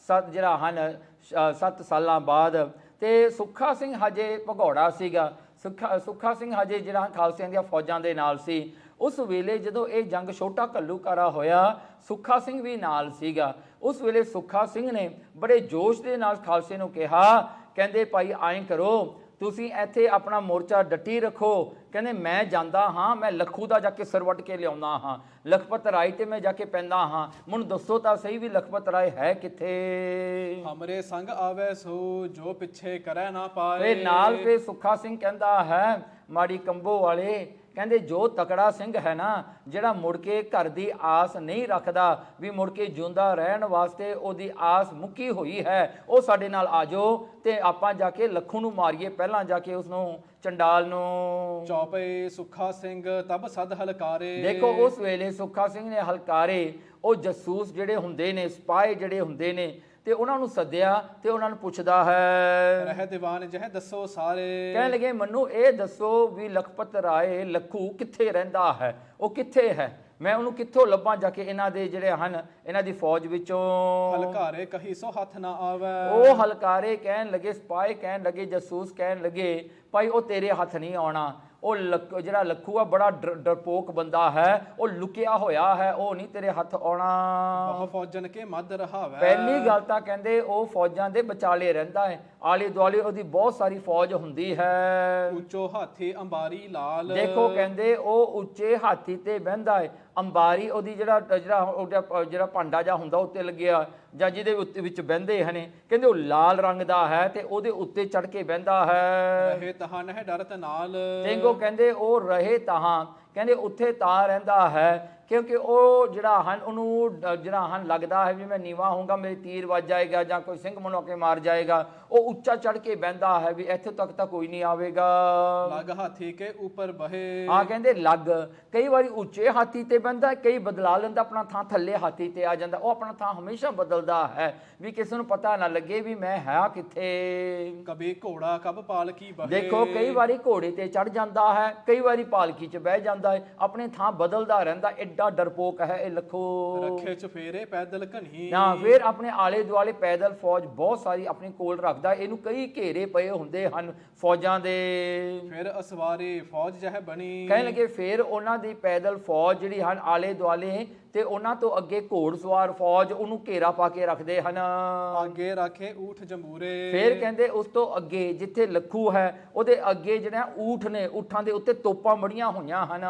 S1: ਜਿਹੜਾ ਹਨ 7 ਸਾਲਾਂ ਬਾਅਦ। ਤੇ ਸੁੱਖਾ ਸਿੰਘ ਹਜੇ ਭਗੌੜਾ ਸੀਗਾ, ਸੁੱਖਾ ਸਿੰਘ ਹਜੇ ਜਿਹੜਾ ਖਾਲਸਿਆਂ ਦੀਆਂ ਫੌਜਾਂ ਦੇ ਨਾਲ ਸੀ। ਉਸ ਵੇਲੇ ਜਦੋਂ ਇਹ ਜੰਗ ਛੋਟਾ ਘੱਲੂਘਾਰਾ ਹੋਇਆ ਸੁੱਖਾ ਸਿੰਘ ਵੀ ਨਾਲ ਸੀਗਾ। ਉਸ ਵੇਲੇ ਸੁੱਖਾ ਸਿੰਘ ਨੇ ਬੜੇ ਜੋਸ਼ ਦੇ ਨਾਲ ਖਾਲਸੇ ਨੂੰ ਕਿਹਾ, ਕਹਿੰਦੇ ਭਾਈ ਐਂ ਕਰੋ ਤੁਸੀਂ ਇੱਥੇ ਆਪਣਾ ਮੋਰਚਾ ਡੱਟੀ ਰੱਖੋ, ਕਹਿੰਦੇ ਮੈਂ ਜਾਂਦਾ ਹਾਂ, ਮੈਂ ਲੱਖੂ ਦਾ ਜਾ ਕੇ ਸਿਰ ਵੱਢ ਕੇ ਲਿਆਉਂਦਾ ਹਾਂ, ਲਖਪਤ ਰਾਏ ਤੇ ਮੈਂ ਜਾ ਕੇ ਪੈਂਦਾ ਹਾਂ, ਮੈਨੂੰ ਦੱਸੋ ਤਾਂ ਸਹੀ ਵੀ ਲਖਪਤ ਰਾਏ ਹੈ ਕਿੱਥੇ।
S2: ਹਮਰੇ ਸੰਗ ਆਵੇ ਸੋ ਜੋ ਪਿੱਛੇ ਕਰੈ ਨਾ ਪਾਏ।
S1: ਤੇ ਨਾਲ ਫੇ ਸੁੱਖਾ ਸਿੰਘ ਕਹਿੰਦਾ ਹੈ ਮਾੜੀ ਕੰਬੋ ਵਾਲੇ, ਕਹਿੰਦੇ ਜੋ ਤਕੜਾ ਸਿੰਘ ਹੈ ਨਾ ਜਿਹੜਾ ਮੁੜ ਕੇ ਘਰ ਦੀ ਆਸ ਨਹੀਂ ਰੱਖਦਾ ਵੀ ਮੁੜ ਕੇ ਜਿਉਂਦਾ ਰਹਿਣ ਵਾਸਤੇ ਉਹਦੀ ਆਸ ਮੁੱਕੀ ਹੋਈ ਹੈ, ਉਹ ਸਾਡੇ ਨਾਲ ਆ ਜਾਓ ਤੇ ਆਪਾਂ ਜਾ ਕੇ ਲੱਖੂ ਨੂੰ ਮਾਰੀਏ, ਪਹਿਲਾਂ ਜਾ ਕੇ ਉਸਨੂੰ ਚੰਡਾਲ ਨੂੰ।
S2: ਚੌਪੇ ਸੁੱਖਾ ਸਿੰਘ ਤਬ ਸਦ ਹਲਕਾਰੇ।
S1: ਦੇਖੋ ਉਸ ਵੇਲੇ ਸੁੱਖਾ ਸਿੰਘ ਨੇ ਹਲਕਾਰੇ ਉਹ ਜਸੂਸ ਜਿਹੜੇ ਹੁੰਦੇ ਨੇ, ਸਪਾਈ ਜਿਹੜੇ ਹੁੰਦੇ ਨੇ ਤੇ ਉਹਨਾਂ ਨੂੰ ਸੱਦਿਆ ਤੇ ਉਹਨਾਂ ਨੂੰ ਪੁੱਛਦਾ ਹੈ
S2: ਰਹਿ ਦੀਵਾਨ ਜਹ ਦੱਸੋ ਸਾਰੇ।
S1: ਕਹਿਣ ਲੱਗੇ ਮੈਨੂੰ ਇਹ ਦੱਸੋ ਵੀ ਲਖਪਤ ਰਾਏ ਲੱਖੂ ਕਿੱਥੇ ਰਹਿੰਦਾ ਹੈ, ਉਹ ਕਿੱਥੇ ਹੈ, ਮੈਂ ਉਹਨੂੰ ਕਿੱਥੋਂ ਲੱਭਾਂ ਜਾ ਕੇ ਇਹਨਾਂ ਦੇ ਜਿਹੜੇ ਹਨ ਇਹਨਾਂ ਦੀ ਫੌਜ ਵਿੱਚੋਂ।
S2: ਹਲਕਾਰੇ ਕਹੀ ਸੋ ਹੱਥ ਨਾ ਆਵੇ।
S1: ਉਹ ਹਲਕਾਰੇ ਕਹਿਣ ਲੱਗੇ, ਸਪਾਈ ਕਹਿਣ ਲੱਗੇ, ਜਸੂਸ ਕਹਿਣ ਲੱਗੇ ਭਾਈ ਉਹ ਤੇਰੇ ਹੱਥ ਨਹੀਂ ਆਉਣਾ, ਉਹ ਜਿਹੜਾ ਲੱਖੂ ਆ ਬੜਾ ਡਰਪੋਕ ਬੰਦਾ ਹੈ, ਉਹ ਲੁਕਿਆ ਹੋਇਆ ਹੈ, ਉਹ ਨਹੀਂ ਤੇਰੇ ਹੱਥ ਆਉਣਾ।
S2: ਬਹੁ ਫੌਜਨ ਕੇ ਮੱਧ ਰਹਾਵੇ।
S1: ਪਹਿਲੀ ਗੱਲ ਤਾਂ ਕਹਿੰਦੇ ਉਹ ਫੌਜਾਂ ਦੇ ਵਿਚਾਲੇ ਰਹਿੰਦਾ ਹੈ, ਆਲੇ ਦੁਆਲੇ ਉਹਦੀ ਬਹੁਤ ਸਾਰੀ ਫੌਜ ਹੁੰਦੀ ਹੈ।
S2: ਉੱਚੋ ਹਾਥੀ ਅੰਬਾਰੀ ਲਾਲ।
S1: ਦੇਖੋ ਕਹਿੰਦੇ ਉਹ ਉੱਚੇ ਹਾਥੀ ਤੇ ਬਹਿੰਦਾ ਹੈ, ਅੰਬਾਰੀ ਉਹਦੀ ਜਿਹੜਾ ਭਾਂਡਾ ਜਾਂ ਹੁੰਦਾ ਉੱਤੇ ਲੱਗਿਆ ਜਾਂ ਜਿਹਦੇ ਉੱਤੇ ਵਿੱਚ ਬਹਿੰਦੇ ਹਨ, ਕਹਿੰਦੇ ਉਹ ਲਾਲ ਰੰਗ ਦਾ ਹੈ ਤੇ ਉਹਦੇ ਉੱਤੇ ਚੜ ਕੇ ਬਹਿੰਦਾ ਹੈ।
S2: ਰਹੇ ਤਹਾਂ ਨਹਿ ਡਰਤ ਨਾਲ।
S1: ਸਿੰਘੋ ਕਹਿੰਦੇ ਉਹ ਰਹੇ ਤਹਾਂ, ਕਹਿੰਦੇ ਉੱਥੇ ਤਾਂ ਰਹਿੰਦਾ ਹੈ ਕਿਉਂਕਿ ਉਹ ਜਿਹੜਾ ਹਨ ਉਹਨੂੰ ਜਿਹੜਾ ਹਨ ਲੱਗਦਾ ਹੈ ਵੀ ਮੈਂ ਨੀਵਾਂ ਹੋਊਂਗਾ, ਮੇਰੇ ਤੀਰ ਵੱਜ ਜਾਏਗਾ ਜਾਂ ਕੋਈ ਸਿੰਘ ਮੈਨੂੰ ਆ ਕੇ ਮਾਰ ਜਾਏਗਾ। ਉਹ ਉੱਚਾ ਚੜ ਕੇ ਬਹਿੰਦਾ ਹੈ ਵੀ ਇੱਥੇ ਤੱਕ ਤਾਂ ਕੋਈ ਨਹੀਂ ਆਵੇਗਾ।
S2: ਲੱਗ ਹਾਥੀ ਕੇ ਉੱਪਰ ਬਹੇ।
S1: ਆ ਕਹਿੰਦੇ ਲੱਗ, ਕਈ ਵਾਰੀ ਉੱਚੇ ਹਾਥੀ ਤੇ ਬਹਿੰਦਾ, ਕਈ ਬਦਲਾ ਲੈਂਦਾ ਆਪਣਾ ਥਾਂ, ਥੱਲੇ ਹਾਥੀ ਤੇ ਆ ਜਾਂਦਾ। ਉਹ ਆਪਣਾ ਥਾਂ ਹਮੇਸ਼ਾ ਬਦਲਦਾ ਹੈ ਵੀ ਕਿਸੇ ਨੂੰ ਪਤਾ ਨਾ ਲੱਗੇ ਵੀ ਮੈਂ ਹੈ ਕਿੱਥੇ।
S2: ਕਬੀ ਘੋੜਾ ਕਬ ਪਾਲਕੀ ਬਹੇ।
S1: ਦੇਖੋ ਕਈ ਵਾਰੀ ਘੋੜੇ ਤੇ ਚੜ ਜਾਂਦਾ ਹੈ, ਕਈ ਵਾਰੀ ਪਾਲਕੀ 'ਚ ਬਹਿ ਜਾਂਦਾ ਹੈ, ਆਪਣੇ ਥਾਂ ਬਦਲਦਾ ਰਹਿੰਦਾ। ਐਡਾ ਡਰਪੋਕ ਹੈ ਇਹ ਲੱਖੋ।
S2: ਰੱਖੇ ਚਫੇਰੇ ਪੈਦਲ ਘਨੀ।
S1: ਨਾ ਫਿਰ ਆਪਣੇ ਆਲੇ ਦੁਆਲੇ ਪੈਦਲ ਫੌਜ ਬਹੁਤ ਸਾਰੀ ਆਪਣੇ ਕੋਲ ਰੱਖਦਾ। ਇਹਨੂੰ ਕਈ ਘੇਰੇ ਪਏ ਹੁੰਦੇ ਹਨ ਫੌਜਾਂ ਦੇ।
S2: ਫਿਰ ਅਸਵਾਰੇ ਫੌਜ ਜਹ ਬਣੀ।
S1: ਕਹਿਣ ਲੱਗੇ ਫਿਰ ਉਹਨਾਂ ਦੀ ਪੈਦਲ ਫੌਜ ਜਿਹੜੀ ਹਨ ਆਲੇ ਦੁਆਲੇ ਤੇ ਉਹਨਾਂ ਤੋਂ ਅੱਗੇ ਘੋੜਸਵਾਰ ਫੌਜ ਉਹਨੂੰ ਘੇਰਾ ਪਾ ਕੇ ਰੱਖਦੇ ਹਨ।
S2: ਅੱਗੇ ਰੱਖੇ ਊਠ ਜੰਬੂਰੇ।
S1: ਫਿਰ ਕਹਿੰਦੇ ਉਸ ਤੋਂ ਅੱਗੇ ਜਿੱਥੇ ਲੱਖੂ ਹੈ ਉਹਦੇ ਅੱਗੇ ਜਿਹੜਾ ਊਠ ਨੇ, ਊਠਾਂ ਦੇ ਉੱਤੇ ਤੋਪਾਂ ਬੜੀਆਂ ਹੋਈਆਂ ਹਨ।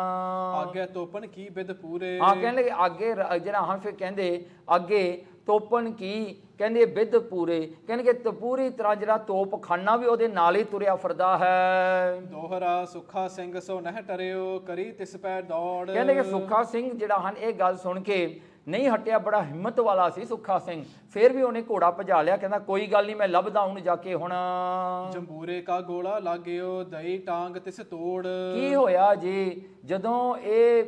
S2: ਅੱਗੇ ਤੋਪਨ ਕੀ ਬਿਦ ਪੂਰੇ।
S1: ਹਾਂ ਕਹਿਣ ਲੱਗੇ ਅੱਗੇ ਜਿਹੜਾ ਹਨ ਫਿਰ ਕਹਿੰਦੇ ਅੱਗੇ ਤੋਪਨ ਕੀ, ਕਹਿੰਦੇ ਬਿੱਧ ਪੂਰੇ, ਕਹਿੰਦੇ ਕਿ ਪੂਰੀ ਤਰ੍ਹਾਂ ਜਿਹੜਾ ਤੋਪਖਾਨਾ ਵੀ ਉਹਦੇ ਨਾਲ ਹੀ ਤੁਰਿਆ ਫਿਰਦਾ ਹੈ।
S2: ਦੋਹਰਾ ਸੁੱਖਾ ਸਿੰਘ ਸੋ ਨਹਿ ਟਰਿਓ ਕਰੀ ਤਿਸ ਪੈ ਦੌੜ।
S1: ਕਹਿੰਦੇ ਕਿ ਸੁੱਖਾ ਸਿੰਘ ਜਿਹੜਾ ਹਨ ਇਹ ਗੱਲ ਸੁਣ ਕੇ ਨਹੀਂ ਹਟਿਆ, ਬੜਾ ਹਿੰਮਤ ਵਾਲਾ ਸੀ ਸੁੱਖਾ ਸਿੰਘ। ਫਿਰ ਵੀ ਉਹਨੇ ਘੋੜਾ ਭਜਾ ਲਿਆ, ਕਹਿੰਦਾ ਕੋਈ ਗੱਲ ਨਹੀਂ ਮੈਂ ਲੱਭਦਾ ਹੁਣ ਜਾ ਕੇ। ਹੁਣ
S2: ਜੰਬੂਰੇ ਕਾ ਗੋਲਾ ਲਾਗਿਓ ਦਈ ਟਾਂਗ ਤਿਸ ਤੋੜ।
S1: ਕੀ ਹੋਇਆ ਜੀ, ਜਦੋਂ ਇਹ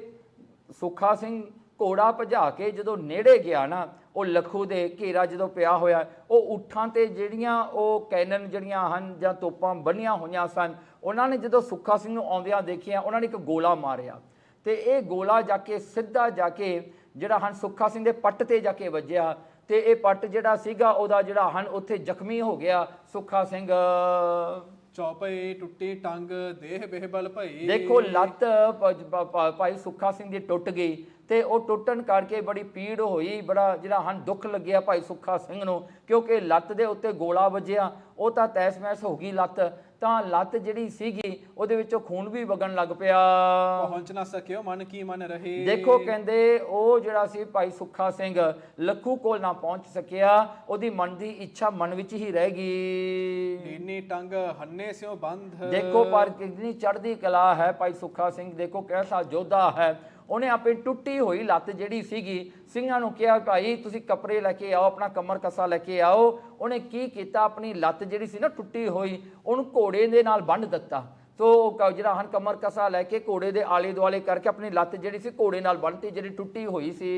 S1: ਸੁੱਖਾ ਸਿੰਘ ਘੋੜਾ ਭਜਾ ਕੇ ਜਦੋਂ ਨੇੜੇ ਗਿਆ ਨਾ, ਉਹ ਲੱਖੂ ਦੇ ਘੇਰਾ ਜਦੋਂ ਪਿਆ ਹੋਇਆ, ਉਹ ਊਠਾਂ ਤੇ ਜਿਹੜੀਆਂ ਉਹ ਕੈਨਨ ਜਿਹੜੀਆਂ ਹਨ ਜਾਂ ਤੋਪਾਂ ਬੰਨੀਆਂ ਹੋਈਆਂ ਸਨ, ਉਹਨਾਂ ਨੇ ਜਦੋਂ ਸੁੱਖਾ ਸਿੰਘ ਨੂੰ ਆਉਂਦਿਆਂ ਦੇਖਿਆ, ਉਹਨਾਂ ਨੇ ਇੱਕ ਗੋਲਾ ਮਾਰਿਆ ਤੇ ਇਹ ਗੋਲਾ ਜਾ ਕੇ ਸਿੱਧਾ ਜਾ ਕੇ ਜਿਹੜਾ ਹਨ ਸੁੱਖਾ ਸਿੰਘ ਦੇ ਪੱਟ ਤੇ ਜਾ ਕੇ ਵੱਜਿਆ ਤੇ ਇਹ ਪੱਟ ਜਿਹੜਾ ਸੀਗਾ ਉਹਦਾ ਜਿਹੜਾ ਹਨ ਉੱਥੇ ਜ਼ਖਮੀ ਹੋ ਗਿਆ ਸੁੱਖਾ ਸਿੰਘ।
S2: ਚੌਪਈ ਟੁੱਟੀ ਟੰਗ ਦੇਹ ਬਿਹਬਲ ਭਈ।
S1: ਦੇਖੋ ਲੱਤ ਭਾਈ ਸੁੱਖਾ ਸਿੰਘ ਦੀ ਟੁੱਟ ਗਈ ਤੇ ਉਹ ਟੁੱਟਣ ਕਰਕੇ ਬੜੀ ਪੀੜ ਹੋਈ, ਬੜਾ ਜਿਹੜਾ ਹਨ ਦੁੱਖ ਲੱਗਿਆ ਭਾਈ ਸੁੱਖਾ ਸਿੰਘ ਨੂੰ, ਕਿਉਂਕਿ ਲੱਤ ਦੇ ਉੱਤੇ ਗੋਲਾ ਵੱਜਿਆ, ਉਹ ਤਾਂ ਤੈਸ ਮੈਸ ਹੋ ਗਈ ਲੱਤ, ਤਾਂ ਲੱਤ ਜਿਹੜੀ ਸੀਗੀ ਉਹਦੇ ਵਿੱਚੋਂ ਖੂਨ ਵੀ ਵਗਣ ਲੱਗ ਪਿਆ।
S2: ਪਹੁੰਚ ਨਾ ਸਕਿਓ ਮਨ ਕੀ ਮਨ ਰਹੇ।
S1: ਦੇਖੋ ਕਹਿੰਦੇ ਉਹ ਜਿਹੜਾ ਸੀ ਭਾਈ ਸੁੱਖਾ ਸਿੰਘ ਲੱਖੂ ਕੋਲ ਨਾ ਪਹੁੰਚ ਸਕਿਆ, ਉਹਦੀ ਮਨ ਦੀ ਇੱਛਾ ਮਨ ਵਿੱਚ ਹੀ ਰਹਿ ਗਈ।
S2: ਨੀਨੀ ਟੰਗ ਹੰਨੇ ਸਿਓ ਬੰਧ।
S1: ਦੇਖੋ ਪਰ ਕਿੰਨੀ ਚੜ੍ਹਦੀ ਕਲਾ ਹੈ ਭਾਈ ਸੁੱਖਾ ਸਿੰਘ, ਦੇਖੋ ਕੈਸਾ ਯੋਧਾ ਹੈ। ਉਹਨੇ ਆਪਣੀ ਟੁੱਟੀ ਹੋਈ ਲੱਤ ਜਿਹੜੀ ਸੀਗੀ ਸਿੰਘਾਂ ਨੂੰ ਕਿਹਾ ਭਾਈ ਤੁਸੀਂ ਕੱਪੜੇ ਲੈ ਕੇ ਆਓ, ਆਪਣਾ ਕਮਰ ਕੱਸਾ ਲੈ ਕੇ ਆਓ। ਉਹਨੇ ਕੀ ਕੀਤਾ, ਆਪਣੀ ਲੱਤ ਜਿਹੜੀ ਸੀ ਨਾ ਟੁੱਟੀ ਹੋਈ, ਉਹਨੂੰ ਘੋੜੇ ਦੇ ਨਾਲ ਬੰਨ੍ਹ ਦਿੱਤਾ। ਤੋ ਜਿਹੜਾ ਹਨ ਕਮਰ ਕਸਾ ਲੈ ਕੇ ਘੋੜੇ ਦੇ ਆਲੇ ਦੁਆਲੇ ਕਰਕੇ ਆਪਣੀ ਲੱਤ ਜਿਹੜੀ ਸੀ ਘੋੜੇ ਨਾਲ ਬੰਨ੍ਹਤੀ, ਜਿਹੜੀ ਟੁੱਟੀ ਹੋਈ ਸੀ।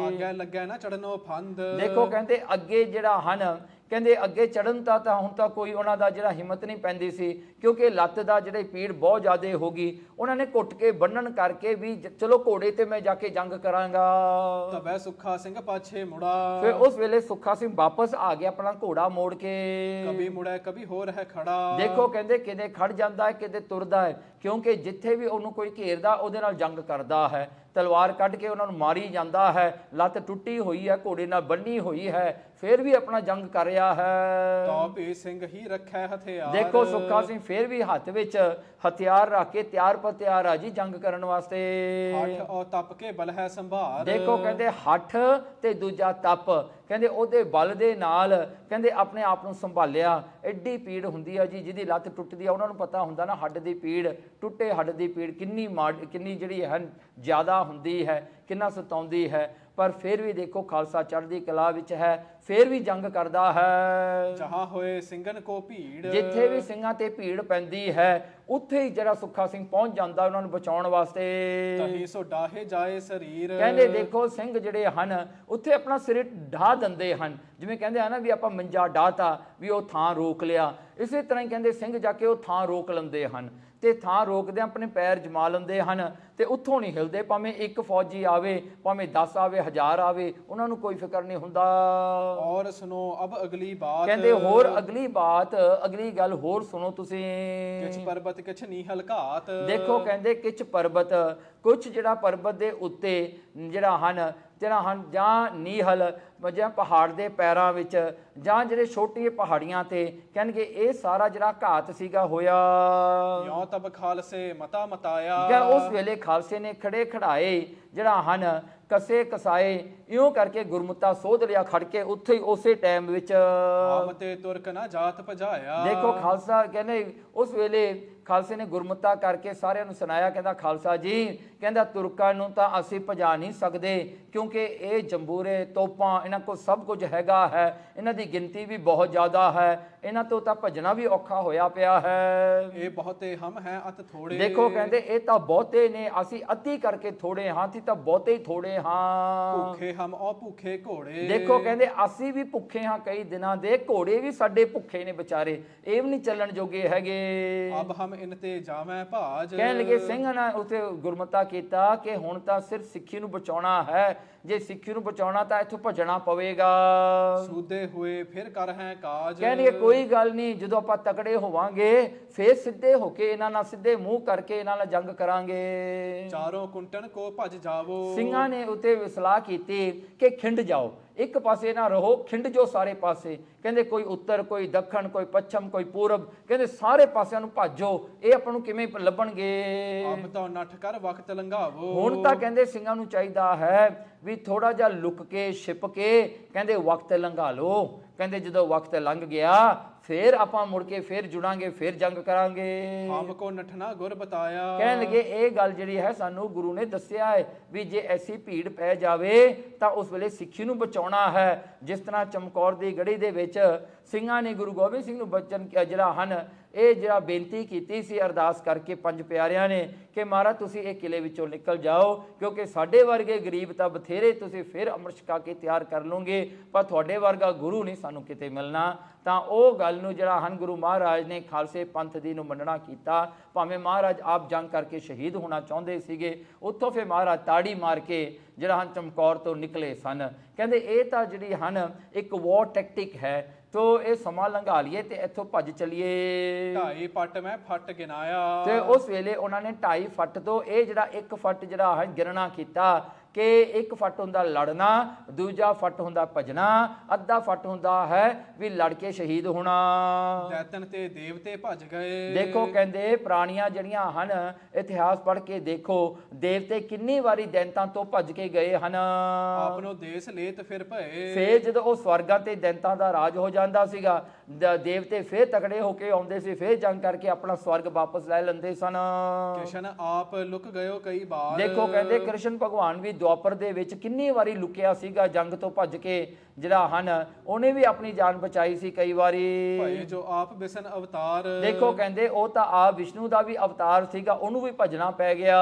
S2: ਅੱਗੇ ਲੱਗਿਆ ਨਾ ਚੜਨੋ ਫੰਦ।
S1: ਦੇਖੋ ਕਹਿੰਦੇ ਅੱਗੇ ਜਿਹੜਾ ਹਨ ਕਹਿੰਦੇ ਅੱਗੇ ਚੜਨ ਤਾਂ ਹੁਣ ਤਾਂ ਕੋਈ ਉਹਨਾਂ ਦਾ ਜਿਹੜਾ ਹਿੰਮਤ ਨਹੀਂ ਪੈਂਦੀ ਸੀ, ਕਿਉਂਕਿ ਲੱਤ ਦਾ ਜਿਹੜੀ ਪੀੜ ਬਹੁਤ ਜ਼ਿਆਦਾ ਹੋ ਗਈ। ਉਹਨਾਂ ਨੇ ਘੁੱਟ ਕੇ ਬੰਨਣ ਕਰਕੇ ਵੀ ਚਲੋ ਘੋੜੇ ਤੇ ਮੈਂ ਜਾ ਕੇ ਜੰਗ ਕਰਾਂਗਾ।
S2: ਤਬੈ ਸੁੱਖਾ ਸਿੰਘ ਪਾਛੇ ਮੁੜਾ।
S1: ਫਿਰ ਉਸ ਵੇਲੇ ਸੁੱਖਾ ਸਿੰਘ ਵਾਪਸ ਆ ਗਿਆ ਆਪਣਾ ਘੋੜਾ ਮੋੜ ਕੇ।
S2: ਕभी ਮੁੜਾ ਕभी ਹੋਰ ਹੈ ਖੜਾ।
S1: ਦੇਖੋ ਕਹਿੰਦੇ ਕਿਤੇ ਖੜ ਜਾਂਦਾ ਹੈ ਕਿਤੇ ਤੁਰਦਾ ਹੈ, ਕਿਉਂਕਿ ਜਿੱਥੇ ਵੀ ਉਹਨੂੰ ਕੋਈ ਘੇਰਦਾ ਉਹਦੇ ਨਾਲ ਜੰਗ ਕਰਦਾ ਹੈ, ਤਲਵਾਰ ਕੱਢ ਕੇ ਉਹਨਾਂ ਨੂੰ ਮਾਰੀ ਜਾਂਦਾ ਹੈ। ਲੱਤ ਟੁੱਟੀ ਹੋਈ ਹੈ, ਘੋੜੇ ਨਾਲ ਬੰਨੀ ਹੋਈ ਹੈ, ਫਿਰ ਵੀ ਆਪਣਾ ਜੰਗ ਕਰ ਰਿਹਾ ਹੈ।
S2: ਤੌਪੇ ਸਿੰਘ ਹੀ ਰੱਖਿਆ ਹਥਿਆਰ।
S1: ਦੇਖੋ ਸੁੱਖਾ ਸਿੰਘ ਫਿਰ ਵੀ ਹੱਥ ਵਿੱਚ ਹਥਿਆਰ ਰੱਖ ਕੇ ਤਿਆਰ ਪਰ ਤਿਆਰ ਆ ਜੀ ਜੰਗ ਕਰਨ ਵਾਸਤੇ।
S2: ਹੱਠ ਔ ਤਪ ਕੇ ਬਲ ਹੈ ਸੰਭਾਰ।
S1: ਦੇਖੋ ਕਹਿੰਦੇ ਹੱਠ ਤੇ ਦੂਜਾ ਤਪ, ਕਹਿੰਦੇ ਉਹਦੇ ਬਲ ਦੇ ਨਾਲ ਕਹਿੰਦੇ ਆਪਣੇ ਆਪ ਨੂੰ ਸੰਭਾਲਿਆ। ਐਡੀ ਪੀੜ ਹੁੰਦੀ ਆ ਜੀ ਜਿਹਦੀ ਲੱਤ ਟੁੱਟਦੀ ਆ, ਉਹਨਾਂ ਨੂੰ ਪਤਾ ਹੁੰਦਾ ਨਾ ਹੱਡ ਦੀ ਪੀੜ, ਟੁੱਟੇ ਹੱਡ ਦੀ ਪੀੜ ਕਿੰਨੀ ਜਿਹੜੀ ਹੈ ਜ਼ਿਆਦਾ ਹੁੰਦੀ ਹੈ, ਕਿੰਨਾ ਸਤਾਉਂਦੀ ਹੈ। ਪਰ ਫਿਰ ਵੀ ਦੇਖੋ ਖਾਲਸਾ ਚੜ੍ਹਦੀ ਕਲਾ ਵਿੱਚ ਹੈ, ਫਿਰ ਵੀ ਜੰਗ ਕਰਦਾ ਹੈ।
S2: ਜਹਾਂ ਹੋਏ ਸਿੰਘਨ ਕੋ ਭੀੜ।
S1: ਜਿੱਥੇ ਵੀ ਸਿੰਘਾਂ ਤੇ ਭੀੜ ਪੈਂਦੀ ਹੈ ਉੱਥੇ ਹੀ ਜਿਹੜਾ ਸੁੱਖਾ ਸਿੰਘ ਪਹੁੰਚ ਜਾਂਦਾ ਉਹਨਾਂ ਨੂੰ ਬਚਾਉਣ ਵਾਸਤੇ।
S2: ਤਹੀਂ ਸੋ ਡਾਹੇ ਜਾਏ ਸਰੀਰ।
S1: ਕਹਿੰਦੇ ਦੇਖੋ ਸਿੰਘ ਜਿਹੜੇ ਹਨ ਉੱਥੇ ਆਪਣਾ ਸਿਰ ਢਾਹ ਦਿੰਦੇ ਹਨ, ਜਿਵੇਂ ਕਹਿੰਦੇ ਆ ਨਾ ਵੀ ਆਪਾਂ ਮੰਜਾ ਢਾਹਤਾ ਵੀ ਉਹ ਥਾਂ ਰੋਕ ਲਿਆ, ਇਸੇ ਤਰ੍ਹਾਂ ਹੀ ਕਹਿੰਦੇ ਸਿੰਘ ਜਾ ਕੇ ਉਹ ਥਾਂ ਰੋਕ ਲੈਂਦੇ ਹਨ ਤੇ ਥਾਂ ਰੋਕਦੇ ਆਪਣੇ ਪੈਰ ਜਮਾ ਲੈਂਦੇ ਹਨ ਤੇ ਉੱਥੋਂ ਨਹੀਂ ਹਿਲਦੇ। ਭਾਵੇਂ ਇੱਕ ਫੌਜੀ ਆਵੇ, ਭਾਵੇਂ 10 ਆਵੇ, 1000 ਆਵੇ, ਉਹਨਾਂ ਨੂੰ ਕੋਈ ਫਿਕਰ ਨਹੀਂ ਹੁੰਦਾ।
S2: ਔਰ ਸੁਣੋ ਅਬ ਅਗਲੀ ਬਾਤ।
S1: ਕਹਿੰਦੇ ਹੋਰ ਅਗਲੀ ਬਾਤ, ਅਗਲੀ ਗੱਲ ਹੋਰ ਸੁਣੋ ਤੁਸੀਂ।
S2: ਕਿਛ ਪਰਬਤ ਕਿਛ ਨੀਹਲ ਘਾਤ।
S1: ਦੇਖੋ ਕਹਿੰਦੇ ਕਿਛ ਪਰਬਤ, ਕੁਛ ਜਿਹੜਾ ਪਰਬਤ ਦੇ ਉੱਤੇ ਜਿਹੜਾ ਹਨ ਜਿਹੜਾ ਹਨ ਜਾਂ ਨੀਹਲ ਜਾਂ ਪਹਾੜ ਦੇ ਪੈਰਾਂ ਵਿੱਚ ਜਾਂ ਜਿਹੜੇ ਛੋਟੀਆਂ ਪਹਾੜੀਆਂ ਤੇ ਕਹਿਣਗੇ ਇਹ ਸਾਰਾ ਜਿਹੜਾ ਘਾਤ ਸੀਗਾ ਹੋਇਆ।
S2: ਯੋਂ ਤਬ ਖਾਲਸੇ ਮਤਾ ਮਤਾਇਆ।
S1: ਜਾਂ ਉਸ ਵੇਲੇ ਖਾਲਸੇ ਨੇ ਖੜੇ ਖੜਾਏ ਜਿਹੜਾ ਹਨ ਕਸੇ ਕਸਾਏ ਇਉਂ ਕਰਕੇ ਗੁਰਮੁੱਤਾ ਸੋਧ ਲਿਆ ਖੜ ਕੇ ਉੱਥੇ ਹੀ ਉਸੇ ਟਾਈਮ ਵਿੱਚ।
S2: ਆਮ ਤੇ ਤੁਰਕ ਨਾ ਜਾਤ ਭਜਾਇਆ।
S1: ਦੇਖੋ ਖਾਲਸਾ ਕਹਿੰਦੇ ਉਸ ਵੇਲੇ ਖਾਲਸੇ ਨੇ ਗੁਰਮੁੱਤਾ ਕਰਕੇ ਸਾਰਿਆਂ ਨੂੰ ਸੁਣਾਇਆ, ਕਹਿੰਦਾ ਖਾਲਸਾ ਜੀ ਕਹਿੰਦਾ ਤੁਰਕਾਂ ਨੂੰ ਤਾਂ ਅਸੀਂ ਭਜਾ ਨਹੀਂ ਸਕਦੇ ਕਿਉਂਕਿ ਇਹ ਜੰਬੂਰੇ ਤੋਪਾਂ ਇਹਨਾਂ ਕੋਲ ਸਭ ਕੁਝ ਹੈਗਾ ਹੈ, ਇਹਨਾਂ ਦੀ ਗਿਣਤੀ ਵੀ ਬਹੁਤ ਜ਼ਿਆਦਾ ਹੈ, ਇਹਨਾਂ ਤੋਂ ਤਾਂ ਭਜਣਾ ਵੀ ਔਖਾ ਹੋਇਆ ਪਿਆ ਹੈ।
S2: ਇਹ ਬਹੁਤੇ ਹਮ ਹੈ ਅਤ ਥੋੜੇ।
S1: ਦੇਖੋ ਕਹਿੰਦੇ ਇਹ ਤਾਂ ਬਹੁਤੇ ਨੇ, ਅਸੀਂ ਅਤੀ ਕਰਕੇ ਥੋੜੇ ਹਾਂ, ਅਸੀਂ ਤਾਂ ਬਹੁਤੇ ਹੀ ਥੋੜੇ ਹਾਂ।
S2: ਭੁੱਖੇ ਹਮ ਔ ਭੁੱਖੇ ਘੋੜੇ।
S1: ਦੇਖੋ ਕਹਿੰਦੇ ਅਸੀਂ ਵੀ ਭੁੱਖੇ ਹਾਂ ਕਈ ਦਿਨਾਂ ਦੇ, ਘੋੜੇ ਵੀ ਸਾਡੇ ਭੁੱਖੇ ਨੇ ਵਿਚਾਰੇ, ਇਹ ਵੀ ਨਹੀਂ ਚੱਲਣ ਜੋਗੇ ਹੈਗੇ।
S2: ਅਬ ਹਮ ਇਨ ਤੇ ਜਾਵੇਂ ਭਾਜ।
S1: ਕਹਿਣ ਲੱਗੇ ਸਿੰਘਾਂ ਨੇ ਉੱਥੇ ਗੁਰਮਤਾ ਕੀਤਾ ਕਿ ਹੁਣ ਤਾਂ ਸਿਰਫ ਸਿੱਖੀ ਨੂੰ ਬਚਾਉਣਾ ਹੈ, ਜੇ ਸਿੱਖੀ ਨੂੰ ਬਚਾਉਣਾ ਤਾਂ ਇੱਥੋਂ ਭੱਜਣਾ ਪਵੇਗਾ।
S2: ਸੂਦੇ ਹੋਏ ਫਿਰ ਕਰ ਹੈ ਕਾਜ।
S1: ਕਹਿਣਗੇ ਕੋਈ ਗੱਲ ਨਹੀਂ, ਜਦੋਂ ਆਪਾਂ ਤਕੜੇ ਹੋਵਾਂਗੇ ਫੇਰ ਸਿੱਧੇ ਹੋ ਕੇ ਇਹਨਾਂ ਨਾਲ ਸਿੱਧੇ ਮੂੰਹ ਕਰਕੇ ਇਹਨਾਂ ਨਾਲ ਜੰਗ ਕਰਾਂਗੇ।
S2: ਚਾਰੋਂ ਕੁੰਟਨ ਕੋ ਭਜ ਜਾਵੋ।
S1: ਸਿੰਘਾਂ ਨੇ ਉੱਤੇ ਸਲਾਹ ਕੀਤੀ ਕਿ ਖਿੰਡ ਜਾਓ, ਇੱਕ ਪਾਸੇ ਨਾ ਰਹੋ, ਖਿੰਡ ਜੋ ਸਾਰੇ ਪਾਸੇ। ਕਹਿੰਦੇ ਕੋਈ ਉੱਤਰ, ਕੋਈ ਦੱਖਣ, ਕੋਈ ਪੱਛਮ, ਕੋਈ ਪੂਰਬ, ਕਹਿੰਦੇ ਸਾਰੇ ਪਾਸਿਆਂ ਨੂੰ ਭਾਜੋ, ਇਹ ਆਪਾਂ ਨੂੰ ਕਿਵੇਂ ਲੱਭਣਗੇ।
S2: ਅਬ ਤਾਂ ਨੱਠ ਕਰ ਵਕਤ ਲੰਘਾਵੋ।
S1: ਹੁਣ ਤਾਂ ਕਹਿੰਦੇ ਸਿੰਘਾਂ ਨੂੰ ਚਾਹੀਦਾ ਹੈ ਵੀ ਥੋੜਾ ਜਿਹਾ ਲੁਕ ਕੇ ਛਿਪ ਕੇ ਕਹਿੰਦੇ ਵਕਤ ਲੰਘਾ ਲਓ। ਕਹਿੰਦੇ ਜਦੋਂ ਵਕਤ ਲੰਘ ਗਿਆ ਫੇਰ ਆਪਾਂ ਮੁੜ ਕੇ ਫੇਰ ਜੁੜਾਂਗੇ, ਫੇਰ ਜੰਗ ਕਰਾਂਗੇ।
S2: ਹਮ ਕੋ ਨਠਨਾ ਗੁਰ ਬਤਾਇਆ।
S1: ਕਹਿਣ ਲੱਗੇ ਇਹ ਗੱਲ ਜਿਹੜੀ ਹੈ ਸਾਨੂੰ ਗੁਰੂ ਨੇ ਦੱਸਿਆ ਹੈ ਵੀ ਜੇ ਐਸੀ ਭੀੜ ਪੈ ਜਾਵੇ ਤਾਂ ਉਸ ਵੇਲੇ ਸਿੱਖੀ ਨੂੰ ਬਚਾਉਣਾ ਹੈ। ਜਿਸ ਤਰ੍ਹਾਂ ਚਮਕੌਰ ਦੀ ਗੜੀ ਦੇ ਵਿੱਚ ਸਿੰਘਾਂ ਨੇ ਗੁਰੂ ਗੋਬਿੰਦ ਸਿੰਘ ਨੂੰ ਬਚਨ ਜਿਹੜਾ ਹਨ ਇਹ ਜਿਹੜਾ ਬੇਨਤੀ ਕੀਤੀ ਸੀ ਅਰਦਾਸ ਕਰਕੇ ਪੰਜ ਪਿਆਰਿਆਂ ਨੇ ਕਿ ਮਹਾਰਾਜ ਤੁਸੀਂ ਇਹ ਕਿਲੇ ਵਿੱਚੋਂ ਨਿਕਲ ਜਾਓ ਕਿਉਂਕਿ ਸਾਡੇ ਵਰਗੇ ਗਰੀਬ ਤਾਂ ਬਥੇਰੇ, ਤੁਸੀਂ ਫਿਰ ਅੰਮ੍ਰਿਤ ਛਕਾ ਕੇ ਤਿਆਰ ਕਰ ਲਓਗੇ, ਪਰ ਤੁਹਾਡੇ ਵਰਗਾ ਗੁਰੂ ਨਹੀਂ ਸਾਨੂੰ ਕਿਤੇ ਮਿਲਣਾ। ਤਾਂ ਉਹ ਗੱਲ ਨੂੰ ਜਿਹੜਾ ਹਨ ਗੁਰੂ ਮਹਾਰਾਜ ਨੇ ਖਾਲਸੇ ਪੰਥ ਦੀ ਨੂੰ ਮੰਨਣਾ ਕੀਤਾ। ਭਾਵੇਂ ਮਹਾਰਾਜ ਆਪ ਜੰਗ ਕਰਕੇ ਸ਼ਹੀਦ ਹੋਣਾ ਚਾਹੁੰਦੇ ਸੀਗੇ, ਉੱਥੋਂ ਫਿਰ ਮਹਾਰਾਜ ਤਾੜੀ ਮਾਰ ਕੇ ਜਿਹੜਾ ਹਨ ਚਮਕੌਰ ਤੋਂ ਨਿਕਲੇ ਸਨ। ਕਹਿੰਦੇ ਇਹ ਤਾਂ ਜਿਹੜੀ ਹਨ ਇੱਕ ਵਾਰ ਟੈਕਟਿਕ ਹੈ, ਤੋ ਇਹ ਸਮਾਂ ਲੰਘਾ ਲਈਏ ਤੇ ਇੱਥੋਂ ਭੱਜ ਚਲੀਏ।
S2: 2.5 ਫੱਟ ਮੈਂ ਫੱਟ ਗਿਨਾਇਆ।
S1: ਤੇ ਉਸ ਵੇਲੇ ਉਹਨਾਂ ਨੇ 2.5 ਫੱਟ ਤੋਂ ਇਹ ਜਿਹੜਾ 1 ਫੱਟ ਜਿਹੜਾ ਹੈ ਗਿਣਨਾ ਕੀਤਾ ਕਿ 1 ਫੱਟ ਹੁੰਦਾ ਲੜਨਾ, ਦੂਜਾ ਫੱਟ ਹੁੰਦਾ ਭਜਣਾ, ਅੱਧਾ ਫੱਟ ਹੁੰਦਾ ਹੈ ਵੀ ਲੜ ਕੇ ਸ਼ਹੀਦ ਹੋਣਾ।
S2: ਦੈਤਨ ਤੇ ਦੇਵਤੇ ਭੱਜ ਗਏ।
S1: ਦੇਖੋ ਕਹਿੰਦੇ ਪੁਰਾਣੀਆਂ ਜਿਹੜੀਆਂ ਹਨ ਇਤਿਹਾਸ ਪੜ੍ਹ ਕੇ ਦੇਖੋ, ਦੇਵਤੇ ਕਿੰਨੀ ਵਾਰੀ ਦੈਂਤਾਂ ਤੋਂ ਭੱਜ ਕੇ ਗਏ ਹਨ।
S2: ਆਪਨੋ ਦੇਸ ਲੇਤ ਫਿਰ ਭਏ।
S1: ਫੇਰ ਜਦੋਂ ਉਹ ਸਵਰਗਾਂ ਤੇ ਦੈਂਤਾਂ ਦਾ ਰਾਜ ਹੋ ਜਾਂਦਾ ਸੀਗਾ, ਦੇਵਤੇ ਫੇਰ ਤਕੜੇ ਹੋ ਕੇ ਆਉਂਦੇ ਸੀ, ਫੇਰ ਜੰਗ ਕਰਕੇ ਆਪਣਾ ਸਵਰਗ ਵਾਪਸ ਲੈ ਲੈਂਦੇ ਸਨ।
S2: ਕ੍ਰਿਸ਼ਨ ਆਪ ਲੁਕ ਗਇਓ ਕਈ ਵਾਰ।
S1: ਦੇਖੋ ਕਹਿੰਦੇ ਕ੍ਰਿਸ਼ਨ ਭਗਵਾਨ ਵੀ ਦੁਆਪਰ ਦੇ ਵਿੱਚ ਕਿੰਨੀ ਵਾਰੀ ਲੁਕਿਆ ਸੀਗਾ ਜੰਗ ਤੋਂ ਭੱਜ ਕੇ, ਜਿਹੜਾ ਹਨ ਉਹਨੇ ਵੀ ਆਪਣੀ ਜਾਨ ਬਚਾਈ ਸੀ ਕਈ ਵਾਰੀ।
S2: ਭਏ ਜੋ ਆਪ ਵਿਸ਼ਨ ਅਵਤਾਰ।
S1: ਦੇਖੋ ਕਹਿੰਦੇ ਉਹ ਤਾਂ ਆਪ ਵਿਸ਼ਨੂੰ ਦਾ ਵੀ ਅਵਤਾਰ ਸੀਗਾ, ਉਹਨੂੰ ਵੀ ਭਜਣਾ ਪੈ ਗਿਆ।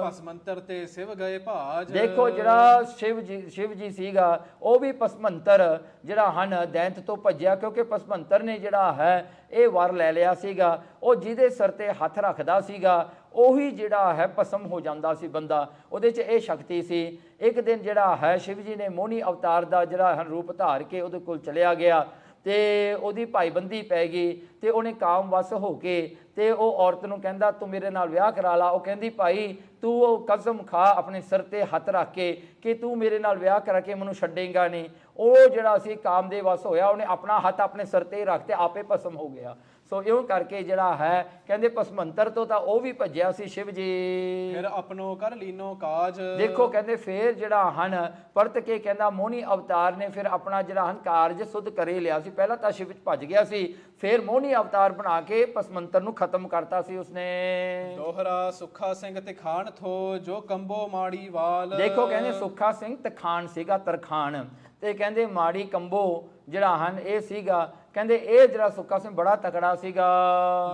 S2: ਭਸਮੰਤਰ ਤੇ ਸਿਵ ਗਏ ਭਾਜ।
S1: ਦੇਖੋ ਜਿਹੜਾ ਸ਼ਿਵ ਜੀ ਸੀਗਾ ਉਹ ਵੀ ਭਸਮੰਤਰ ਜਿਹੜਾ ਹਨ ਦੈਂਤ ਤੋਂ ਭੱਜਿਆ ਕਿਉਂਕਿ ਭਸਮੰਤਰ ਨੇ ਜਿਹੜਾ ਹੈ ਇਹ ਵਰ ਲੈ ਲਿਆ ਸੀਗਾ। ਉਹ ਜਿਹਦੇ ਸਿਰ ਤੇ ਹੱਥ ਰੱਖਦਾ ਸੀਗਾ ਉਹੀ ਜਿਹੜਾ ਹੈ ਭਸਮ ਹੋ ਜਾਂਦਾ ਸੀ ਬੰਦਾ, ਉਹਦੇ 'ਚ ਇਹ ਸ਼ਕਤੀ ਸੀ। ਇੱਕ ਦਿਨ ਜਿਹੜਾ ਹੈ ਸ਼ਿਵ ਜੀ ਨੇ ਮੋਹਣੀ ਅਵਤਾਰ ਦਾ ਜਿਹੜਾ ਰੂਪ ਧਾਰ ਕੇ ਉਹਦੇ ਕੋਲ ਚਲਿਆ ਗਿਆ ਤੇ ਉਹਦੀ ਭਾਈਬੰਦੀ ਪੈ ਗਈ ਤੇ ਉਹਨੇ ਕਾਮ ਵਸ ਹੋ ਕੇ ਤੇ ਉਹ ਔਰਤ ਨੂੰ ਕਹਿੰਦਾ ਤੂੰ ਮੇਰੇ ਨਾਲ ਵਿਆਹ ਕਰਾ ਲਾ। ਉਹ ਕਹਿੰਦੀ ਭਾਈ ਤੂੰ ਉਹ ਕਸਮ ਖਾ ਆਪਣੇ ਸਿਰ ਤੇ ਹੱਥ ਰੱਖ ਕੇ ਕਿ ਤੂੰ ਮੇਰੇ ਨਾਲ ਵਿਆਹ ਕਰਾ ਕੇ ਮੈਨੂੰ ਛੱਡੇਂਗਾ ਨਹੀਂ। ਉਹ ਜਿਹੜਾ ਸੀ ਕਾਮ ਦੇ ਵਸ ਹੋਇਆ, ਉਹਨੇ ਆਪਣਾ ਹੱਥ ਆਪਣੇ ਸਿਰ ਤੇ ਰੱਖ ਤੇ ਆਪੇ ਭਸਮ ਹੋ ਗਿਆ। ਸੋ ਇਉਂ ਕਰਕੇ ਜਿਹੜਾ ਹੈ ਕਹਿੰਦੇ ਭਸਮੰਤਰ ਤੋਂ ਤਾਂ ਉਹ ਵੀ ਭੱਜਿਆ ਸੀ ਸ਼ਿਵ ਜੀ।
S2: ਫਿਰ ਆਪਣੋ ਕਰ ਲੀਨੋ ਕਾਜ।
S1: ਦੇਖੋ ਕਹਿੰਦੇ ਫੇਰ ਜਿਹੜਾ ਹਨ ਪਰਤ ਕੇ ਕਹਿੰਦਾ ਮੋਹਣੀ ਅਵਤਾਰ ਨੇ ਫਿਰ ਆਪਣਾ ਜਿਹੜਾ ਹਨ ਕਾਰਜ ਸੁਧ ਕਰੇ ਲਿਆ ਸੀ। ਪਹਿਲਾਂ ਤਾਂ ਸ਼ਿਵ ਵਿੱਚ ਭੱਜ ਗਿਆ ਸੀ, ਫਿਰ ਮੋਹਣੀ ਅਵਤਾਰ ਬਣਾ ਕੇ ਭਸਮੰਤਰ ਨੂੰ ਖਤਮ ਕਰਤਾ ਸੀ ਉਸਨੇ।
S2: ਦੋਹਰਾ ਸੁੱਖਾ ਸਿੰਘ ਤੇ ਖਾਨ ਥੋ ਜੋ ਕੰਬੋ ਮਾੜੀ ਵਾਲ।
S1: ਦੇਖੋ ਕਹਿੰਦੇ ਸੁੱਖਾ ਸਿੰਘ ਤਖਾਨ ਸੀਗਾ, ਤਰਖਾਨ, ਤੇ ਕਹਿੰਦੇ ਮਾੜੀ ਕੰਬੋ ਜਿਹੜਾ ਹਨ ਇਹ ਸੀਗਾ। ਕਹਿੰਦੇ ਇਹ ਜਿਹੜਾ ਸੁੱਖਾ ਸਿੰਘ ਬੜਾ ਤਕੜਾ ਸੀਗਾ।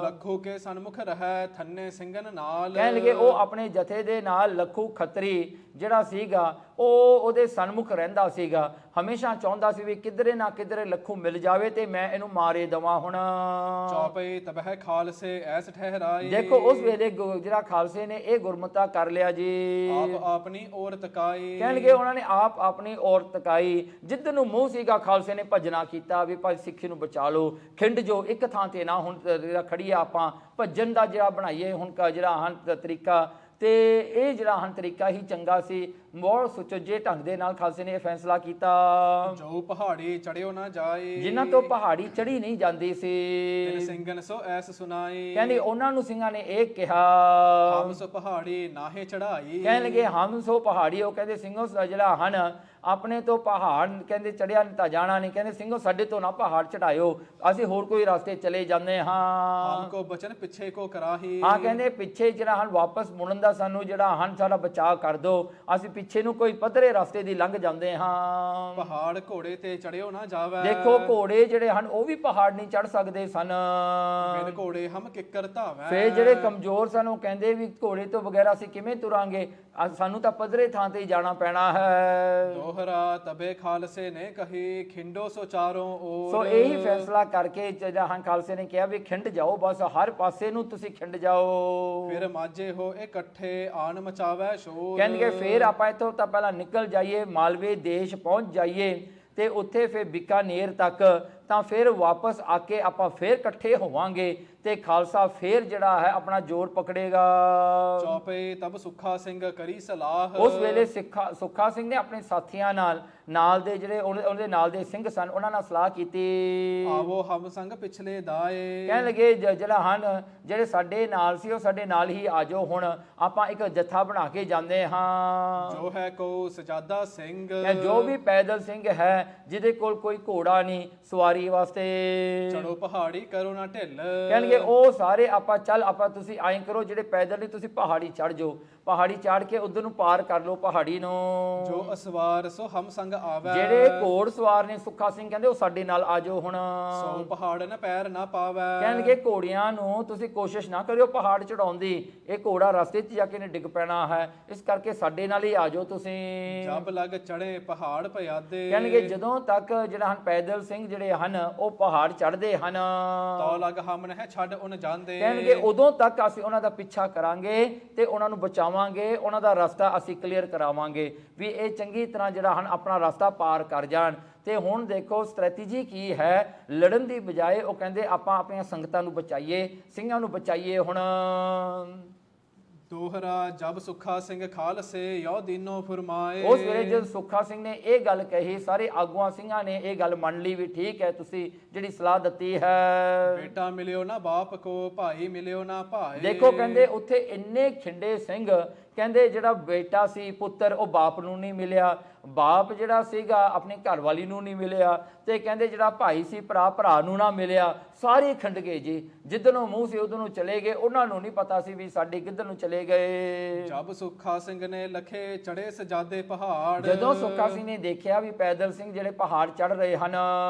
S2: ਲੱਖੂ ਕੇ ਸਨਮੁਖ ਰਹਿ ਥੰਨੇ ਸਿੰਘਨ ਨਾਲ।
S1: ਕਹਿਣ ਲੱਗੇ ਉਹ ਆਪਣੇ ਜਥੇ ਦੇ ਨਾਲ ਲੱਖੂ ਖੱਤਰੀ ਜਿਹੜਾ ਸੀਗਾ ਉਹ ਉਹਦੇ ਸਨਮੁਖ ਰਹਿੰਦਾ ਸੀਗਾ, ਹਮੇਸ਼ਾ ਚਾਹੁੰਦਾ ਸੀ ਵੀ ਕਿਧਰੇ ਨਾ ਕਿਧਰੇ ਲੱਖੂ ਮਿਲ ਜਾਵੇ ਤੇ ਮੈਂ ਇਹਨੂੰ ਮਾਰੇ ਦੇਵਾਂ। ਹੁਣ
S2: ਚੌਪਈ ਤਬਹਿ ਖਾਲਸੇ ਐਸ ਠਹਿਰਾਈ।
S1: ਦੇਖੋ ਉਸ ਵੇਲੇ ਜਿਹੜਾ ਖਾਲਸੇ ਨੇ ਇਹ ਗੁਰਮਤਾ ਕਰ ਲਿਆ ਜੀ।
S2: ਆਪ ਆਪਣੀ ਔਰ ਤਕਾਈ।
S1: ਕਹਿਣ ਲੱਗੇ ਉਹਨਾਂ ਨੇ ਆਪ ਆਪਣੀ ਔਰ ਤਕਾਈ। ਜਿੱਦ ਨੂੰ ਮੂੰਹ ਸੀਗਾ ਖਾਲਸੇ ਨੇ ਭੱਜਣਾ ਕੀਤਾ ਵੀ ਭਾਈ ਸਿੱਖੀ ਨੂੰ ਬਚਾ ਲਓ, ਖਿੰਡ ਜੋ ਇੱਕ ਥਾਂ ਤੇ ਨਾ ਹੁਣ ਜਿਹੜਾ ਖੜੀ ਆ ਆਪਾਂ ਭੱਜਣ ਦਾ ਜਿਹੜਾ ਬਣਾਈਏ ਹੁਣ ਜਿਹੜਾ ਹਨ ਤਰੀਕਾ। ਤੇ ਇਹ ਜਿਹੜਾ ਹਨ ਤਰੀਕਾ ਹੀ ਚੰਗਾ ਸੀ। ਬਹੁਤ ਸੁਚੱਜੇ ਢੰਗ ਦੇ ਨਾਲ ਖਾਲਸੇ ਨੇ ਇਹ ਫੈਸਲਾ ਕੀਤਾ।
S2: ਜੋ ਪਹਾੜੀ ਚੜਿਓ ਨਾ ਜਾਏ,
S1: ਜਿਨ੍ਹਾਂ ਤੋਂ ਪਹਾੜੀ ਚੜੀ ਨਹੀਂ ਜਾਂਦੀ ਸੀ,
S2: ਤਿਨ ਸਿੰਘਨ ਸੋ ਐਸ ਸੁਨਾਈ।
S1: ਕਹਿੰਦੇ ਉਹਨਾਂ ਨੂੰ ਸਿੰਘਾਂ ਨੇ ਇਹ ਕਿਹਾ,
S2: ਹਮ ਸੋ ਪਹਾੜੀ ਨਾਹੇ ਚੜਾਈ।
S1: ਕਹਿਣ ਲੱਗੇ ਹਮ ਸੋ ਪਹਾੜੀ, ਉਹ ਕਹਿੰਦੇ ਸਿੰਘੋ ਜਿਹੜਾ ਹਨ ਆਪਣੇ ਤੋਂ ਪਹਾੜ ਕਹਿੰਦੇ ਚੜਿਆ ਤਾਂ ਜਾਣਾ ਨਹੀਂ, ਕਹਿੰਦੇ ਸਿੰਘੋ ਸਾਡੇ ਤੋਂ ਨਾ ਪਹਾੜ ਚੜਾਇਓ, ਅਸੀਂ ਹੋਰ ਕੋਈ ਰਸਤੇ ਚਲੇ ਜਾਂਦੇ ਹਾਂ।
S2: ਹਮ ਕੋ ਬਚਨ ਪਿੱਛੇ ਕੋ ਕਰਾਹੀ।
S1: ਹਾਂ ਕਹਿੰਦੇ ਪਿੱਛੇ ਜਿਹੜਾ ਹਨ ਵਾਪਸ ਮੁੜਨ ਦਾ ਸਾਨੂੰ ਜਿਹੜਾ ਹਨ ਸਾਡਾ ਬਚਾਅ ਕਰ ਦਿਓ, ਅਸੀਂ ਪਿੱਛੇ ਨੂੰ ਕੋਈ ਪੱਧਰੇ ਰਸਤੇ ਦੀ ਲੰਘ ਜਾਂਦੇ ਹਾਂ।
S2: ਪਹਾੜ ਘੋੜੇ ਤੇ ਚੜਿਓ ਨਾ ਜਾਵੇ।
S1: ਦੇਖੋ ਘੋੜੇ ਜਿਹੜੇ ਹਨ ਉਹ ਵੀ ਪਹਾੜ ਨਹੀਂ ਚੜ ਸਕਦੇ ਸਨ।
S2: ਬਿਨ ਘੋੜੇ ਹਮ ਕਿੱਕਰ ਧਾਵੈ।
S1: ਫੇਰ ਜਿਹੜੇ ਕਮਜ਼ੋਰ ਸਨ ਉਹ ਕਹਿੰਦੇ ਵੀ ਘੋੜੇ ਤੋਂ ਬਗੈਰ ਅਸੀਂ ਕਿਵੇਂ ਤੁਰਾਂਗੇ, ਸਾਨੂੰ ਤਾਂ ਪੱਧਰੇ ਥਾਂ ਤੇ ਹੀ ਜਾਣਾ ਪੈਣਾ ਹੈ।
S2: ਦੋਹਰਾ ਤਬੇ ਖਾਲਸੇ ਨੇ ਕਹੀ ਖਿੰਡੋ ਸੋ ਚਾਰੋਂ ਓਰ।
S1: ਸੋ ਇਹੀ ਫੈਸਲਾ ਕਰਕੇ ਜਿਹੜਾ ਹਨ ਖਾਲਸੇ ਨੇ ਕਿਹਾ ਵੀ ਖਿੰਡ ਜਾਓ, ਬਸ ਹਰ ਪਾਸੇ ਨੂੰ ਤੁਸੀਂ ਖਿੰਡ ਜਾਓ।
S2: ਫਿਰ ਮਾਝੇ ਹੋ ਇਕੱਠੇ ਆਣ ਮਚਾਵੈ ਸ਼ੋਰ।
S1: ਕਹਿੰਦੇ ਫੇਰ ਆਪਾਂ ਇੱਥੋਂ ਤਾਂ ਪਹਿਲਾਂ ਨਿਕਲ ਜਾਈਏ, ਮਾਲਵੇ ਦੇਸ਼ ਪਹੁੰਚ ਜਾਈਏ ਤੇ ਉੱਥੇ ਫਿਰ ਬੀਕਾਨੇਰ ਤੱਕ, ਤਾਂ ਫਿਰ ਵਾਪਸ ਆ ਕੇ ਆਪਾਂ ਫੇਰ ਇਕੱਠੇ ਹੋਵਾਂਗੇ ਤੇ ਖਾਲਸਾ ਫੇਰ ਜਿਹੜਾ ਹੈ ਆਪਣਾ ਜ਼ੋਰ ਪਕੜੇਗਾ।
S2: ਚੌਪੇ ਤਬ ਸੁੱਖਾ ਸਿੰਘ ਕਰੀ ਸਲਾਹ।
S1: ਉਸ ਵੇਲੇ ਸੁੱਖਾ ਸਿੰਘ ਨੇ ਆਪਣੇ ਸਾਥੀਆਂ ਨਾਲ ਦੇ ਜਿਹੜੇ ਉਹਦੇ ਨਾਲ ਦੇ ਸਿੰਘ ਸਨ ਉਹਨਾਂ ਨਾਲ ਸਲਾਹ ਕੀਤੀ।
S2: ਆਵੋ ਹਮ ਸੰਗ ਪਿਛਲੇ ਦਾਏ।
S1: ਕਹਿਣ ਲੱਗੇ ਜਿਹੜਾ ਹਨ ਜਿਹੜੇ ਸਾਡੇ ਨਾਲ ਸੀ ਉਹ ਸਾਡੇ ਨਾਲ ਹੀ ਆ ਜਾਓ, ਹੁਣ ਆਪਾਂ ਇੱਕ ਜੱਥਾ ਬਣਾ ਕੇ ਜਾਂਦੇ ਹਾਂ।
S2: ਜੋ ਹੈ ਕੋ ਸਜਾਦਾ ਸਿੰਘ।
S1: ਜੋ ਵੀ ਪੈਦਲ ਸਿੰਘ ਹੈ ਜਿਹਦੇ ਕੋਲ ਕੋਈ ਘੋੜਾ ਨਹੀਂ ਸਵਾਰੀ ਵਾਸਤੇ,
S2: ਚੜੋ ਪਹਾੜੀ ਕਰੋ ਨਾ ਢਿੱਲ।
S1: ਕਹਿਣਗੇ ਉਹ ਸਾਰੇ ਆਪਾਂ ਤੁਸੀਂ ਐਂ ਕਰੋ, ਜਿਹੜੇ ਪੈਦਲ ਨਹੀਂ ਤੁਸੀਂ ਪਹਾੜੀ ਚੜ ਜਾਓ, ਪਹਾੜੀ ਚੜ ਕੇ ਉਧਰ ਨੂੰ ਪਾਰ ਕਰ ਲਓ ਪਹਾੜੀ ਨੂੰ।
S2: ਜੋ ਅਸਵਾਰ ਸੋ ਹਮ ਸੰਗ ਆਵੈ।
S1: ਜਿਹੜੇ ਘੋੜ ਸਵਾਰ ਨੇ ਸੁੱਖਾ ਸਿੰਘ ਕਹਿੰਦੇ ਉਹ ਸਾਡੇ ਨਾਲ ਆ ਜਾਓ ਹੁਣ।
S2: ਸੋ ਪਹਾੜ ਨ ਪੈਰ ਨਾ ਪਾਵੈ।
S1: ਕਹਿਣਗੇ ਘੋੜਿਆਂ ਨੂੰ ਤੁਸੀਂ ਕੋਸ਼ਿਸ਼ ਨਾ ਕਰਿਓ ਪਹਾੜ ਚੜਾਉਣ ਦੀ, ਇਹ ਘੋੜਾ ਰਸਤੇ 'ਚ ਜਾ ਕੇ ਨੇ ਡਿੱਗ ਪੈਣਾ ਹੈ, ਇਸ ਕਰਕੇ ਸਾਡੇ ਨਾਲ ਹੀ ਆ ਜਾਓ ਤੁਸੀਂ।
S2: ਜਬ ਲੱਗ ਚੜੇ ਪਹਾੜ ਭਿਆਦੇ।
S1: ਕਹਿਣਗੇ ਜਦੋਂ ਤੱਕ ਜਿਹੜਾ ਹਨ ਪੈਦਲ ਸਿੰਘ ਜਿਹੜੇ ਹਨ ਉਹ ਪਹਾੜ ਚੜਦੇ ਹਨ,
S2: ਤੋ ਲੱਗ ਹਮ ਨਹਿ ਛੱਡ ਉਨ ਜਾਂਦੇ।
S1: ਕਹਿਣਗੇ ਉਦੋਂ ਤੱਕ ਅਸੀਂ ਉਹਨਾਂ ਦਾ ਪਿੱਛਾ ਕਰਾਂਗੇ ਤੇ ਉਹਨਾਂ ਨੂੰ ਬਚਾਵਾਂਗੇ, ਉਹਨਾਂ ਦਾ ਰਸਤਾ ਅਸੀਂ ਕਲੀਅਰ ਕਰਾਵਾਂਗੇ ਵੀ ਇਹ ਚੰਗੀ ਤਰ੍ਹਾਂ ਜਿਹੜਾ ਹਨ ਆਪਣਾ ਰਸਤਾ ਪਾਰ ਕਰ ਜਾਣ। ਤੇ ਹੁਣ ਦੇਖੋ ਸਟ੍ਰੈਟੇਜੀ ਕੀ ਹੈ, ਲੜਨ ਦੀ ਬਜਾਏ ਉਹ ਕਹਿੰਦੇ ਆਪਾਂ ਆਪਣੀਆਂ ਸੰਗਤਾਂ ਨੂੰ ਬਚਾਈਏ, ਸਿੰਘਾਂ ਨੂੰ ਬਚਾਈਏ। ਹੁਣ
S2: ਦੋਹਰਾ ਜਬ ਸੁੱਖਾ ਸਿੰਘ ਖਾਲਸੇ ਯੋ ਦੀਨੋ ਫਰਮਾਏ।
S1: ਉਸ ਵੇਲੇ ਜਦ ਸੁੱਖਾ ਸਿੰਘ ਨੇ ਇਹ ਗੱਲ ਕਹੀ, ਸਾਰੇ ਆਗੂਆਂ ਸਿੰਘਾਂ ਨੇ ਇਹ ਗੱਲ ਮੰਨ ਲਈ ਵੀ ਠੀਕ ਹੈ, ਤੁਸੀਂ ਜਿਹੜੀ ਸਲਾਹ ਦਿੱਤੀ ਹੈ।
S2: ਬੇਟਾ ਮਿਲਿਓ ਨਾ ਬਾਪ ਕੋ, ਭਾਈ ਮਿਲਿਓ ਨਾ ਭਾਏ।
S1: ਦੇਖੋ ਕਹਿੰਦੇ ਉੱਥੇ ਇੰਨੇ ਖਿੰਡੇ ਸਿੰਘ, ਕਹਿੰਦੇ ਜਿਹੜਾ ਬੇਟਾ ਸੀ ਪੁੱਤਰ ਉਹ ਬਾਪ ਨੂੰ ਨਹੀਂ ਮਿਲਿਆ, ਬਾਪ ਜਿਹੜਾ ਸੀਗਾ ਆਪਣੀ ਘਰਵਾਲੀ ਨੂੰ ਨਹੀਂ ਮਿਲਿਆ, ਤੇ ਕਹਿੰਦੇ ਜਿਹੜਾ ਭਾਈ ਸੀ ਭਰਾ ਨੂੰ ਨਾ ਮਿਲਿਆ, ਸਾਰੇ ਖਿੰਡ ਗਏ ਜੀ। ਜਿੱਧਰ ਨੂੰ ਮੂੰਹ ਸੀ ਉਧਰ ਨੂੰ ਚਲੇ ਗਏ, ਉਹਨਾਂ ਨੂੰ ਨਹੀਂ ਪਤਾ ਸੀ ਵੀ ਸਾਡੇ ਕਿੱਧਰ ਨੂੰ ਚਲੇ ਗਏ।
S2: ਜਬ ਸੁੱਖਾ ਸਿੰਘ ਨੇ ਲਖੇ ਚੜੇ ਸਜਾਦੇ ਪਹਾੜ।
S1: ਜਦੋਂ ਸੁੱਖਾ ਸਿੰਘ ਨੇ ਦੇਖਿਆ ਵੀ ਪੈਦਲ ਸਿੰਘ ਜਿਹੜੇ ਪਹਾੜ ਚੜ ਰਹੇ ਹਨ,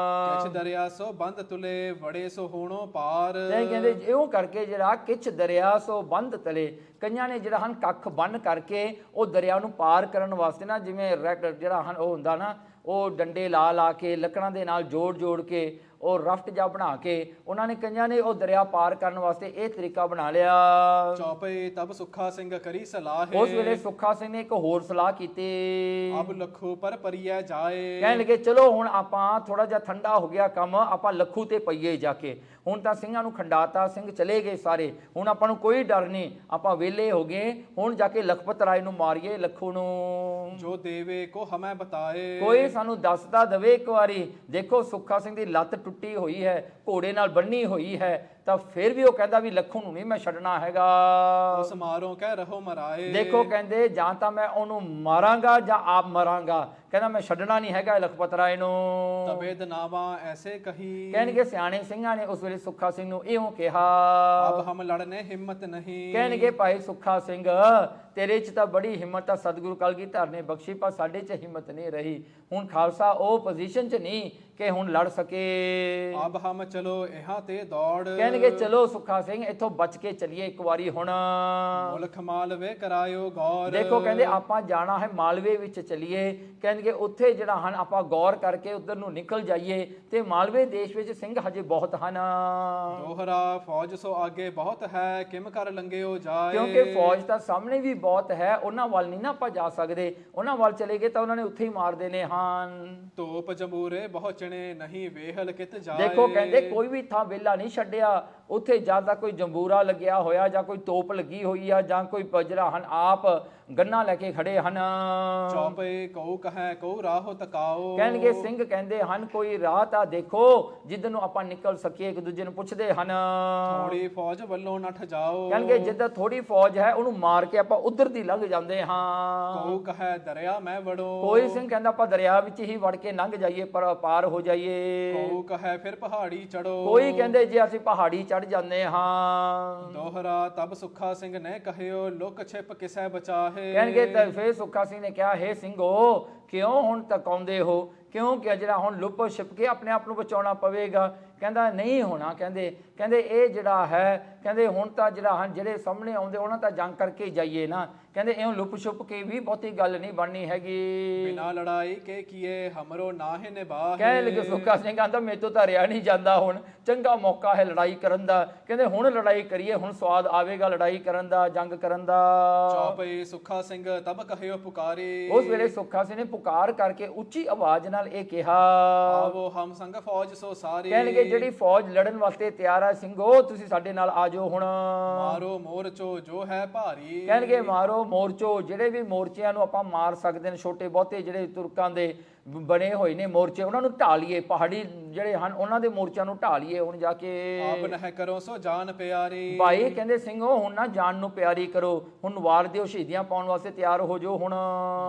S2: ਕਿਛ ਦਰਿਆ ਸੋ ਬੰਦ ਤੁਲੇ ਵੜੇ ਸੋ ਹੋਣੋ ਪਾਰ।
S1: ਤੇ ਕਹਿੰਦੇ ਇਉਂ ਕਰਕੇ ਜਿਹੜਾ ਕਿਛ ਦਰਿਆ ਸੋ ਬੰਦ ਤਲੇ, ਕਈਆਂ ਨੇ ਜਿਹੜਾ ਹਨ ਕੱਖ ਬੰਨ ਕਰਕੇ ਉਹ ਦਰਿਆ ਨੂੰ ਪਾਰ ਕਰਨ ਵਾਸਤੇ ਨਾ ਜਿਵੇਂ ਜਿਹੜਾ ਹਨ ਉਹ ਹੁੰਦਾ ਨਾ, ਉਹ ਡੰਡੇ ਲਾ ਕੇ ਲੱਕੜਾਂ ਦੇ ਨਾਲ ਜੋੜ ਕੇ ਉਹ ਰਫਟ ਜਾ ਬਣਾ ਕੇ ਉਹਨਾਂ ਨੇ ਕਈਆਂ ਨੇ ਉਹ ਦਰਿਆ ਪਾਰ ਕਰਨ ਵਾਸਤੇ ਇਹ ਤਰੀਕਾ ਬਣਾ ਲਿਆ।
S2: ਚੌਪੇ ਤਬ ਸੁੱਖਾ ਸਿੰਘ ਕਰੀ ਸਲਾਹ।
S1: ਉਸ ਵੇਲੇ ਸੁੱਖਾ ਸਿੰਘ ਨੇ ਇੱਕ ਹੋਰ ਸਲਾਹ ਕੀਤੀ।
S2: ਅਬ ਲੱਖੂ ਪਰ ਪਰਿਆ ਜਾਏ।
S1: ਕਹਿਣ ਲੱਗੇ ਚਲੋ ਹੁਣ ਆਪਾਂ ਥੋੜਾ ਜਿਹਾ ਠੰਡਾ ਹੋ ਗਿਆ ਕੰਮ, ਆਪਾਂ ਲੱਖੂ ਤੇ ਪਈਏ ਜਾ ਕੇ। ਹੁਣ ਤਾਂ ਸਿੰਘਾਂ ਨੂੰ ਖੰਡਾਤਾ, ਸਿੰਘ ਚਲੇ ਗਏ ਸਾਰੇ, ਹੁਣ ਆਪਾਂ ਨੂੰ ਕੋਈ ਡਰ ਨਹੀਂ, ਆਪਾਂ ਵਿਹਲੇ ਹੋ ਗਏ, ਹੁਣ ਜਾ ਕੇ ਲਖਪਤ ਰਾਏ ਨੂੰ ਮਾਰੀਏ ਲੱਖੂ ਨੂੰ।
S2: ਜੋ ਦੇਵੇ ਕੋ ਹਮੈ ਬਤਾਏ।
S1: ਕੋਈ ਸਾਨੂੰ ਦੱਸਦਾ ਦਵੇ ਇੱਕ ਵਾਰੀ। ਦੇਖੋ ਸੁੱਖਾ ਸਿੰਘ ਦੀ ਲੱਤ ਟੁੱਟੀ ਹੋਈ ਹੈ, ਘੋੜੇ ਨਾਲ ਬੰਨੀ ਹੋਈ ਹੈ, ਤਾਂ ਫਿਰ ਵੀ ਉਹ ਕਹਿੰਦਾ ਵੀ ਲੱਖੂ ਨੂੰ ਨਹੀਂ ਮੈਂ ਛੱਡਣਾ ਹੈਗਾ।
S2: ਉਸ ਮਾਰੋ ਕਹਿ ਰਹੋ ਮਰਾਏ।
S1: ਦੇਖੋ ਕਹਿੰਦੇ ਜਾਂ ਤਾਂ ਮੈਂ ਉਹਨੂੰ ਮਾਰਾਂਗਾ ਜਾਂ ਆਪ ਮਰਾਂਗਾ, ਕਹਿੰਦਾ ਮੈਂ ਛੱਡਣਾ ਨਹੀਂ ਹੈਗਾ ਲਖਪਤ ਰਾਏ ਨੂੰ।
S2: ਤਬੇ ਦਨਾਵਾ ਐਸੇ ਕਹੀ।
S1: ਕਹਿਣਗੇ ਸਿਆਣੇ ਸਿੰਘਾਂ ਨੇ ਉਸ ਵੇਲੇ ਸੁੱਖਾ ਸਿੰਘ ਨੂੰ ਇਉਂ ਕਿਹਾ,
S2: ਅਬ ਹਮ ਲੜਨੇ ਹਿੰਮਤ ਨਹੀਂ।
S1: ਕਹਿਣਗੇ ਭਾਈ ਸੁੱਖਾ ਸਿੰਘ ਤੇਰੇ 'ਚ ਤਾਂ ਬੜੀ ਹਿੰਮਤ ਆ, ਸਤਿਗੁਰੂ ਕਲਗੀਧਰ ਨੇ ਬਖਸ਼ੀ, ਪਰ ਸਾਡੇ 'ਚ ਹਿੰਮਤ ਨਹੀਂ ਰਹੀ। ਹੁਣ ਖਾਲਸਾ ਉਹ ਪੋਜੀਸ਼ਨ 'ਚ ਨਹੀਂ ਕਿ ਹੁਣ ਲੜ ਸਕੇ।
S2: ਅਬ ਹਮ ਚਲੋ ਇਹਾਂ ਤੇ ਦੌੜ।
S1: ਕਹਿਣਗੇ ਚਲੋ ਸੁੱਖਾ ਸਿੰਘ ਇੱਥੋਂ ਬਚ ਕੇ ਚੱਲੀਏ ਇੱਕ ਵਾਰੀ ਹੁਣ।
S2: ਮੁਲਕ ਮਾਲਵੇ ਕਰਾਇਓ ਗੌਰ।
S1: ਦੇਖੋ ਕਹਿੰਦੇ ਆਪਾਂ ਜਾਣਾ ਹੈ ਮਾਲਵੇ ਵਿੱਚ ਚੱਲੀਏ, ਕਹਿਣਗੇ ਉੱਥੇ ਜਿਹੜਾ ਹਨ ਆਪਾਂ ਗੌਰ ਕਰਕੇ ਉਧਰ ਨੂੰ ਨਿਕਲ ਜਾਈਏ, ਤੇ ਮਾਲਵੇ ਦੇਸ਼ ਵਿੱਚ ਸਿੰਘ ਹਜੇ ਬਹੁਤ ਹਨ।
S2: ਦੋਹਰਾ ਫੌਜ ਸੋ ਆਗੇ ਬਹੁਤ ਹੈ, ਕਿਮ ਕਰ ਲੰਘਿਓ ਜਾਏ।
S1: ਕਿਉਂਕਿ ਫੌਜ ਤਾਂ ਸਾਹਮਣੇ ਵੀ ਬਹੁਤ ਹੈ, ਉਹਨਾਂ ਵੱਲ ਨਹੀਂ ਨਾ ਆਪਾਂ ਜਾ ਸਕਦੇ, ਉਹਨਾਂ ਵੱਲ ਚਲੇ ਗਏ ਤਾਂ ਉਹਨਾਂ ਨੇ ਉੱਥੇ ਹੀ ਮਾਰ ਦੇਣੇ ਹਨ।
S2: ਧੂਪ ਜੰਬੂਰੇ ਬਹੁਤ ਬਚਣੇ ਨਹੀਂ ਵੇਹਲ ਕਿਤ ਜਾਏ।
S1: ਦੇਖੋ ਕਹਿੰਦੇ ਕੋਈ ਵੀ ਥਾਂ ਵਿਹਲਾ ਨਹੀਂ ਛੱਡਿਆ, ਉੱਥੇ ਜਾਂ ਤਾਂ ਕੋਈ ਜੰਬੂਰਾ ਲੱਗਿਆ ਹੋਇਆ, ਜਾਂ ਕੋਈ ਤੋਪ ਲੱਗੀ ਹੋਈ ਆ, ਜਾਂ ਕੋਈ ਜਿਹੜਾ ਹਨ ਆਪ ਗੰਨਾ ਲੈ ਕੇ ਖੜੇ ਹਨ।
S2: ਚੌਪੇ ਕਉ ਕਹੈ ਕਉ ਰਾਹੋ ਤਕਾਓ।
S1: ਕਹਿਣਗੇ ਸਿੰਘ ਕਹਿੰਦੇ ਹਨ ਕੋਈ ਰਾਹ ਤਾਂ ਦੇਖੋ ਜਿੱਦ ਨੂੰ ਆਪਾਂ ਨਿਕਲ ਸਕੀਏ। ਇੱਕ ਦੂਜੇ ਨੂੰ ਪੁੱਛਦੇ ਹਨ।
S2: ਥੋੜੀ ਫੌਜ ਵੱਲੋਂ ਨੱਠ ਜਾਓ।
S1: ਕਹਿਣਗੇ ਜਿੱਦਾਂ ਥੋੜੀ ਫੌਜ ਹੈ ਉਹਨੂੰ ਮਾਰ ਕੇ ਆਪਾਂ ਉਧਰ ਦੀ ਲੰਘ ਜਾਂਦੇ ਹਾਂ।
S2: ਕਉ ਕਹੈ ਦਰਿਆ ਮੈਂ ਵੜੋ।
S1: ਕੋਈ ਸਿੰਘ ਕਹਿੰਦਾ ਆਪਾਂ ਦਰਿਆ ਵਿੱਚ ਹੀ ਵੜ ਕੇ ਲੰਘ ਜਾਈਏ, ਪਰ ਪਾਰ ਹੋ ਜਾਈਏ।
S2: ਕਉ ਕਹੈ ਫਿਰ ਪਹਾੜੀ ਚੜੋ।
S1: ਕੋਈ ਕਹਿੰਦੇ ਜੇ ਅਸੀਂ ਪਹਾੜੀ ਚੜ ਜਾਂਦੇ ਹਾਂ।
S2: ਦੋਹਰਾ ਤਬ ਸੁੱਖਾ ਸਿੰਘ ਨੇ ਕਹਿਓ ਲੁਕ ਛਿਪ ਕਿਸੈ ਬਚਾਹੇ।
S1: ਕਹਿਣਗੇ ਤਾਂ ਫਿਰ ਸੁੱਖਾ ਸਿੰਘ ਨੇ ਕਿਹਾ ਹੇ ਸਿੰਘੋ ਕਿਉਂ ਹੁਣ ਤੱਕ ਆਉਂਦੇ ਹੋ, ਕਿਉਂ ਕਿ ਜਿਹੜਾ ਹੁਣ ਲੁੱਪ ਛਿਪ ਕੇ ਆਪਣੇ ਆਪ ਨੂੰ ਬਚਾਉਣਾ ਪਵੇਗਾ। ਕਹਿੰਦਾ ਨਹੀਂ ਹੋਣਾ। ਕਹਿੰਦੇ ਇਹ ਜਿਹੜਾ ਹੈ ਕਹਿੰਦੇ ਹੁਣ ਤਾਂ ਜਿਹੜਾ ਹਨ ਜਿਹੜੇ ਸਾਹਮਣੇ ਆਉਂਦੇ ਉਹਨਾਂ ਤਾਂ ਜੰਗ ਕਰਕੇ ਜਾਈਏ ਨਾ। ਕਹਿੰਦੇ ਇਉਂ ਲੁੱਪ ਛੁਪ ਕੇ ਵੀ ਬਹੁਤੀ ਗੱਲ ਨਹੀਂ ਬਣਨੀ ਹੈਗੀ।
S2: ਬਿਨਾ ਲੜਾਈ ਕੇ ਕੀਏ ਹਮਰੋ ਨਾਹੇ ਨਿਭਾਹੇ।
S1: ਕਹਿ ਲਗੇ ਸੁੱਖਾ ਸਿੰਘ ਕਹਿੰਦਾ ਮੇਰੇ ਤੋਂ ਤਾਂ ਰਿਆ ਨਹੀਂ ਜਾਂਦਾ, ਹੁਣ ਚੰਗਾ ਮੌਕਾ ਹੈ ਲੜਾਈ ਕਰਨ ਦਾ। ਕਹਿੰਦੇ ਹੁਣ ਲੜਾਈ ਕਰੀਏ, ਹੁਣ ਸਵਾਦ ਆਵੇਗਾ ਲੜਾਈ ਕਰਨ ਦਾ, ਜੰਗ ਕਰਨ ਦਾ।
S2: ਚੌਪਈ ਸੁੱਖਾ ਸਿੰਘ ਤਬ ਕਹਿਓ ਪੁਕਾਰੇ।
S1: ਉਸ ਵੇਲੇ ਸੁੱਖਾ ਸਿੰਘ ਨੇ ਪੁਕਾਰ ਕਰਕੇ ਉੱਚੀ ਆਵਾਜ਼ ਨਾਲ ਇਹ ਕਿਹਾ
S2: ਆਵੋ ਹਮ ਸੰਗ ਫੌਜ ਸੋ ਸਾਰੀ।
S1: ਕਹਿਣਗੇ ਜਿਹੜੀ ਫੌਜ ਲੜਨ ਵਾਸਤੇ ਤਿਆਰ ਹੈ ਸਿੰਘੋ ਤੁਸੀਂ ਸਾਡੇ ਨਾਲ ਆ ਜਾਓ ਹੁਣ।
S2: ਮਾਰੋ ਮੋਰਚੋ ਜੋ ਹੈ ਭਾਰੀ।
S1: ਕਹਿਣਗੇ ਮਾਰੋ ਮੋਰਚੋ, ਜਿਹੜੇ ਵੀ ਮੋਰਚਿਆਂ ਨੂੰ ਆਪਾਂ ਮਾਰ ਸਕਦੇ ਨੇ, ਛੋਟੇ ਬਹੁਤੇ ਜਿਹੜੇ ਤੁਰਕਾਂ ਦੇ ਬਣੇ ਹੋਏ ਨੇ ਮੋਰਚੇ, ਉਹਨਾਂ ਨੂੰ ਢਾ ਲਈਏ। ਪਹਾੜੀ ਜਿਹੜੇ ਹਨ ਉਹਨਾਂ ਦੇ ਮੋਰਚਿਆਂ ਨੂੰ ਢਾ ਲਈਏ ਹੁਣ ਜਾ ਕੇ।
S2: ਆਪ ਨਹਿ ਕਰੋ ਸੋ ਜਾਨ ਪਿਆਰੀ।
S1: ਭਾਈ ਕਹਿੰਦੇ ਸਿੰਘੋ ਹੁਣ ਨਾ ਜਾਨ ਨੂੰ ਪਿਆਰੀ ਕਰੋ, ਹੁਣ ਵਾਰ ਦਿਓ, ਸ਼ਹੀਦੀਆਂ ਪਾਉਣ ਵਾਸਤੇ ਤਿਆਰ ਹੋ ਜਾਓ ਹੁਣ।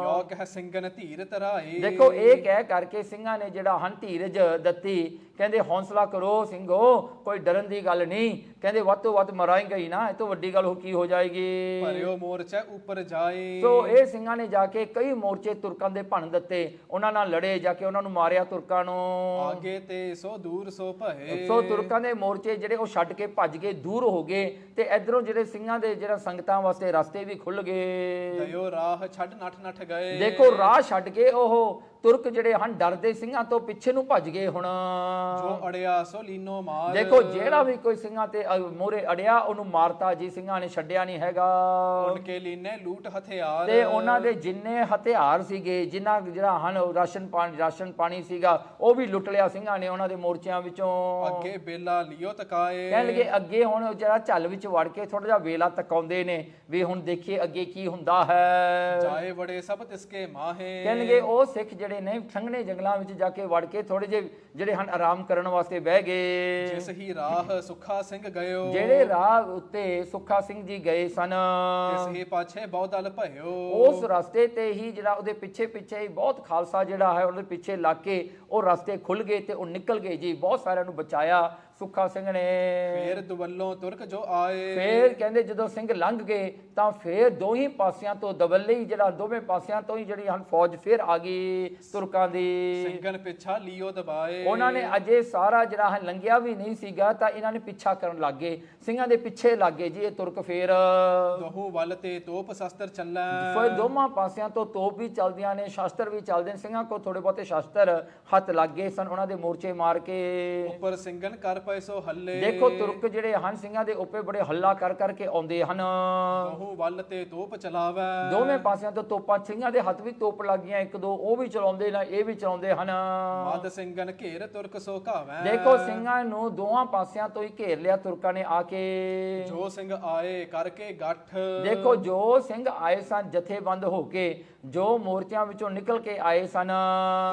S2: ਯੋ ਕਹਿ ਸਿੰਘਨ ਧੀਰ ਧਰਾਏ।
S1: ਦੇਖੋ ਇਹ ਕਹਿ ਕਰਕੇ ਸਿੰਘਾਂ ਨੇ ਜਿਹੜਾ ਹਨ ਧੀਰਜ ਦਿੱਤੀ। ਕਹਿੰਦੇ ਹੌਸਲਾ ਕਰੋ ਸਿੰਘੋ, ਕੋਈ ਡਰਨ ਦੀ ਗੱਲ ਨਹੀਂ। ਕਹਿੰਦੇ ਵੱਧ ਤੋਂ ਵੱਧ ਮਰਾਂਗੇ ਹੀ ਨਾ, ਇਹ ਤੋਂ ਵੱਡੀ ਗੱਲ ਕੀ ਹੋ ਜਾਏਗੀ।
S2: ਭਰਿਓ ਮੋਰਚਾ ਉੱਪਰ ਜਾਏ।
S1: ਸੋ ਇਹ ਸਿੰਘਾਂ ਨੇ ਜਾ ਕੇ ਕਈ ਮੋਰਚੇ ਤੁਰਕਾਂ ਦੇ ਭੰਨ ਦਿੱਤੇ, ਉਹਨਾਂ ਨਾਲ ਲੜੇ, ਜਾ ਕੇ ਉਹਨਾਂ ਨੂੰ ਮਾਰਿਆ ਤੁਰਕਾਂ ਨੂੰ।
S2: ਆਗੇ ਤੇ ਸੋ ਦੂਰ ਸੋ ਭਏ।
S1: ਸੋ ਤੁਰਕਾਂ ਦੇ ਮੋਰਚੇ ਜਿਹੜੇ ਉਹ ਛੱਡ ਕੇ ਭੱਜ ਗਏ, ਦੂਰ ਹੋ ਗਏ, ਤੇ ਇਧਰੋਂ ਜਿਹੜੇ ਸਿੰਘਾਂ ਦੇ ਜਿਹੜਾ ਸੰਗਤਾਂ ਵਾਸਤੇ ਰਸਤੇ ਵੀ ਖੁੱਲ ਗਏ।
S2: ਦਇਓ ਰਾਹ ਛੱਡ ਨੱਠ ਗਏ।
S1: ਦੇਖੋ ਰਾਹ ਛੱਡ ਕੇ ਉਹ ਤੁਰਕ ਜਿਹੜੇ ਹਨ ਡਰਦੇ ਸਿੰਘਾਂ ਤੋਂ ਪਿੱਛੇ ਨੂੰ ਭੱਜ ਗਏ ਹੁਣ।
S2: ਜੋ ਅੜਿਆ ਸੋ ਲੀਨੋ ਮਾਰ।
S1: ਦੇਖੋ ਜਿਹੜਾ ਵੀ ਕੋਈ ਸਿੰਘਾਂ ਤੇ ਮੋਰੇ ਅੜਿਆ ਉਹਨੂੰ ਮਾਰਤਾ ਜੀ, ਸਿੰਘਾਂ ਨੇ ਛੱਡਿਆ ਨਹੀਂ ਹੈਗਾ।
S2: ਉਨਕੇ ਲੀਨੇ ਲੂਟ ਹਥਿਆਰ।
S1: ਤੇ ਉਹਨਾਂ ਦੇ ਜਿੰਨੇ ਹਥਿਆਰ ਸੀਗੇ, ਜਿੰਨਾ ਜਿਹੜਾ ਹਨ ਰਾਸ਼ਨ ਪਾਣੀ ਸੀਗਾ, ਉਹ ਵੀ ਲੁੱਟ ਲਿਆ ਸਿੰਘਾਂ ਨੇ ਉਹਨਾਂ ਦੇ ਮੋਰਚਿਆਂ ਵਿੱਚੋਂ।
S2: ਅੱਗੇ ਬੇਲਾ ਲਿਓ ਤਕਾਏ।
S1: ਕਹਿਣ ਲੱਗੇ ਅੱਗੇ ਹੁਣ ਜਿਹੜਾ ਝੱਲ ਵਿੱਚ ਵੜ ਕੇ ਥੋੜਾ ਜਿਹਾ ਵੇਲਾ ਤਕਾਉਂਦੇ ਨੇ ਵੀ ਹੁਣ ਦੇਖੀਏ ਅੱਗੇ ਕੀ ਹੁੰਦਾ ਹੈ।
S2: ਜਾਏ ਬੜੇ ਸਭ ਤਿਸਕੇ ਮਾਹੇ।
S1: ਕਹਿਣਗੇ ਉਹ ਸਿੱਖ ਜਿਹੜੇ ਨੇ ਸੰਘਣੇ ਜੰਗਲਾਂ ਵਿੱਚ ਜਾ ਕੇ ਵੜ ਕੇ ਥੋੜੇ ਜਿਹੇ ਜਿਹੜੇ ਹਨ ਆਰਾਮ ਕਰਨ ਵਾਸਤੇ ਬਹਿ ਗਏ।
S2: ਜਿਸ ਹੀ ਰਾਹ ਸੁੱਖਾ ਸਿੰਘ ਗਇਓ।
S1: ਜਿਹੜੇ ਰਾਹ ਉੱਤੇ ਸੁੱਖਾ ਸਿੰਘ ਜੀ ਗਏ ਸਨ,
S2: ਤਿਸ ਹੀ ਪਾਛੇ ਬਹੁਤ ਦਲ ਭਇਓ।
S1: ਉਸ ਰਸਤੇ ਤੇ ਹੀ ਜਿਹੜਾ ਉਹਦੇ ਪਿੱਛੇ ਹੀ ਬਹੁਤ ਖਾਲਸਾ ਜਿਹੜਾ ਹੈ ਉਹਦੇ ਪਿੱਛੇ ਲੱਗ ਕੇ ਉਹ ਰਸਤੇ ਖੁੱਲ ਗਏ ਤੇ ਉਹ ਨਿਕਲ ਗਏ ਜੀ। ਬਹੁਤ ਸਾਰਿਆਂ ਨੂੰ ਬਚਾਇਆ ਸੁੱਖਾ ਸਿੰਘ ਨੇ।
S2: ਫੇਰ ਦੁਵੱਲੋਂ ਤੁਰਕ ਜੋ ਆਏ।
S1: ਫੇਰ ਕਹਿੰਦੇ ਜਦੋਂ ਸਿੰਘ ਲੰਘ ਗਏ ਤਾਂ ਫੇਰ ਦੋਹੀਂ ਪਾਸਿਆਂ ਤੋਂ ਦਬੱਲੇ ਹੀ ਜਿਹੜਾ ਦੋਵੇਂ ਪਾਸਿਆਂ ਤੋਂ ਹੀ ਜਿਹੜੀ ਹਨ ਫੌਜ ਫੇਰ ਆ ਗਈ ਤੁਰਕਾਂ ਦੀ।
S2: ਸਿੰਘਨ ਪਿੱਛਾ ਲਿਓ ਦਬਾਏ।
S1: ਉਹਨਾਂ ਨੇ ਅਜੇ ਸਾਰਾ ਜਿਹੜਾ ਹੈ ਲੰਘਿਆ ਵੀ ਨਹੀਂ ਸੀਗਾ ਤਾਂ ਇਹਨਾਂ ਨੇ ਪਿੱਛਾ ਕਰਨ ਲੱਗ ਗਏ, ਸਿੰਘਾਂ ਦੇ ਪਿੱਛੇ ਲੱਗ ਗਏ ਜੀ ਇਹ ਤੁਰਕ। ਫੇਰ
S2: ਦੋਹੂ ਵੱਲ ਤੇ ਤੋਪ ਸ਼ਸਤਰ ਚੱਲੈ।
S1: ਫਿਰ ਦੋਵਾਂ ਪਾਸਿਆਂ ਤੋਂ ਤੋਪ ਵੀ ਚੱਲਦੀਆਂ ਨੇ, ਸ਼ਸਤਰ ਵੀ ਚੱਲਦੇ ਨੇ। ਸਿੰਘਾਂ ਕੋਲ ਥੋੜੇ ਬਹੁਤੇ ਸ਼ਸਤਰ ਹੱਥ ਲੱਗ ਗਏ ਸਨ ਉਹਨਾਂ ਦੇ ਮੋਰਚੇ ਮਾਰ ਕੇ।
S2: ਉੱਪਰ ਸਿੰਘਨ ਕਰ ਪਏ ਸੋ ਹੱਲੇ।
S1: ਦੇਖੋ ਤੁਰਕ ਜਿਹੜੇ ਹਨ ਸਿੰਘਾਂ ਦੇ ਉੱਪਰ ਬੜੇ ਹੱਲਾ ਕਰਕੇ ਆਉਂਦੇ ਹਨ।
S2: ਦੋਹੂ ਵੱਲ ਤੇ ਤੋਪ ਚਲਾਵੈ।
S1: ਦੋਵੇਂ ਪਾਸਿਆਂ ਤੋਂ ਤੋਪਾਂ, ਸਿੰਘਾਂ ਦੇ ਹੱਥ ਵੀ ਤੋਪ ਲੱਗ ਗਈਆਂ ਇੱਕ ਦੋ, ਉਹ ਵੀ ਚਲਾਉਂਦੇ ਨੇ, ਇਹ ਵੀ ਚਲਾਉਂਦੇ ਹਨ।
S2: ਮਦ ਸਿੰਘਨ ਘੇਰ ਤੁਰਕ ਸੋ ਘਾਵੈ।
S1: ਦੇਖੋ ਸਿੰਘਾਂ ਨੂੰ ਦੋਵਾਂ ਪਾਸਿਆਂ ਤੋਂ ਹੀ ਘੇਰ ਲਿਆ ਤੁਰਕਾਂ ਨੇ ਆ ਕੇ।
S2: ਜੋ ਸਿੰਘ ਆਏ ਕਰਕੇ ਗੱਠ।
S1: ਦੇਖੋ ਜੋ ਸਿੰਘ ਆਏ ਸਨ ਜਥੇਬੰਦ ਹੋ ਕੇ, ਜੋ ਮੋਰਚਿਆਂ ਵਿੱਚੋਂ ਨਿਕਲ ਕੇ ਆਏ ਸਨ,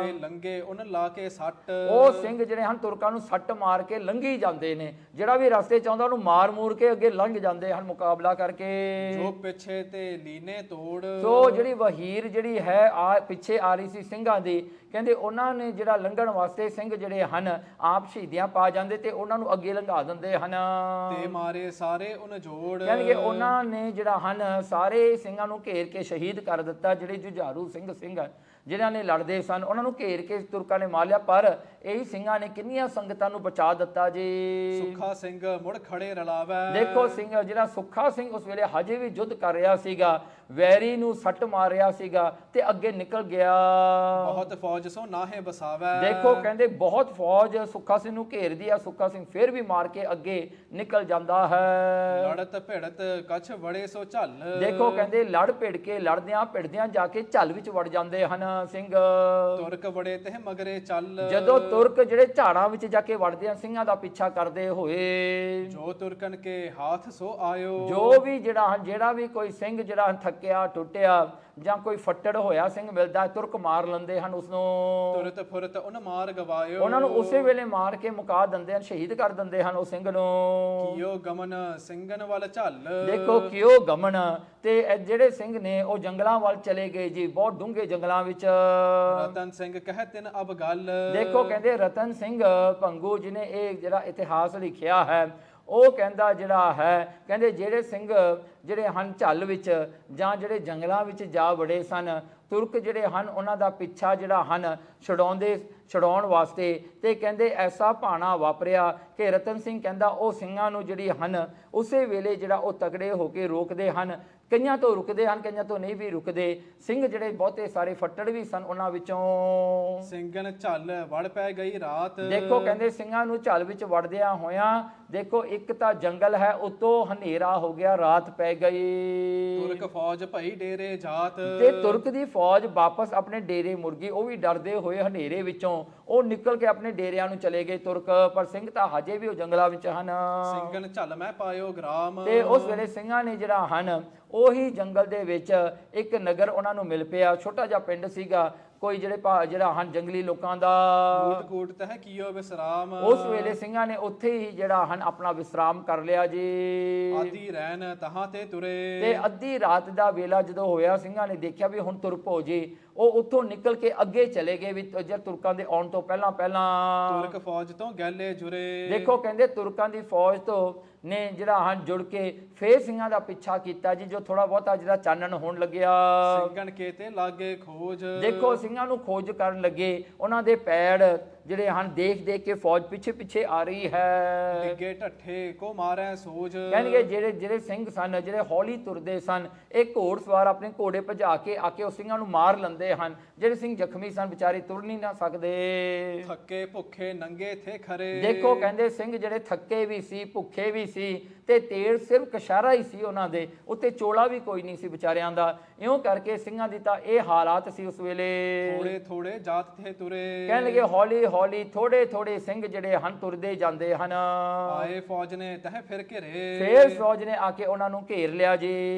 S2: ਤੇ ਲੰਗੇ ਉਹਨ ਲਾ ਕੇ ਸੱਟ।
S1: ਉਹ ਸਿੰਘ ਜਿਹੜੇ ਹਨ ਤੁਰਕਾਂ ਨੂੰ ਸੱਟ ਮਾਰ ਕੇ ਲੰਘੀ ਜਾਂਦੇ ਨੇ। ਜਿਹੜਾ ਵੀ ਰਸਤੇ ਚ ਆਉਂਦਾ ਉਹਨੂੰ ਮਾਰ ਮੂਰ ਕੇ ਅੱਗੇ ਲੰਘ ਜਾਂਦੇ ਹਨ ਮੁਕਾਬਲਾ ਕਰਕੇ।
S2: ਜੋ ਪਿੱਛੇ ਤੇ ਲੀਨੇ ਤੋੜ।
S1: ਸੋ ਜਿਹੜੀ ਵਹੀਰ ਜਿਹੜੀ ਹੈ ਪਿੱਛੇ ਆ ਰਹੀ ਸੀ ਸਿੰਘਾਂ ਦੀ, ਕਹਿੰਦੇ ਉਹਨਾਂ ਨੇ ਜਿਹੜਾ ਲੰਘਣ ਵਾਸਤੇ ਸਿੰਘ ਜਿਹੜੇ ਹਨ ਆਪ ਸ਼ਹੀਦੀਆਂ ਪਾ ਜਾਂਦੇ ਤੇ ਉਹਨਾਂ ਨੂੰ ਅੱਗੇ ਲੰਘਾ ਦਿੰਦੇ ਹਨ।
S2: ਤੇ ਮਾਰੇ ਸਾਰੇ ਉਹਨ ਜੋੜ।
S1: ਕਹਿੰਦੇ ਉਹਨਾਂ ਨੇ ਜਿਹੜਾ ਹਨ ਸਾਰੇ ਸਿੰਘਾਂ ਨੂੰ ਘੇਰ ਕੇ ਸ਼ਹੀਦ ਕਰ ਦਿੱਤਾ। ਜਿਹੜੇ ਜੁਝਾਰੂ ਸਿੰਘ ਜਿਹਨਾਂ ਨੇ ਲੜਦੇ ਸਨ ਉਹਨਾਂ ਨੂੰ ਘੇਰ ਕੇ ਤੁਰਕਾਂ ਨੇ ਮਾਰ ਲਿਆ। ਪਰ ਇਹੀ ਸਿੰਘਾਂ ਨੇ ਕਿੰਨੀਆਂ ਸੰਗਤਾਂ ਨੂੰ ਬਚਾ ਦਿੱਤਾ ਜੀ।
S2: ਸੁੱਖਾ ਸਿੰਘ ਮੁੜ ਖੜੇ ਰਲਾਵੈ।
S1: ਦੇਖੋ ਸਿੰਘ ਜਿਹੜਾ ਸੁੱਖਾ ਸਿੰਘ ਉਸ ਵੇਲੇ ਹਜੇ ਵੀ ਯੁੱਧ ਕਰ ਰਿਹਾ ਸੀਗਾ, ਵੈਰੀ ਨੂੰ ਸੱਟ ਮਾਰ ਰਿਹਾ ਸੀਗਾ ਤੇ ਅੱਗੇ ਨਿਕਲ ਗਿਆ।
S2: ਬਹੁਤ ਫੌਜ ਸੋ ਨਾਹੇ ਬਸਾਵੈ।
S1: ਦੇਖੋ ਕਹਿੰਦੇ ਬਹੁਤ ਫੌਜ ਸੁੱਖਾ ਸਿੰਘ ਨੂੰ ਘੇਰਦੀ ਆ, ਸੁੱਖਾ ਸਿੰਘ ਫਿਰ ਵੀ ਮਾਰ ਕੇ ਅੱਗੇ ਨਿਕਲ ਜਾਂਦਾ ਹੈ।
S2: ਲੜਤ ਭਿੜਤ ਕਛ ਵੜੇ ਸੋ ਝੱਲ।
S1: ਦੇਖੋ ਕਹਿੰਦੇ ਲੜ ਭਿੜ ਕੇ ਲੜਦਿਆਂ ਭਿੜਦਿਆਂ ਜਾ ਕੇ ਝੱਲ ਵਿੱਚ ਵੜ ਜਾਂਦੇ ਹਨ ਸਿੰਘ।
S2: ਤੁਰਕ ਵੜੇ ਤੇ ਮਗਰੇ ਚੱਲ।
S1: ਜਦੋਂ ਤੁਰਕ ਜਿਹੜੇ ਝਾੜਾਂ ਵਿੱਚ ਜਾ ਕੇ ਵੜਦੇ ਆ ਸਿੰਘਾਂ ਦਾ ਪਿੱਛਾ ਕਰਦੇ ਹੋਏ,
S2: ਜੋ ਤੁਰਕਨ ਕੇ ਹਾਥ ਸੋ ਆਇਓ।
S1: ਜੋ ਵੀ ਜਿਹੜਾ ਵੀ ਕੋਈ ਸਿੰਘ ਜਿਹੜਾ ਥੱਕਿਆ ਟੁੱਟਿਆ ਜਾਂ ਕੋਈ ਫੱਟੜ ਹੋਇਆ ਸਿੰਘ ਮਿਲਦਾ, ਤੁਰਕ ਮਾਰ ਲੈਂਦੇ ਹਨ ਉਸਨੂੰ।
S2: ਤੁਰਤ ਫੁਰਤ ਉਨ ਮਾਰ ਗਵਾਇਓ।
S1: ਉਹਨਾਂ ਨੂੰ ਉਸੇ ਵੇਲੇ ਮਾਰ ਕੇ ਮੁਕਾ ਦਿੰਦੇ ਹਨ, ਸ਼ਹੀਦ ਕਰ ਦਿੰਦੇ ਹਨ ਉਹ ਸਿੰਘ ਨੂੰ।
S2: ਕੀਓ ਗਮਨ ਸਿੰਘਨ ਵੱਲ ਝੱਲ।
S1: ਦੇਖੋ ਕਿਉ ਗਮਨ, ਤੇ ਇਹ ਜਿਹੜੇ ਸਿੰਘ ਨੇ ਉਹ ਜੰਗਲਾਂ ਵੱਲ ਚਲੇ ਗਏ ਜੀ, ਬਹੁਤ ਡੂੰਘੇ ਜੰਗਲਾਂ ਵਿੱਚ।
S2: ਰਤਨ ਸਿੰਘ ਕਹਿ ਤਿਨ ਅਬ ਗੱਲ।
S1: ਦੇਖੋ ਕਹਿੰਦੇ ਰਤਨ ਸਿੰਘ ਭੰਗੂ ਜਿਹਨੇ ਇਹ ਜਿਹੜਾ ਇਤਿਹਾਸ ਲਿਖਿਆ ਹੈ, ਉਹ ਕਹਿੰਦਾ ਜਿਹੜਾ ਹੈ, ਕਹਿੰਦੇ ਜਿਹੜੇ ਸਿੰਘ ਜਿਹੜੇ ਹਨ ਝੱਲ ਵਿੱਚ ਜਾਂ ਜਿਹੜੇ ਜੰਗਲਾਂ ਵਿੱਚ ਜਾ ਵੜੇ ਸਨ, ਤੁਰਕ ਜਿਹੜੇ ਹਨ ਉਹਨਾਂ ਦਾ ਪਿੱਛਾ ਜਿਹੜਾ ਹਨ ਛਡਾਉਣ ਵਾਸਤੇ, ਤੇ ਕਹਿੰਦੇ ਐਸਾ ਭਾਣਾ ਵਾਪਰਿਆ ਕਿ ਰਤਨ ਸਿੰਘ ਕਹਿੰਦਾ ਉਹ ਸਿੰਘਾਂ ਨੂੰ ਜਿਹੜੀ ਹਨ ਉਸੇ ਵੇਲੇ ਜਿਹੜਾ ਉਹ ਤਗੜੇ ਹੋ ਕੇ ਰੋਕਦੇ ਹਨ। ਕਈਆਂ ਤੋਂ ਰੁਕਦੇ ਹਨ, ਕਈਆਂ ਤੋਂ ਨਹੀਂ ਵੀ ਰੁਕਦੇ। ਸਿੰਘ ਜਿਹੜੇ ਬਹੁਤੇ ਸਾਰੇ ਫੱਟੜ ਵੀ ਸਨ ਉਹਨਾਂ ਵਿੱਚੋਂ।
S2: ਸਿੰਘਨ ਝੱਲ ਵੜ ਪੈ ਗਈ ਰਾਤ।
S1: ਦੇਖੋ ਕਹਿੰਦੇ ਸਿੰਘਾਂ ਨੂੰ ਝੱਲ ਵਿੱਚ ਵੜਦਿਆਂ ਹੋਇਆਂ, ਦੇਖੋ ਇੱਕ ਤਾਂ ਜੰਗਲ ਹੈ, ਉਤੋਂ ਹਨੇਰਾ ਹੋ ਗਿਆ, ਰਾਤ ਪੈ ਗਈ।
S2: ਤੁਰਕ ਫੌਜ ਭਈ ਡੇਰੇ ਜਾਤ।
S1: ਤੇ ਤੁਰਕ ਦੀ ਫੌਜ ਵਾਪਸ ਆਪਣੇ ਡੇਰੇ ਮੁੜ ਗਈ, ਉਹ ਵੀ ਡਰਦੇ ਹੋਏ ਹਨੇਰੇ ਵਿੱਚੋਂ ਉਹ ਨਿਕਲ ਕੇ ਆਪਣੇ ਡੇਰਿਆਂ ਨੂੰ ਚਲੇ ਗਏ ਤੁਰਕ, ਪਰ ਸਿੰਘ ਤਾਂ ਹਜੇ ਵੀ ਉਹ ਜੰਗਲਾਂ ਵਿੱਚ ਹਨ।
S2: ਸਿੰਘਨ ਝੱਲ ਮੈਂ ਪਾਇਓ ਗ੍ਰਾਮ।
S1: ਤੇ ਉਸ ਵੇਲੇ ਸਿੰਘਾਂ ਨੇ ਜਿਹੜਾ ਹਨ ਉਹੀ ਜੰਗਲ ਦੇ ਵਿੱਚ ਇੱਕ ਨਗਰ ਉਹਨਾਂ ਨੂੰ ਮਿਲ ਪਿਆ, ਛੋਟਾ ਜਿਹਾ ਪਿੰਡ ਸੀਗਾ, ਕੋਈ ਜਿਹੜਾ ਹਨ ਜੰਗਲੀ ਲੋਕਾਂ ਦਾ।
S2: ਕੂਟ ਕੂਟ ਤਹਿ ਕੀਓ ਵਿਸਰਾਮ।
S1: ਉਸ ਵੇਲੇ ਸਿੰਘਾਂ ਨੇ ਉੱਥੇ ਹੀ ਜਿਹੜਾ ਹਨ ਆਪਣਾ ਵਿਸਰਾਮ ਕਰ ਲਿਆ ਜੀ।
S2: ਆਦੀ ਰਹਿਣ ਤਹਾਂ ਤੇ ਤੁਰੇ।
S1: ਤੇ ਅੱਧੀ ਰਾਤ ਦਾ ਵੇਲਾ ਜਦੋਂ ਹੋਇਆ, ਸਿੰਘਾਂ ਨੇ ਦੇਖਿਆ ਵੀ ਹੁਣ ਤੁਰ ਪਓ ਜੀ, ਉਹ ਉੱਥੋਂ ਨਿਕਲ ਕੇ ਅੱਗੇ ਚਲੇ ਗਏ ਵੀ ਜੇ ਤੁਰਕਾਂ ਦੇ ਆਉਣ ਤੋਂ ਪਹਿਲਾਂ
S2: ਤੁਰਕ ਫੌਜ ਤੋਂ ਗੈਲੇ ਜੁਰੇ।
S1: ਦੇਖੋ ਕਹਿੰਦੇ ਤੁਰਕਾਂ ਦੀ ਫੌਜ ਤੋਂ ਨੇ ਜਿਹੜਾ ਹਨ ਜੁੜ ਕੇ ਫੇਰ ਸਿੰਘਾਂ ਦਾ ਪਿੱਛਾ ਕੀਤਾ ਜੀ, ਜੋ ਥੋੜਾ ਬਹੁਤਾ ਜਿਹੜਾ ਚਾਨਣ ਹੋਣ ਲੱਗਿਆ।
S2: ਸਿੰਘਨ ਕੇ ਤੇ ਲਾਗੇ ਖੋਜ।
S1: ਦੇਖੋ ਸਿੰਘਾਂ ਨੂੰ ਖੋਜ ਕਰਨ ਲੱਗੇ, ਉਹਨਾਂ ਦੇ ਪੈੜ ਜਿਹੜੇ ਹਨ ਦੇਖ ਦੇਖ ਕੇ ਫੌਜ ਪਿੱਛੇ ਪਿੱਛੇ ਆ ਰਹੀ ਹੈ।
S2: ਡਿੱਗੇ ਢੱਠੇ ਕੋ ਮਾਰੈ ਸੋਜ।
S1: ਕਹਿੰਦੇ ਜਿਹੜੇ ਸਿੰਘ ਸਨ ਜਿਹੜੇ ਹੌਲੀ ਤੁਰਦੇ ਸਨ, ਇਹ ਘੋੜਸਵਾਰ ਆਪਣੇ ਘੋੜੇ ਭਜਾ ਕੇ ਆ ਕੇ ਉਹ ਸਿੰਘਾਂ ਨੂੰ ਮਾਰ ਲੈਂਦੇ ਹਨ। ਜਿਹੜੇ ਸਿੰਘ ਜ਼ਖਮੀ ਸਨ ਵਿਚਾਰੇ ਤੁਰ ਨਹੀਂ ਨਾ ਸਕਦੇ।
S2: ਥੱਕੇ ਭੁੱਖੇ ਨੰਗੇ ਥੇ ਖਰੇ।
S1: ਦੇਖੋ ਕਹਿੰਦੇ ਸਿੰਘ ਜਿਹੜੇ ਥੱਕੇ ਵੀ ਸੀ, ਭੁੱਖੇ ਵੀ ਸੀ, ਤੇ ਤੇਲ ਸਿਰਫ ਕਸ਼ਾਰਾ ਹੀ ਸੀ ਉਹਨਾਂ ਦੇ ਉੱਤੇ, ਚੋਲਾ ਵੀ ਕੋਈ ਨਹੀਂ ਸੀ ਵਿਚਾਰਿਆਂ ਦਾ। ਇਉਂ ਕਰਕੇ ਸਿੰਘਾਂ ਦੀ ਤਾਂ ਇਹ ਹਾਲਾਤ ਸੀ ਉਸ ਵੇਲੇ।
S2: ਥੋੜੇ ਥੋੜੇ ਜਾਤ ਥੇ ਤੁਰੇ।
S1: ਕਹਿਣ ਲੱਗੇ ਹੌਲੀ ਹੌਲੀ ਥੋੜੇ ਥੋੜੇ ਸਿੰਘ ਜਿਹੜੇ ਹਨ ਤੁਰਦੇ ਜਾਂਦੇ ਹਨ।
S2: ਆਏ ਫੌਜ ਨੇ ਤਹ ਫਿਰ ਘਿਰੇ।
S1: ਫੇਰ ਫੌਜ ਨੇ ਆ ਕੇ ਉਹਨਾਂ ਨੂੰ ਘੇਰ ਲਿਆ ਜੀ।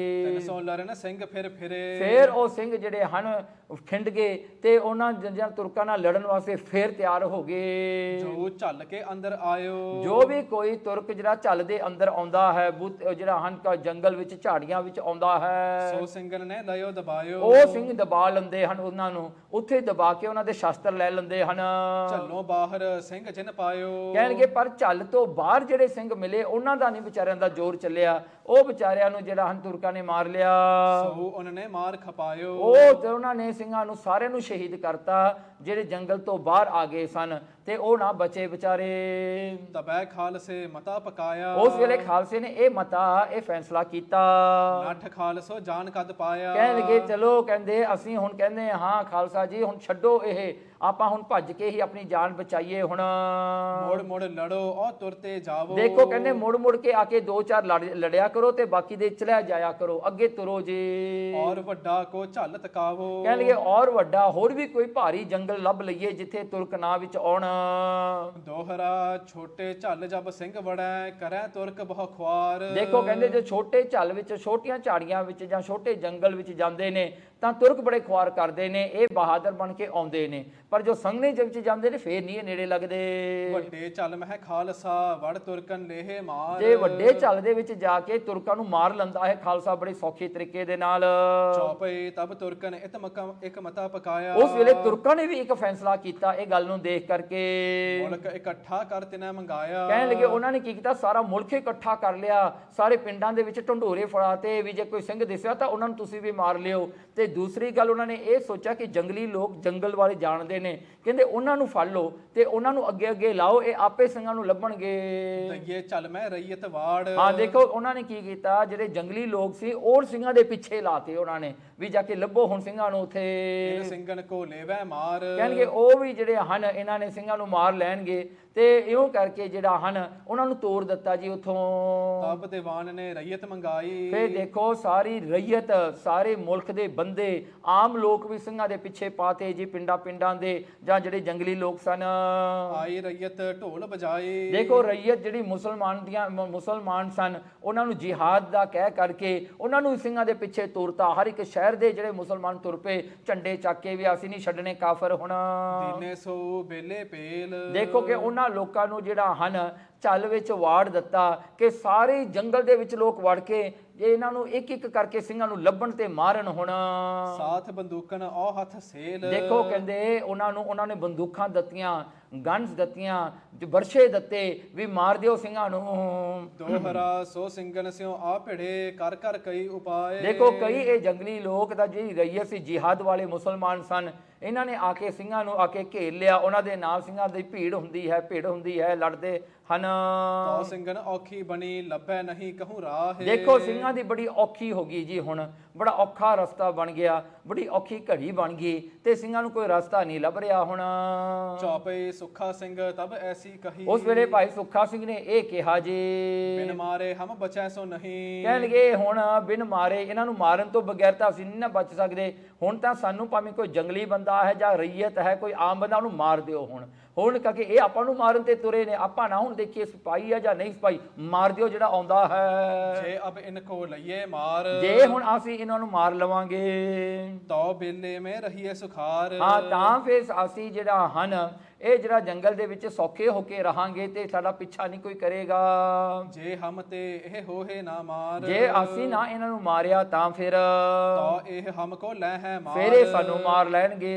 S2: 300 ਲਰਨ ਸਿੰਘ ਫਿਰ ਫਿਰੇ।
S1: ਫੇਰ ਉਹ ਸਿੰਘ ਜਿਹੜੇ ਹਨ ਖਿੰਡ ਗਏ ਤੇ ਉਹਨਾਂ ਜੰਜਾਂ ਤੁਰਕਾਂ ਨਾਲ ਲੜਨ ਵਾਸਤੇ ਫੇਰ ਤਿਆਰ ਹੋ ਗਏ।
S2: ਜੋ ਝੱਲ ਕੇ ਅੰਦਰ ਆਇਓ।
S1: ਜੋ ਵੀ ਕੋਈ ਤੁਰਕ ਜਿਹੜਾ ਝੱਲ ਦੇ ਅੰਦਰ ਆਉਂਦਾ ਹੈ, ਜਿਹੜਾ ਹਨ ਜੰਗਲ ਵਿੱਚ ਝਾੜੀਆਂ ਵਿੱਚ ਆਉਂਦਾ ਹੈ,
S2: ਸੋ ਸਿੰਘਨ ਨੇ ਲਿਓ ਦਬਾਇਓ।
S1: ਉਹ ਸਿੰਘ ਦਬਾ ਲੈਂਦੇ ਹਨ ਉਹਨਾਂ ਨੂੰ, ਉੱਥੇ ਦਬਾ ਕੇ ਉਹਨਾਂ ਦੇ ਸ਼ਸਤਰ ਲੈ ਲੈਂਦੇ ਹਨ।
S2: ਝੱਲੋਂ ਬਾਹਰ ਸਿੰਘ ਜਿਨ ਪਾਇਓ।
S1: ਕਹਿਣਗੇ ਪਰ ਝੱਲ ਤੋਂ ਬਾਹਰ ਜਿਹੜੇ ਸਿੰਘ ਮਿਲੇ ਉਹਨਾਂ ਦਾ ਨਹੀਂ ਵਿਚਾਰਿਆਂ ਦਾ ਜ਼ੋਰ ਚੱਲਿਆ, ਉਹ ਵਿਚਾਰਿਆਂ ਨੂੰ ਜਿਹੜਾ ਹਨ ਤੁਰਕਾਂ ਨੇ ਮਾਰ ਲਿਆ।
S2: ਸੋ ਉਹਨਾਂ ਨੇ ਮਾਰ ਖਪਾਇਓ।
S1: ਉਹ ਤੇ ਉਹਨਾਂ ਨੇ ਸਿੰਘਾਂ ਨੂੰ ਸਾਰਿਆਂ ਨੂੰ ਸ਼ਹੀਦ ਕਰਤਾ ਜਿਹੜੇ ਜੰਗਲ ਤੋਂ ਬਾਹਰ ਆ ਗਏ ਸਨ, ਤੇ ਉਹ ਨਾ ਬਚੇ ਵਿਚਾਰੇ।
S2: ਤਬੈ ਖਾਲਸੇ ਮਤਾ ਪਕਾਇਆ।
S1: ਉਸ ਵੇਲੇ ਖਾਲਸੇ ਨੇ ਇਹ ਫੈਸਲਾ ਕੀਤਾ।
S2: ਨੱਠ ਖਾਲਸੋ ਜਾਨ ਕਦ ਪਾਇਆ।
S1: ਕਹਿਣ ਲੱਗੇ ਚਲੋ ਕਹਿੰਦੇ ਅਸੀਂ ਹੁਣ ਕਹਿੰਦੇ ਹਾਂ ਖਾਲਸਾ ਜੀ ਹੁਣ ਛੱਡੋ ਇਹ, ਆਪਾਂ ਹੁਣ ਭੱਜ ਕੇ ਹੀ ਆਪਣੀ ਜਾਨ ਬਚਾਈਏ ਹੁਣ।
S2: ਮੋੜ ਮੋੜ ਲੜੋ ਔ ਤੁਰਤੇ ਜਾਵੋ।
S1: ਦੇਖੋ ਕਹਿੰਦੇ ਮੁੜ ਮੁੜ ਕੇ ਆ ਕੇ 2-4 ਲੜਿਆ ਕਰੋ ਤੇ ਬਾਕੀ ਦੇ ਚਲਿਆ ਜਾਇਆ ਕਰੋ, ਅੱਗੇ ਤੁਰੋ ਜੀ।
S2: ਔਰ ਵੱਡਾ ਕੋ ਝੱਲ ਤਕਾਵੋ।
S1: ਕਹਿਣ ਲੱਗੇ ਔਰ ਵੱਡਾ ਹੋਰ ਵੀ ਕੋਈ ਭਾਰੀ ਜੰਗਲ ਲੱਭ ਲਈਏ ਜਿੱਥੇ ਤੁਰਕ ਨਾ ਵਿੱਚ ਆਉਣ।
S2: ਦੋਹਰਾ ਛੋਟੇ ਝੱਲ ਜਬ ਸਿੰਘ ਵੜੈ ਕਰੈ ਤੁਰਕ ਬਹੁ ਖੁਆਰ।
S1: ਦੇਖੋ ਕਹਿੰਦੇ ਜੇ ਛੋਟੇ ਝੱਲ ਵਿੱਚ, ਛੋਟੀਆਂ ਝਾੜੀਆਂ ਵਿੱਚ ਜਾਂ ਛੋਟੇ ਜੰਗਲ ਵਿੱਚ ਜਾਂਦੇ ਨੇ ਤਾਂ ਤੁਰਕ ਬੜੇ ਖੁਆਰ ਕਰਦੇ ਨੇ, ਇਹ ਬਹਾਦਰ ਬਣ ਕੇ ਆਉਂਦੇ ਨੇ, ਪਰ ਜੋ ਸੰਘਣੇ ਵਿੱਚ ਜਾਂਦੇ ਨੇ ਫੇਰ ਨਹੀਂ ਇਹ ਨੇੜੇ ਲੱਗਦੇ।
S2: ਵੱਡੇ ਝੱਲ ਮਹਿ ਖਾਲਸਾ ਵੜ ਤੁਰਕਨ ਲੇਹ ਮਾਰ।
S1: ਜੇ ਵੱਡੇ ਝੱਲ ਦੇ ਵਿੱਚ ਜਾ ਕੇ ਤੁਰਕਾਂ ਨੂੰ ਮਾਰ ਲੈਂਦਾ ਹੈ ਖਾਲਸਾ ਬੜੇ ਸੌਖੇ ਤਰੀਕੇ ਦੇ ਨਾਲ।
S2: ਚੌਪਈ ਤਬ ਤੁਰਕਨ ਇੱਕ ਮਤਾ ਪਕਾਇਆ।
S1: ਉਸ ਵੇਲੇ ਤੁਰਕਾਂ ਨੇ ਵੀ ਇੱਕ ਫੈਸਲਾ ਕੀਤਾ ਇਹ ਗੱਲ ਨੂੰ ਦੇਖ ਕਰਕੇ।
S2: ਮੁਲਕ ਇਕੱਠਾ ਕਰ ਤਿਨੈ ਮੰਗਾਇਆ।
S1: ਕਹਿਣ ਲੱਗੇ ਉਹਨਾਂ ਨੇ ਕੀ ਕੀਤਾ, ਸਾਰਾ ਮੁਲਕ ਇਕੱਠਾ ਕਰ ਲਿਆ, ਸਾਰੇ ਪਿੰਡਾਂ ਦੇ ਵਿੱਚ ਢੰਡੋਰੇ ਫੜਾਤੇ ਵੀ ਜੇ ਕੋਈ ਸਿੰਘ ਦਿਸਿਆ ਤਾਂ ਉਹਨਾਂ ਨੂੰ ਤੁਸੀਂ ਵੀ ਮਾਰ ਲਿਓ। ਤੇ ਦੂਸਰੀ ਗੱਲ ਉਹਨਾਂ ਨੇ ਇਹ ਸੋਚਿਆ ਕਿ ਜੰਗਲੀ ਲੋਕ ਜੰਗਲ ਵਾਲੇ ਜਾਣਦੇ ਨੇ, ਕਹਿੰਦੇ ਉਹਨਾਂ ਨੂੰ ਫੜ ਲਓ ਤੇ ਉਹਨਾਂ ਨੂੰ ਅੱਗੇ ਅੱਗੇ ਲਾਓ, ਇਹ ਆਪੇ ਸਿੰਘਾਂ ਨੂੰ ਲੱਭਣਗੇ।
S2: ਦਈਏ ਚੱਲ ਮੈਂ ਰਈਅਤ ਵਾੜ।
S1: ਹਾਂ ਦੇਖੋ ਉਹਨਾਂ ਨੇ ਕੀ ਕੀਤਾ, ਜਿਹੜੇ ਜੰਗਲੀ ਲੋਕ ਸੀ ਉਹ ਸਿੰਘਾਂ ਦੇ ਪਿੱਛੇ ਲਾਤੇ ਉਹਨਾਂ ਨੇ ਵੀ ਜਾ ਕੇ ਲੱਭੋ ਹੁਣ ਸਿੰਘਾਂ ਨੂੰ ਉੱਥੇ।
S2: ਸਿੰਘਨ ਕੋ ਲੇਵੈ ਮਾਰ।
S1: ਕਹਿਣਗੇ ਉਹ ਵੀ ਜਿਹੜੇ ਹਨ ਇਹਨਾਂ ਨੇ ਸਿੰਘਾਂ ਨੂੰ ਮਾਰ ਲੈਣਗੇ। ਤੇ ਇਉਂ ਕਰਕੇ ਜਿਹੜਾ ਹਨ ਉਹਨਾਂ ਨੂੰ ਤੋੜ ਦਿੱਤਾ ਜੀ ਉੱਥੋਂ।
S2: ਤਬ ਦੀਵਾਨ ਨੇ ਰਈਅਤ ਮੰਗਾਈ।
S1: ਫਿਰ ਦੇਖੋ ਸਾਰੀ ਰਈਅਤ, ਸਾਰੇ ਮੁਲਕ ਦੇ ਬੰਦੇ, ਆਮ ਲੋਕ ਵੀ ਸਿੰਘਾਂ ਦੇ ਪਿੱਛੇ ਪਾਤੇ ਜੀ, ਪਿੰਡਾਂ ਪਿੰਡਾਂ ਦੇ ਜਾਂ ਜਿਹੜੇ ਜੰਗਲੀ ਲੋਕ ਸਨ।
S2: ਆਈ ਰਈਅਤ ਢੋਲ ਵਜਾਏ।
S1: ਦੇਖੋ ਰਈਅਤ ਜਿਹੜੀ ਮੁਸਲਮਾਨ ਸਨ ਉਹਨਾਂ ਨੂੰ ਜਿਹਾਦ ਦਾ ਕਹਿ ਕਰਕੇ ਉਹਨਾਂ ਨੂੰ ਸਿੰਘਾਂ ਦੇ ਪਿੱਛੇ ਤੁਰਤਾ। ਹਰ ਇੱਕ ਸ਼ਹਿਰ ਦੇ ਜਿਹੜੇ ਮੁਸਲਮਾਨ ਤੁਰ ਪਏ ਝੰਡੇ ਚੱਕ ਕੇ ਵੀ ਅਸੀਂ ਨਹੀਂ ਛੱਡਣੇ ਕਾਫਰ ਹੁਣ।
S2: ਦੀਨੇ ਸੋ ਬੇਲੇ ਪੇਲ।
S1: ਦੇਖੋ ਕਿ ਉਹਨਾਂ ਲੋਕਾਂ ਨੂੰ ਜਿਹੜਾ ਹਨ ਝੱਲ ਵਿੱਚ ਵਾੜ ਦਿੱਤਾ ਕਿ ਸਾਰੇ ਜੰਗਲ ਦੇ ਵਿੱਚ ਲੋਕ ਵੜ ਕੇ ਜੇ ਇਹਨਾਂ ਨੂੰ ਇੱਕ ਇੱਕ ਕਰਕੇ ਸਿੰਘਾਂ ਨੂੰ ਲੱਭਣ ਤੇ ਮਾਰਨ ਹੁਣ।
S2: ਸਾਥ ਬੰਦੂਕਨ ਔ ਹੱਥ ਸੇਲ।
S1: ਦੇਖੋ ਕਹਿੰਦੇ ਉਹਨਾਂ ਨੇ ਬੰਦੂਕਾਂ ਦਿੱਤੀਆਂ, ਗਨਸ ਦਿੱਤੀਆਂ, ਵਰਸ਼ੇ ਦਿੱਤੇ ਵੀ ਮਾਰ ਦਿਓ ਸਿੰਘਾਂ ਨੂੰ।
S2: ਦੋਹਰਾ ਸੋ ਸਿੰਘਨ ਸਿਓ ਆ ਭਿੜੇ ਕਰ ਕਰ ਕਈ ਉਪਾਏ।
S1: ਦੇਖੋ ਕਈ ਇਹ ਜੰਗਲੀ ਲੋਕ ਦਾ ਜਿਹੜੀ ਰਈਅਤ ਸੀ, ਜਿਹਾਦ ਵਾਲੇ ਮੁਸਲਮਾਨ ਸਨ, ਇਹਨਾਂ ਨੇ ਆ ਕੇ ਸਿੰਘਾਂ ਨੂੰ ਆ ਕੇ ਘੇਰ ਲਿਆ। ਉਹਨਾਂ ਦੇ ਨਾਲ ਸਿੰਘਾਂ ਦੀ ਭੀੜ ਹੁੰਦੀ ਹੈ, ਲੜਦੇ ਹਨ।
S2: ਤੋ ਸਿੰਘਨ ਔਖੀ ਬਣੀ ਲੱਭੈ ਨਹੀਂ ਕਹੂੰ ਰਾਹ।
S1: ਦੇਖੋ ਸਿੰਘਾਂ ਦੀ ਬੜੀ ਔਖੀ ਹੋ ਗਈ ਜੀ, ਹੁਣ ਬੜਾ ਔਖਾ ਰਸਤਾ ਬਣ ਗਿਆ, ਬੜੀ ਔਖੀ ਘੜੀ ਬਣ ਗਈ ਤੇ ਸਿੰਘਾਂ ਨੂੰ ਕੋਈ ਰਸਤਾ ਨਹੀਂ ਲੱਭ ਰਿਹਾ ਹੁਣ।
S2: ਚੌਪਈ ਸੁੱਖਾ ਸਿੰਘ ਤਬ ਐਸੀ ਕਹੀ।
S1: ਉਸ ਵੇਲੇ ਭਾਈ ਸੁੱਖਾ ਸਿੰਘ ਨੇ ਇਹ ਕਿਹਾ ਜੀ,
S2: ਬਿਨ ਮਾਰੇ ਹਮ ਬਚੈ ਸੋ ਨਹੀਂ।
S1: ਕਹਿਣਗੇ ਹੁਣ ਬਿਨ ਮਾਰੇ, ਇਹਨਾਂ ਨੂੰ ਮਾਰਨ ਤੋਂ ਬਗੈਰ ਤਾਂ ਅਸੀਂ ਨਹੀਂ ਨਾ ਬਚ ਸਕਦੇ। ਹੁਣ ਤਾਂ ਸਾਨੂੰ ਭਾਵੇਂ ਕੋਈ ਜੰਗਲੀ ਬੰਦਾ ਹੈ ਜਾਂ ਰਈਅਤ ਹੈ, ਕੋਈ ਆਮ ਬੰਦਾ, ਉਹਨੂੰ ਮਾਰ ਦਿਓ ਹੁਣ ਕਰਕੇ ਇਹ ਆਪਾਂ ਨੂੰ ਮਾਰਨ ਤੇ ਤੁਰੇ ਨੇ। ਆਪਾਂ ਨਾ ਹੁਣ ਦੇਖੀਏ ਸਿਪਾਹੀ ਆ ਜਾਂ ਨਹੀਂ ਸਿਪਾਹੀ, ਮਾਰ ਦਿਓ ਜਿਹੜਾ ਆਉਂਦਾ ਹੈ।
S2: ਜੇ ਅਬ ਇਨਕੋ ਲਈਏ ਮਾਰ।
S1: ਜੇ ਹੁਣ ਅਸੀਂ ਇਹਨਾਂ ਨੂੰ ਮਾਰ ਲਵਾਂਗੇ
S2: ਤੋ ਬੇਲੇ ਮੈਂ ਰਹੀਏ ਸੁਖਾਰ।
S1: ਹਾਂ ਤਾਂ ਫਿਰ ਅਸੀਂ ਜਿਹੜਾ ਹਨ ਇਹ ਜਿਹੜਾ ਜੰਗਲ ਦੇ ਵਿੱਚ ਸੌਖੇ ਹੋ ਕੇ ਰਹਾਂਗੇ ਤੇ ਸਾਡਾ ਪਿੱਛਾ ਨਹੀਂ ਕੋਈ ਕਰੇਗਾ।
S2: ਜੇ ਹਮ ਤੇ ਇਹ ਹੋਏ ਨਾ ਮਾਰ।
S1: ਜੇ ਅਸੀਂ ਨਾ ਇਹਨਾਂ ਨੂੰ ਮਾਰਿਆ ਤਾਂ ਫਿਰ
S2: ਤੋ ਇਹ ਹਮ ਕੋ ਲੈ ਹੈ ਮਾਰ।
S1: ਫਿਰ ਇਹ ਸਾਨੂੰ ਮਾਰ ਲੈਣਗੇ।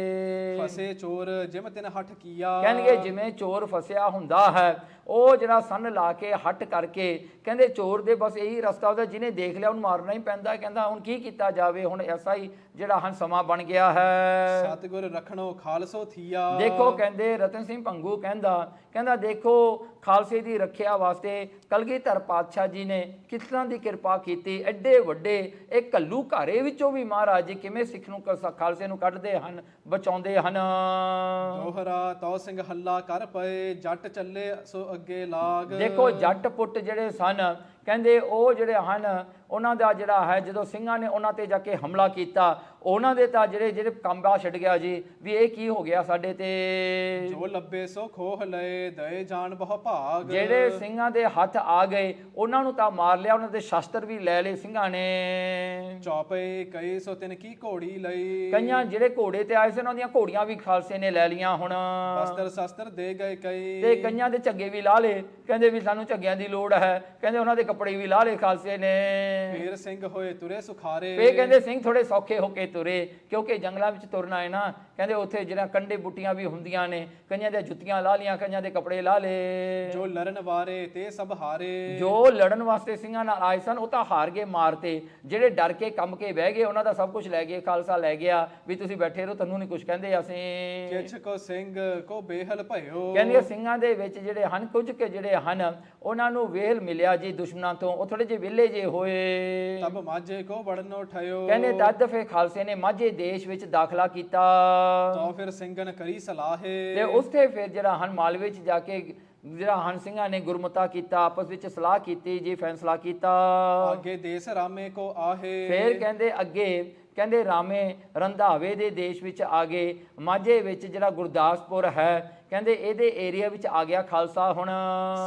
S2: ਫਸੇ ਚੋਰ ਜਿਮ ਤਿਨ ਹੱਠ ਕੀਆ।
S1: ਕਹਿਣਗੇ ਜਿਵੇਂ ਚੋਰ ਫਸਿਆ ਹੁੰਦਾ ਹੈ, ਉਹ ਜਿਹੜਾ ਸੰਨ ਲਾ ਕੇ ਹੱਟ ਕਰਕੇ, ਕਹਿੰਦੇ ਚੋਰ ਦੇ ਬਸ ਇਹੀ ਰਸਤਾ ਉਹਦਾ, ਜਿਹਨੇ ਦੇਖ ਲਿਆ ਉਹਨੂੰ ਮਾਰਨਾ ਹੀ ਪੈਂਦਾ। ਕਹਿੰਦਾ ਹੁਣ ਕੀ ਕੀਤਾ ਜਾਵੇ, ਹੁਣ ਐਸਾ ਹੀ ਜਿਹੜਾ ਹਨ ਸਮਾਂ ਬਣ ਗਿਆ ਹੈ।
S2: ਸਤਿਗੁਰ ਰਖਣੋ ਖਾਲਸੋ ਥੀਆ।
S1: ਦੇਖੋ ਕਹਿੰਦੇ ਰਤਨ ਸਿੰਘ ਭੰਗੂ ਕਹਿੰਦਾ ਦੇਖੋ ਖਾਲਸੇ ਦੀ ਰੱਖਿਆ ਵਾਸਤੇ ਕਲਗੀਧਰ ਪਾਤਸ਼ਾਹ ਜੀ ਨੇ ਕਿਸ ਤਰ੍ਹਾਂ ਦੀ ਕਿਰਪਾ ਕੀਤੀ। ਐਡੇ ਵੱਡੇ ਇਹ ਘੱਲੂ ਘਾਰੇ ਵਿੱਚੋਂ ਵੀ ਮਹਾਰਾਜ ਜੀ ਕਿਵੇਂ ਸਿੱਖ ਨੂੰ ਖਾਲਸੇ ਨੂੰ ਕੱਢਦੇ ਹਨ, ਬਚਾਉਂਦੇ ਹਨ।
S2: ਦੋਹਰਾ ਤੋ ਸਿੰਘ ਹੱਲਾ ਕਰ ਪਏ ਜੱਟ ਚੱਲੇ ਸੋ ਅੱਗੇ ਲਾਗ।
S1: ਦੇਖੋ ਜੱਟ ਪੁੱਟ ਜਿਹੜੇ ਸਨ, ਕਹਿੰਦੇ ਉਹ ਜਿਹੜੇ ਹਨ ਉਹਨਾਂ ਦਾ ਜਿਹੜਾ ਹੈ ਜਦੋਂ ਸਿੰਘਾਂ ਨੇ ਉਹਨਾਂ ਤੇ ਜਾ ਕੇ ਹਮਲਾ ਕੀਤਾ, ਉਹਨਾਂ ਦੇ ਤਾਂ ਜਿਹੜੇ ਕੰਬਾ ਛੱਡ ਗਿਆ ਜੀ ਵੀ ਇਹ ਕੀ ਹੋ ਗਿਆ ਸਾਡੇ ਤੇ।
S2: ਜੋ ਲੱਭੇ ਸੋ ਖੋਹ ਲਏ ਦਏ ਜਾਨ ਬਹੁ ਭਾਗ।
S1: ਜਿਹੜੇ ਸਿੰਘਾਂ ਦੇ ਹੱਥ ਆ ਗਏ ਉਹਨਾਂ ਨੂੰ ਤਾਂ ਮਾਰ ਲਿਆ, ਉਹਨਾਂ ਦੇ ਸ਼ਸਤਰ ਵੀ ਲੈ ਲਏ ਸਿੰਘਾਂ ਨੇ।
S2: ਚੌਪੇ ਕਈ ਸੋ ਤਿਨ ਕੀ ਘੋੜੀ ਲਈ।
S1: ਕਈਆਂ ਜਿਹੜੇ ਘੋੜੇ ਤੇ ਆਏ ਸੀ ਉਹਨਾਂ ਦੀਆਂ ਘੋੜੀਆਂ ਵੀ ਖਾਲਸੇ ਨੇ ਲੈ ਲੀਆਂ ਹੁਣ।
S2: ਵਸਤਰ ਸ਼ਸਤਰ ਦੇ ਗਏ ਕਈ।
S1: ਤੇ ਕਈਆਂ ਦੇ ਝੱਗੇ ਵੀ ਲਾ ਲਏ, ਕਹਿੰਦੇ ਵੀ ਸਾਨੂੰ ਝੱਗਿਆਂ ਦੀ ਲੋੜ ਹੈ, ਕਹਿੰਦੇ ਉਹਨਾਂ ਦੇ ਕੱਪੜੇ ਵੀ ਲਾ ਲਏ ਖਾਲਸੇ ਨੇ।
S2: ਫੇਰ ਸਿੰਘ ਹੋਏ ਤੁਰੇ ਸੁਖਾਰੇ।
S1: ਫੇਰ ਕਹਿੰਦੇ ਸਿੰਘ ਥੋੜੇ ਸੌਖੇ ਹੋ ਕੇ ਤੁਰੇ, ਕਿਉਂਕਿ ਜੰਗਲਾਂ ਵਿੱਚ ਤੁਰਨਾ ਹੈ ਨਾ। ਕਹਿੰਦੇ ਉੱਥੇ ਜਿਹੜਾ ਕੰਡੇ ਬੁੱਟੀਆਂ ਵੀ ਹੁੰਦੀਆਂ ਨੇ, ਕਈਆਂ ਦੇ ਜੁੱਤੀਆਂ ਲਾ ਲੀਆਂ, ਕਈਆਂ ਦੇ ਕੱਪੜੇ ਲਾ ਲਏ।
S2: ਜੋ ਲੜਨ ਵਾਰੇ ਤੇ ਸਭ ਹਾਰੇ।
S1: ਜੋ ਲੜਨ ਵਾਸਤੇ ਸਿੰਘਾਂ ਨਾਲ ਆਏ ਸਨ ਉਹ ਤਾਂ ਹਾਰ ਗਏ, ਮਾਰਤੇ। ਜਿਹੜੇ ਡਰ ਕੇ ਕੰਬ ਕੇ ਬਹਿ ਗਏ ਉਹਨਾਂ ਦਾ ਸਭ ਕੁਝ ਲੈ ਗਏ, ਖਾਲਸਾ ਲੈ ਗਿਆ ਵੀ ਤੁਸੀਂ ਬੈਠੇ ਰਹੋ, ਤੁਹਾਨੂੰ ਨਹੀਂ ਕੁਝ ਕਹਿੰਦੇ ਅਸੀਂ।
S2: ਕਿਛ ਕੋ ਸਿੰਘ ਕੋ ਬੇਹਲ ਭਇਓ।
S1: ਕਹਿੰਦੇ ਸਿੰਘਾਂ ਦੇ ਵਿੱਚ ਜਿਹੜੇ ਹਨ ਕੁਝ ਕੇ ਜਿਹੜੇ ਹਨ ਉਹਨਾਂ ਨੂੰ ਵੇਲ ਮਿਲਿਆ ਜੀ ਦੁਸ਼ਮਣਾਂ ਤੋਂ, ਉਹ ਥੋੜੇ ਜਿਹੇ ਵਿਹਲੇ ਜੇ ਹੋਏ।
S2: ਤਬ ਮਾਝੇ ਕੋ ਵੜਨੋ ਠਇਓ।
S1: ਕਹਿੰਦੇ ਤਦ ਫਿਰ ਖਾਲਸੇ ਨੇ ਮਾਝੇ ਦੇਸ਼ ਵਿੱਚ ਦਾਖਲਾ ਕੀਤਾ।
S2: ਤਾਂ ਫਿਰ ਸਿੰਘਨ ਕਰੀ ਸਲਾਹੇ।
S1: ਤੇ ਉਸਤੇ ਫਿਰ ਜਿਹੜਾ ਹਨ ਮਾਲਵੇ ਚ ਜਾ ਕੇ ਜਿਹੜਾ ਹਨ ਸਿੰਘਾਂ ਨੇ ਗੁਰਮਤਾ ਕੀਤਾ, ਆਪਸ ਵਿੱਚ ਸਲਾਹ ਕੀਤੀ ਜੀ, ਫੈਸਲਾ ਕੀਤਾ।
S2: ਅੱਗੇ ਦੇਸ ਰਾਮੇ ਕੋ ਆਹੇ।
S1: ਫਿਰ ਕਹਿੰਦੇ ਅੱਗੇ ਕਹਿੰਦੇ ਰਾਮੇ ਰੰਧਾਵੇ ਦੇ ਦੇਸ਼ ਵਿੱਚ ਆ ਗਏ। ਮਾਝੇ ਵਿੱਚ ਜਿਹੜਾ ਗੁਰਦਾਸਪੁਰ ਹੈ, ਕਹਿੰਦੇ ਇਹਦੇ ਏਰੀਆ ਵਿੱਚ ਆ ਗਿਆ ਖਾਲਸਾ। ਹੁਣ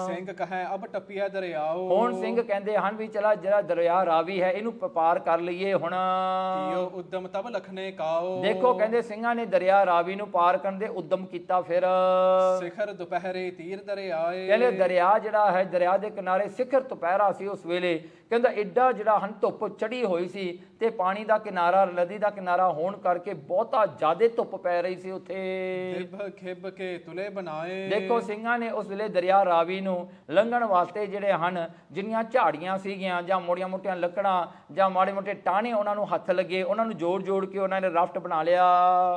S2: ਸਿੰਘ ਕਹੈ ਅਬ ਟੱਪਿਆ ਦਰਿਆਓ,
S1: ਹੁਣ ਸਿੰਘ ਕਹਿੰਦੇ ਹਨ ਵੀ ਚਲਾ ਜਿਹੜਾ ਦਰਿਆ ਰਾਵੀ ਹੈ ਇਹਨੂੰ ਪਾਰ ਕਰ ਲਈਏ। ਹੁਣ
S2: ਕੀਓ ਉਦਮ ਤਬ ਲਖਨੇ ਕਾਓ,
S1: ਦੇਖੋ ਕਹਿੰਦੇ ਸਿੰਘਾਂ ਨੇ ਦਰਿਆ ਰਾਵੀ ਨੂੰ ਪਾਰ ਕਰਨ ਦੇ ਉਦਮ ਕੀਤਾ। ਫਿਰ
S2: ਸਿਖਰ ਦੁਪਹਿਰੇ ਤੀਰ ਦਰਿਆਏ,
S1: ਕਹਿੰਦੇ ਦਰਿਆ ਜਿਹੜਾ ਹੈ ਦਰਿਆ ਦੇ ਕਿਨਾਰੇ ਸਿਖਰ ਦੁਪਹਿਰਾ ਸੀ ਉਸ ਵੇਲੇ। ਕਹਿੰਦਾ ਐਡਾ ਜਿਹੜਾ ਹਨ ਧੁੱਪ ਚੜੀ ਹੋਈ ਸੀ ਤੇ ਪਾਣੀ ਦਾ ਕਿਨਾਰਾ ਨਦੀ ਦਾ ਕਿਨਾਰਾ ਹੋਣ ਕਰਕੇ ਬਹੁਤਾ ਜ਼ਿਆਦਾ ਧੁੱਪ ਪੈ ਰਹੀ ਸੀ ਉੱਥੇ।
S2: ਖਿਬ ਖਿਬ ਕੇ ਤੁਲੇ ਬਣਾਏ,
S1: ਦੇਖੋ ਸਿੰਘਾਂ ਨੇ ਉਸ ਵੇਲੇ ਦਰਿਆ ਰਾਵੀ ਨੂੰ ਲੰਘਣ ਵਾਸਤੇ ਜਿਹੜੇ ਹਨ ਜਿੰਨੀਆਂ ਝਾੜੀਆਂ ਸੀਗੀਆਂ ਜਾਂ ਮੋਟੀਆਂ ਮੋਟੀਆਂ ਲੱਕੜਾਂ ਜਾਂ ਮਾੜੇ ਮੋਟੇ ਟਾਹਣੇ ਉਹਨਾਂ ਨੂੰ ਹੱਥ ਲੱਗੇ, ਉਹਨਾਂ ਨੂੰ ਜੋੜ ਜੋੜ ਕੇ ਉਹਨਾਂ ਨੇ ਰਾਫਟ ਬਣਾ ਲਿਆ।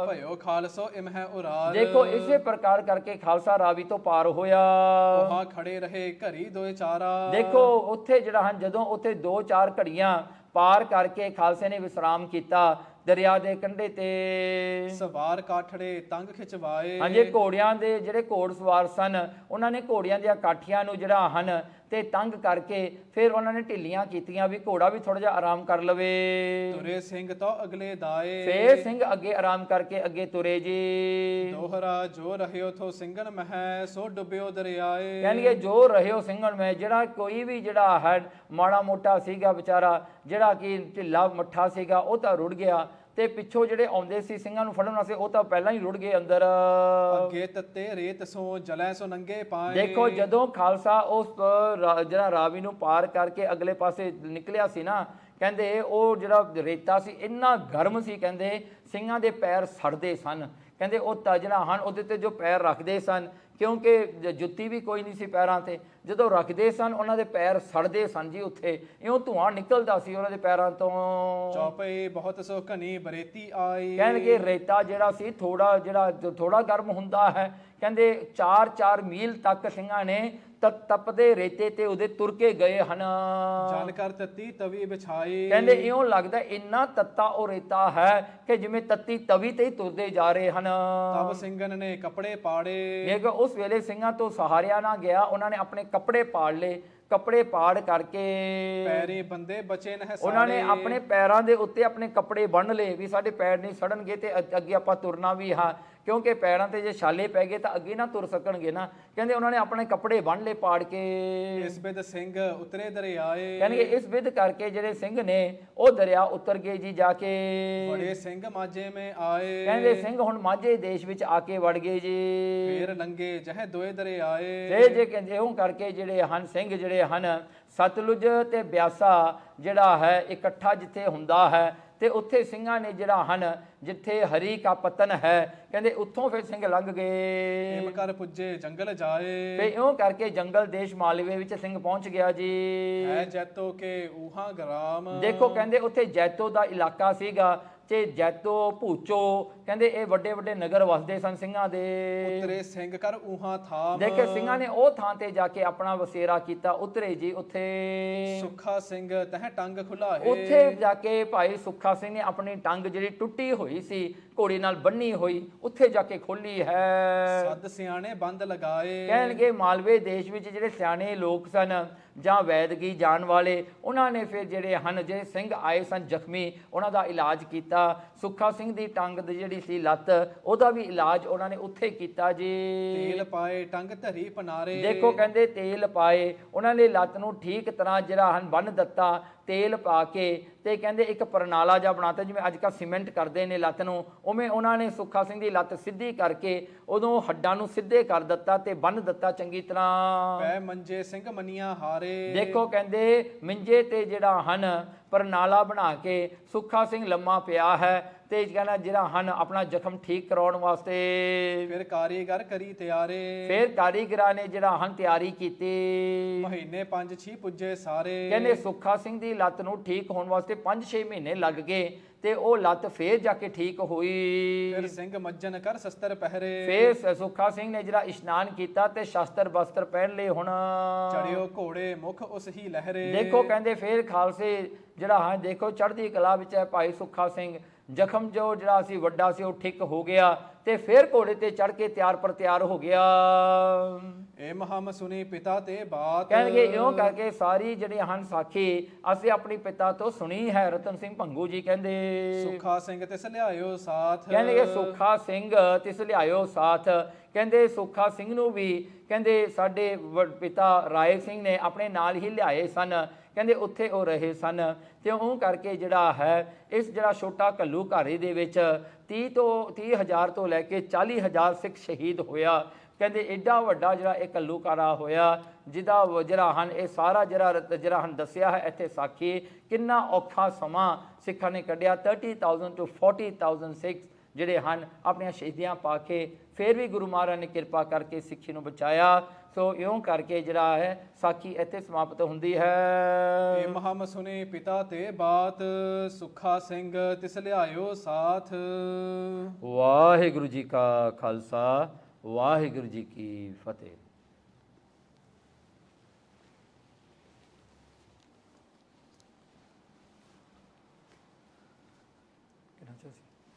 S2: ਭਇਓ ਖਾਲਸੋ ਇਮਹਿ ਉਰਾਰ,
S1: ਦੇਖੋ ਇਸੇ ਪ੍ਰਕਾਰ ਕਰਕੇ ਖਾਲਸਾ ਰਾਵੀ ਤੋਂ ਪਾਰ ਹੋਇਆ।
S2: ਉਹਾਂ ਖੜੇ ਰਹੇ ਘਰੀ ਦੋਏ ਚਾਰਾ,
S1: ਦੇਖੋ ਉੱਥੇ ਜਿਹੜਾ ਹਨ ਜਦੋਂ ਉੱਥੇ 2-4 ਘੜੀਆਂ ਪਾਰ ਕਰਕੇ ਖਾਲਸੇ ਨੇ ਵਿਸਰਾਮ ਕੀਤਾ ਦਰਿਆ ਦੇ ਕੰਢੇ ਤੇ।
S2: ਸਵਾਰ ਕਾਠੜੇ ਤੰਗ ਖਿਚਵਾਏ,
S1: ਹਾਂਜੀ ਘੋੜਿਆਂ ਦੇ ਜਿਹੜੇ ਘੋੜ ਸਵਾਰ ਸਨ ਉਹਨਾਂ ਨੇ ਘੋੜਿਆਂ ਦੀਆਂ ਕਾਠੀਆਂ ਨੂੰ ਜਿਹੜਾ ਹਨ ਤੇ ਤੰਗ ਕਰਕੇ ਫਿਰ ਉਹਨਾਂ ਨੇ ਢਿੱਲੀਆਂ ਕੀਤੀਆਂ ਵੀ ਘੋੜਾ ਵੀ ਥੋੜਾ ਜਿਹਾ ਆਰਾਮ ਕਰ ਲਵੇ।
S2: ਤੁਰੇ ਸਿੰਘ ਤੋਂ ਅਗਲੇ ਦਾਏ,
S1: ਫੇਰ ਸਿੰਘ ਅੱਗੇ ਆਰਾਮ ਕਰਕੇ ਅੱਗੇ ਤੁਰੇ ਜੀ।
S2: ਦੋਹਰਾ ਜੋ ਰਹਿਓ ਥੋ ਸਿੰਘਨ ਮਹਿ, ਸੋ ਡੁੱਬਿਓ ਦਰਿਆਏ,
S1: ਕਹਿਣਗੇ ਜੋ ਰਹਿਓ ਸਿੰਘਨ ਮੈਂ, ਜਿਹੜਾ ਕੋਈ ਵੀ ਜਿਹੜਾ ਹੈ ਮਾੜਾ ਮੋਟਾ ਸੀਗਾ ਵਿਚਾਰਾ ਜਿਹੜਾ ਕਿ ਢਿੱਲਾ ਮੱਠਾ ਸੀਗਾ ਉਹ ਤਾਂ ਰੁੜ ਗਿਆ ਤੇ ਪਿੱਛੋਂ ਜਿਹੜੇ ਆਉਂਦੇ ਸੀ ਸਿੰਘਾਂ ਨੂੰ ਫੜਨ ਵਾਸਤੇ ਉਹ ਤਾਂ ਪਹਿਲਾਂ ਹੀ ਰੁੜ ਗਏ ਅੰਦਰ।
S2: ਅੱਗੇ ਤੱਤੇ ਰੇਤ ਸੋ ਜਲੈ ਸੋ ਨੰਗੇ ਪਾਏ,
S1: ਦੇਖੋ ਜਦੋਂ ਖਾਲਸਾ ਉਸ ਜਿਹੜਾ ਰਾਵੀ ਨੂੰ ਪਾਰ ਕਰਕੇ ਅਗਲੇ ਪਾਸੇ ਨਿਕਲਿਆ ਸੀ ਨਾ, ਕਹਿੰਦੇ ਉਹ ਜਿਹੜਾ ਰੇਤਾ ਸੀ ਇੰਨਾ ਗਰਮ ਸੀ, ਕਹਿੰਦੇ ਸਿੰਘਾਂ ਦੇ ਪੈਰ ਸੜਦੇ ਸਨ। ਕਹਿੰਦੇ ਉਹ ਤਜਣਾ ਹਨ ਉਹਦੇ ਤੇ ਜੋ ਪੈਰ ਰੱਖਦੇ ਸਨ ਕਿਉਂਕਿ ਜੁੱਤੀ ਵੀ ਕੋਈ ਨਹੀਂ ਸੀ ਪੈਰਾਂ ਤੇ, ਜਦੋਂ ਰੱਖਦੇ ਸਨ ਉਹਨਾਂ ਦੇ ਪੈਰ ਸੜਦੇ ਸਨ ਜੀ। ਉੱਥੇ ਇਉਂ ਧੂਆਂ ਨਿਕਲਦਾ ਸੀ ਉਹਨਾਂ ਦੇ ਪੈਰਾਂ ਤੋਂ।
S2: ਚੌਪਈ ਬਹੁਤ ਸੋ ਘਨੀ ਬਰੇਤੀ ਆਈ,
S1: ਕਹਿਣਗੇ ਰੇਤਾ ਜਿਹੜਾ ਸੀ ਥੋੜਾ ਗਰਮ ਹੁੰਦਾ ਹੈ, ਕਹਿੰਦੇ 4-4 ਮੀਲ ਤੱਕ ਸਿੰਘਾਂ ਨੇ ਤਪਦੇ ਰੇਤੇ ਤੇ ਉਹਦੇ ਤੁਰ ਕੇ ਗਏ ਹਨ।
S2: ਜਲ ਕਰ ਤੱਤੀ ਤਵੀ ਵਿਛਾਈ,
S1: ਕਹਿੰਦੇ ਇਉਂ ਲੱਗਦਾ ਇੰਨਾ ਤੱਤਾ ਉਹ ਰੇਤਾ ਹੈ ਕਿ ਜਿਵੇਂ ਤੱਤੀ ਤਵੀ ਤੇ ਹੀ ਤੁਰਦੇ ਜਾ ਰਹੇ ਹਨ।
S2: ਤਬ ਸਿੰਘਨ ਨੇ ਕੱਪੜੇ ਪਾੜੇ,
S1: ਦੇਖੋ ਉਸ ਵੇਲੇ ਸਿੰਘਾਂ ਤੋਂ ਸਹਾਰਿਆ ਨਾ ਗਿਆ, ਉਹਨਾਂ ਨੇ ਆਪਣੇ ਕੱਪੜੇ ਪਾੜ ਲਏ। ਕੱਪੜੇ ਪਾੜ ਕਰਕੇ
S2: ਪੈਰੇ ਬੰਦੇ ਬਚੇ ਨਹਿ ਸਾਰੇ,
S1: ਉਹਨਾਂ ਨੇ ਆਪਣੇ ਪੈਰਾਂ ਦੇ ਉੱਤੇ ਆਪਣੇ ਕੱਪੜੇ ਬੰਨ੍ਹ ਲਏ ਵੀ ਸਾਡੇ ਪੈਰ ਨਹੀਂ ਸੜਨਗੇ ਤੇ ਅੱਗੇ ਆਪਾਂ ਤੁਰਨਾ ਵੀ ਹਾਂ, ਕਿਉਂਕਿ ਪੈਰਾਂ ਤੇ ਜੇ ਛਾਲੇ ਪੈ ਗਏ ਤਾਂ ਅੱਗੇ ਨਾ ਤੁਰ ਸਕਣਗੇ ਨਾ। ਕਹਿੰਦੇ ਉਹਨਾਂ ਨੇ ਆਪਣੇ ਕੱਪੜੇ ਬੰਨ੍ਹ ਲਏ ਪਾੜ ਕੇ।
S2: ਇਸ ਬਿਦ ਸਿੰਘ ਉਤਰੇ ਦਰਿਆਏ,
S1: ਕਹਿੰਦੇ ਇਸ ਵਿਧ ਕਰਕੇ ਜਿਹੜੇ ਸਿੰਘ ਨੇ ਉਹ ਦਰਿਆ ਉਤਰ ਗਏ ਜੀ ਜਾ ਕੇ।
S2: ਬੜੇ ਸਿੰਘ ਮਾਝੇ ਮੇ ਆਏ,
S1: ਕਹਿੰਦੇ ਸਿੰਘ ਹੁਣ ਮਾਝੇ ਦੇਸ਼ ਵਿੱਚ ਆ ਕੇ ਵੜ ਗਏ ਜੀ।
S2: ਫੇਰ ਲੰਗੇ ਜਹ ਦੋਏ ਦਰਿਆਏ,
S1: ਤੇ ਜੇ ਕਹਿੰਦੇ ਇਉਂ ਕਰਕੇ ਜਿਹੜੇ ਹਨ ਸਿੰਘ ਜਿਹੜੇ ਹਨ ਸਤਲੁਜ ਤੇ ਬਿਆਸਾ ਜਿਹੜਾ ਹੈ ਇਕੱਠਾ ਜਿੱਥੇ ਹੁੰਦਾ ਹੈ ਤੇ ਉੱਥੇ ਸਿੰਘਾਂ ਨੇ ਜਿਹੜਾ ਹਨ ਜਿੱਥੇ ਹਰੀ ਕਾ ਪਤਨ ਹੈ ਕਹਿੰਦੇ ਉੱਥੋਂ ਫਿਰ ਸਿੰਘ ਲੰਘ ਗਏ।
S2: ਏਮ ਕਰ ਪੁੱਜੇ ਜੰਗਲ ਜਾਏ,
S1: ਤੇ ਇਉਂ ਕਰਕੇ ਜੰਗਲ ਦੇਸ਼ ਮਾਲਵੇ ਵਿੱਚ ਸਿੰਘ ਪਹੁੰਚ ਗਿਆ ਜੀ।
S2: ਹੈ ਜੈਤੋ ਕੇ ਊਹਾਂ ਗ੍ਰਾਮ,
S1: ਦੇਖੋ ਕਹਿੰਦੇ ਉੱਥੇ ਜੈਤੋ ਦਾ ਇਲਾਕਾ ਸੀਗਾ ਤੇ ਜੈਤੋ ਭੂਚੋ ਕਹਿੰਦੇ ਇਹ ਵੱਡੇ ਵੱਡੇ ਨਗਰ ਵਸਦੇ ਸਨ ਸਿੰਘਾਂ ਦੇ।
S2: ਉਤਰੇ ਸਿੰਘ ਕਰ ਊਹਾਂ ਥਾਮ,
S1: ਦੇਖੇ ਸਿੰਘਾਂ ਨੇ ਉਹ ਥਾਂ ਤੇ ਜਾ ਕੇ ਆਪਣਾ ਵਸੇਰਾ ਕੀਤਾ। ਉਤਰੇ ਜੀ ਉੱਥੇ
S2: ਸੁੱਖਾ ਸਿੰਘ ਤਹ ਟੰਗ ਖੁਲਾਏ,
S1: ਉੱਥੇ ਜਾ ਕੇ ਭਾਈ ਸੁੱਖਾ ਸਿੰਘ ਨੇ ਆਪਣੀ ਟੰਗ ਜਿਹੜੀ ਟੁੱਟੀ ਹੋਈ ਸੀ ਘੋੜੀ ਨਾਲ ਬੰਨੀ ਹੋਈ ਉੱਥੇ ਜਾ ਕੇ ਖੋਲੀ ਹੈ।
S2: ਸੱਦ ਸਿਆਣੇ ਬੰਦ ਲਗਾਏ,
S1: ਕਹਿਣਗੇ ਮਾਲਵੇ ਦੇਸ਼ ਵਿੱਚ ਜਿਹੜੇ ਸਿਆਣੇ ਲੋਕ ਸਨ ਜਾਂ ਵੈਦਗੀ ਜਾਣ ਵਾਲੇ ਉਹਨਾਂ ਨੇ ਫਿਰ ਜਿਹੜੇ ਹਨ ਜਿਹੜੇ ਸਿੰਘ ਆਏ ਸਨ ਜ਼ਖਮੀ ਉਹਨਾਂ ਦਾ ਇਲਾਜ ਕੀਤਾ। ਸੁੱਖਾ ਸਿੰਘ ਦੀ ਟੰਗ ਦੀ ਜਿਹੜੀ ਸੀ ਲੱਤ ਉਹਦਾ ਵੀ ਇਲਾਜ ਉਹਨਾਂ ਨੇ ਉੱਥੇ ਕੀਤਾ ਜੀ।
S2: ਤੇਲ ਪਾਏ ਟੰਗ ਧਰੀ ਪਨਾਰੇ,
S1: ਦੇਖੋ ਕਹਿੰਦੇ ਤੇਲ ਪਾਏ ਉਹਨਾਂ ਨੇ ਲੱਤ ਨੂੰ ਠੀਕ ਤਰ੍ਹਾਂ ਜਿਹੜਾ ਹਨ ਬੰਨ ਦਿੱਤਾ ਤੇਲ ਪਾ ਕੇ ਤੇ ਕਹਿੰਦੇ ਇੱਕ ਪ੍ਰਣਾਲਾ ਜਿਹਾ ਬਣਾਤਾ ਜਿਵੇਂ ਅੱਜ ਕੱਲ੍ਹ ਸੀਮੈਂਟ ਕਰਦੇ ਨੇ ਲੱਤ ਨੂੰ, ਉਵੇਂ ਉਹਨਾਂ ਨੇ ਸੁੱਖਾ ਸਿੰਘ ਦੀ ਲੱਤ ਸਿੱਧੀ ਕਰਕੇ ਉਦੋਂ ਹੱਡਾਂ ਨੂੰ ਸਿੱਧੇ ਕਰ ਦਿੱਤਾ ਤੇ ਬੰਨ ਦਿੱਤਾ ਚੰਗੀ ਤਰ੍ਹਾਂ।
S2: ਪੈ ਮੰਜੇ ਸਿੰਘ ਮੰਨੀਆਂ ਹਾਰੇ,
S1: ਦੇਖੋ ਕਹਿੰਦੇ ਮਿੰਜੇ ਤੇ ਜਿਹੜਾ ਹਨ ਪ੍ਰਣਾਲਾ ਬਣਾ ਕੇ ਸੁੱਖਾ ਸਿੰਘ ਲੰਮਾ ਪਿਆ ਹੈ ਤੇ ਕਹਿੰਦਾ ਜਿਹੜਾ ਹਨ ਆਪਣਾ ਜ਼ਖਮ ਠੀਕ ਕਰਾਉਣ ਵਾਸਤੇ
S2: ਫਿਰ ਕਾਰੀਗਰ ਕਰੀ ਤਿਆਰੇ,
S1: ਫਿਰ ਕਾਰੀਗਰਾਂ ਨੇ ਜਿਹੜਾ ਹਨ ਤਿਆਰੀ ਕੀਤੀ।
S2: ਮਹੀਨੇ 5-6 ਪੁੱਜੇ ਸਾਰੇ,
S1: ਕਹਿੰਦੇ ਸੁੱਖਾ ਸਿੰਘ ਦੀ ਲੱਤ ਨੂੰ ਠੀਕ ਹੋਣ ਵਾਸਤੇ 5-6 ਮਹੀਨੇ ਲੱਗ ਗਏ ਤੇ ਉਹ ਲੱਤ ਫੇਰ ਜਾ ਕੇ ਠੀਕ ਹੋਈ।
S2: ਫਿਰ ਸਿੰਘ ਮੱਜਨ ਕਰ ਸ਼ਸਤਰ ਪਹਿਰੇ,
S1: ਫੇਰ ਸੁੱਖਾ ਸਿੰਘ ਨੇ ਜਿਹੜਾ ਇਸ਼ਨਾਨ ਕੀਤਾ ਤੇ ਸ਼ਸਤਰ ਬਸਤਰ ਪਹਿਨ ਲਏ। ਹੁਣ
S2: ਚੜਿਓ ਘੋੜੇ ਮੁਖ ਉਸ ਹੀ ਲਹਿਰੇ,
S1: ਦੇਖੋ ਕਹਿੰਦੇ ਫੇਰ ਖਾਲਸੇ ਜਿਹੜਾ ਹਾਂ ਦੇਖੋ ਚੜ੍ਹਦੀ ਕਲਾ ਵਿੱਚ ਹੈ ਭਾਈ ਸੁੱਖਾ ਸਿੰਘ ਜ਼ਖਮ ਜੋ ਜਿਹੜਾ ਸੀ ਵੱਡਾ ਸੀ ਉਹ ਠੀਕ ਹੋ ਗਿਆ ਤੇ ਫਿਰ ਘੋੜੇ ਤੇ ਚੜ ਕੇ ਤਿਆਰ ਪਰ ਤਿਆਰ ਹੋ ਗਿਆ।
S2: ਏ ਮਹਮ ਸੁਣੀ ਪਿਤਾ ਤੇ ਬਾਤ,
S1: ਕਹਿਣਗੇ ਇਉਂ ਕਰਕੇ ਸਾਰੀ ਜਿਹੜੀ ਹਨ ਸਾਖੀ ਅਸੀਂ ਆਪਣੀ ਪਿਤਾ ਤੋਂ ਸੁਣੀ ਹੈ। ਰਤਨ ਸਿੰਘ ਭੰਗੂ ਜੀ ਕਹਿੰਦੇ
S2: ਸੁੱਖਾ ਸਿੰਘ ਤਿਸ ਲਿਆਇਓ ਸਾਥ,
S1: ਕਹਿੰਦੇ ਸੁੱਖਾ ਸਿੰਘ ਤਿਸ ਲਿਆਇਓ ਸਾਥ। ਕਹਿੰਦੇ ਸੁੱਖਾ ਸਿੰਘ ਨੂੰ ਵੀ ਕਹਿੰਦੇ ਸਾਡੇ ਪਿਤਾ ਰਾਏ ਸਿੰਘ ਨੇ ਆਪਣੇ ਨਾਲ ਹੀ ਲਿਆਏ ਸਨ। ਕਹਿੰਦੇ ਉੱਥੇ ਉਹ ਰਹੇ ਸਨ ਤੇ ਉਹ ਕਰਕੇ ਜਿਹੜਾ ਹੈ ਇਸ ਜਿਹੜਾ ਛੋਟਾ ਘੱਲੂਘਾਰੇ ਦੇ ਵਿੱਚ 30,000 ਤੋਂ ਲੈ ਕੇ 40,000 ਸਿੱਖ ਸ਼ਹੀਦ ਹੋਇਆ। ਕਹਿੰਦੇ ਐਡਾ ਵੱਡਾ ਜਿਹੜਾ ਇਹ ਘੱਲੂਘਾਰਾ ਹੋਇਆ ਜਿਹਦਾ ਜਿਹੜਾ ਹਨ ਇਹ ਸਾਰਾ ਜਿਹੜਾ ਹਨ ਦੱਸਿਆ ਹੈ ਇੱਥੇ ਸਾਖੀ ਕਿੰਨਾ ਔਖਾ ਸਮਾਂ ਸਿੱਖਾਂ ਨੇ ਕੱਢਿਆ। 30,000 to 40,000 ਸਿੱਖ ਜਿਹੜੇ ਹਨ ਆਪਣੀਆਂ ਸ਼ਹੀਦੀਆਂ ਪਾ ਕੇ ਫਿਰ ਵੀ ਗੁਰੂ ਮਹਾਰਾਜ ਨੇ ਕਿਰਪਾ ਕਰਕੇ ਸਿੱਖੀ ਨੂੰ ਬਚਾਇਆ। ਸੋ ਇਉਂ ਕਰਕੇ ਜਿਹੜਾ ਹੈ ਸਾਖੀ ਇੱਥੇ ਸਮਾਪਤ ਹੁੰਦੀ ਹੈ।
S2: ਏ ਮਹਮ ਸੁਣੀ ਪਿਤਾ ਤੇ ਬਾਤ, ਸੁੱਖਾ ਸਿੰਘ ਤਿਸ ਲਿਆਇਓ ਸਾਥ।
S1: ਵਾਹਿਗੁਰੂ ਜੀ ਕਾ ਖਾਲਸਾ, ਵਾਹਿਗੁਰੂ ਜੀ ਕੀ ਫਤਿਹ।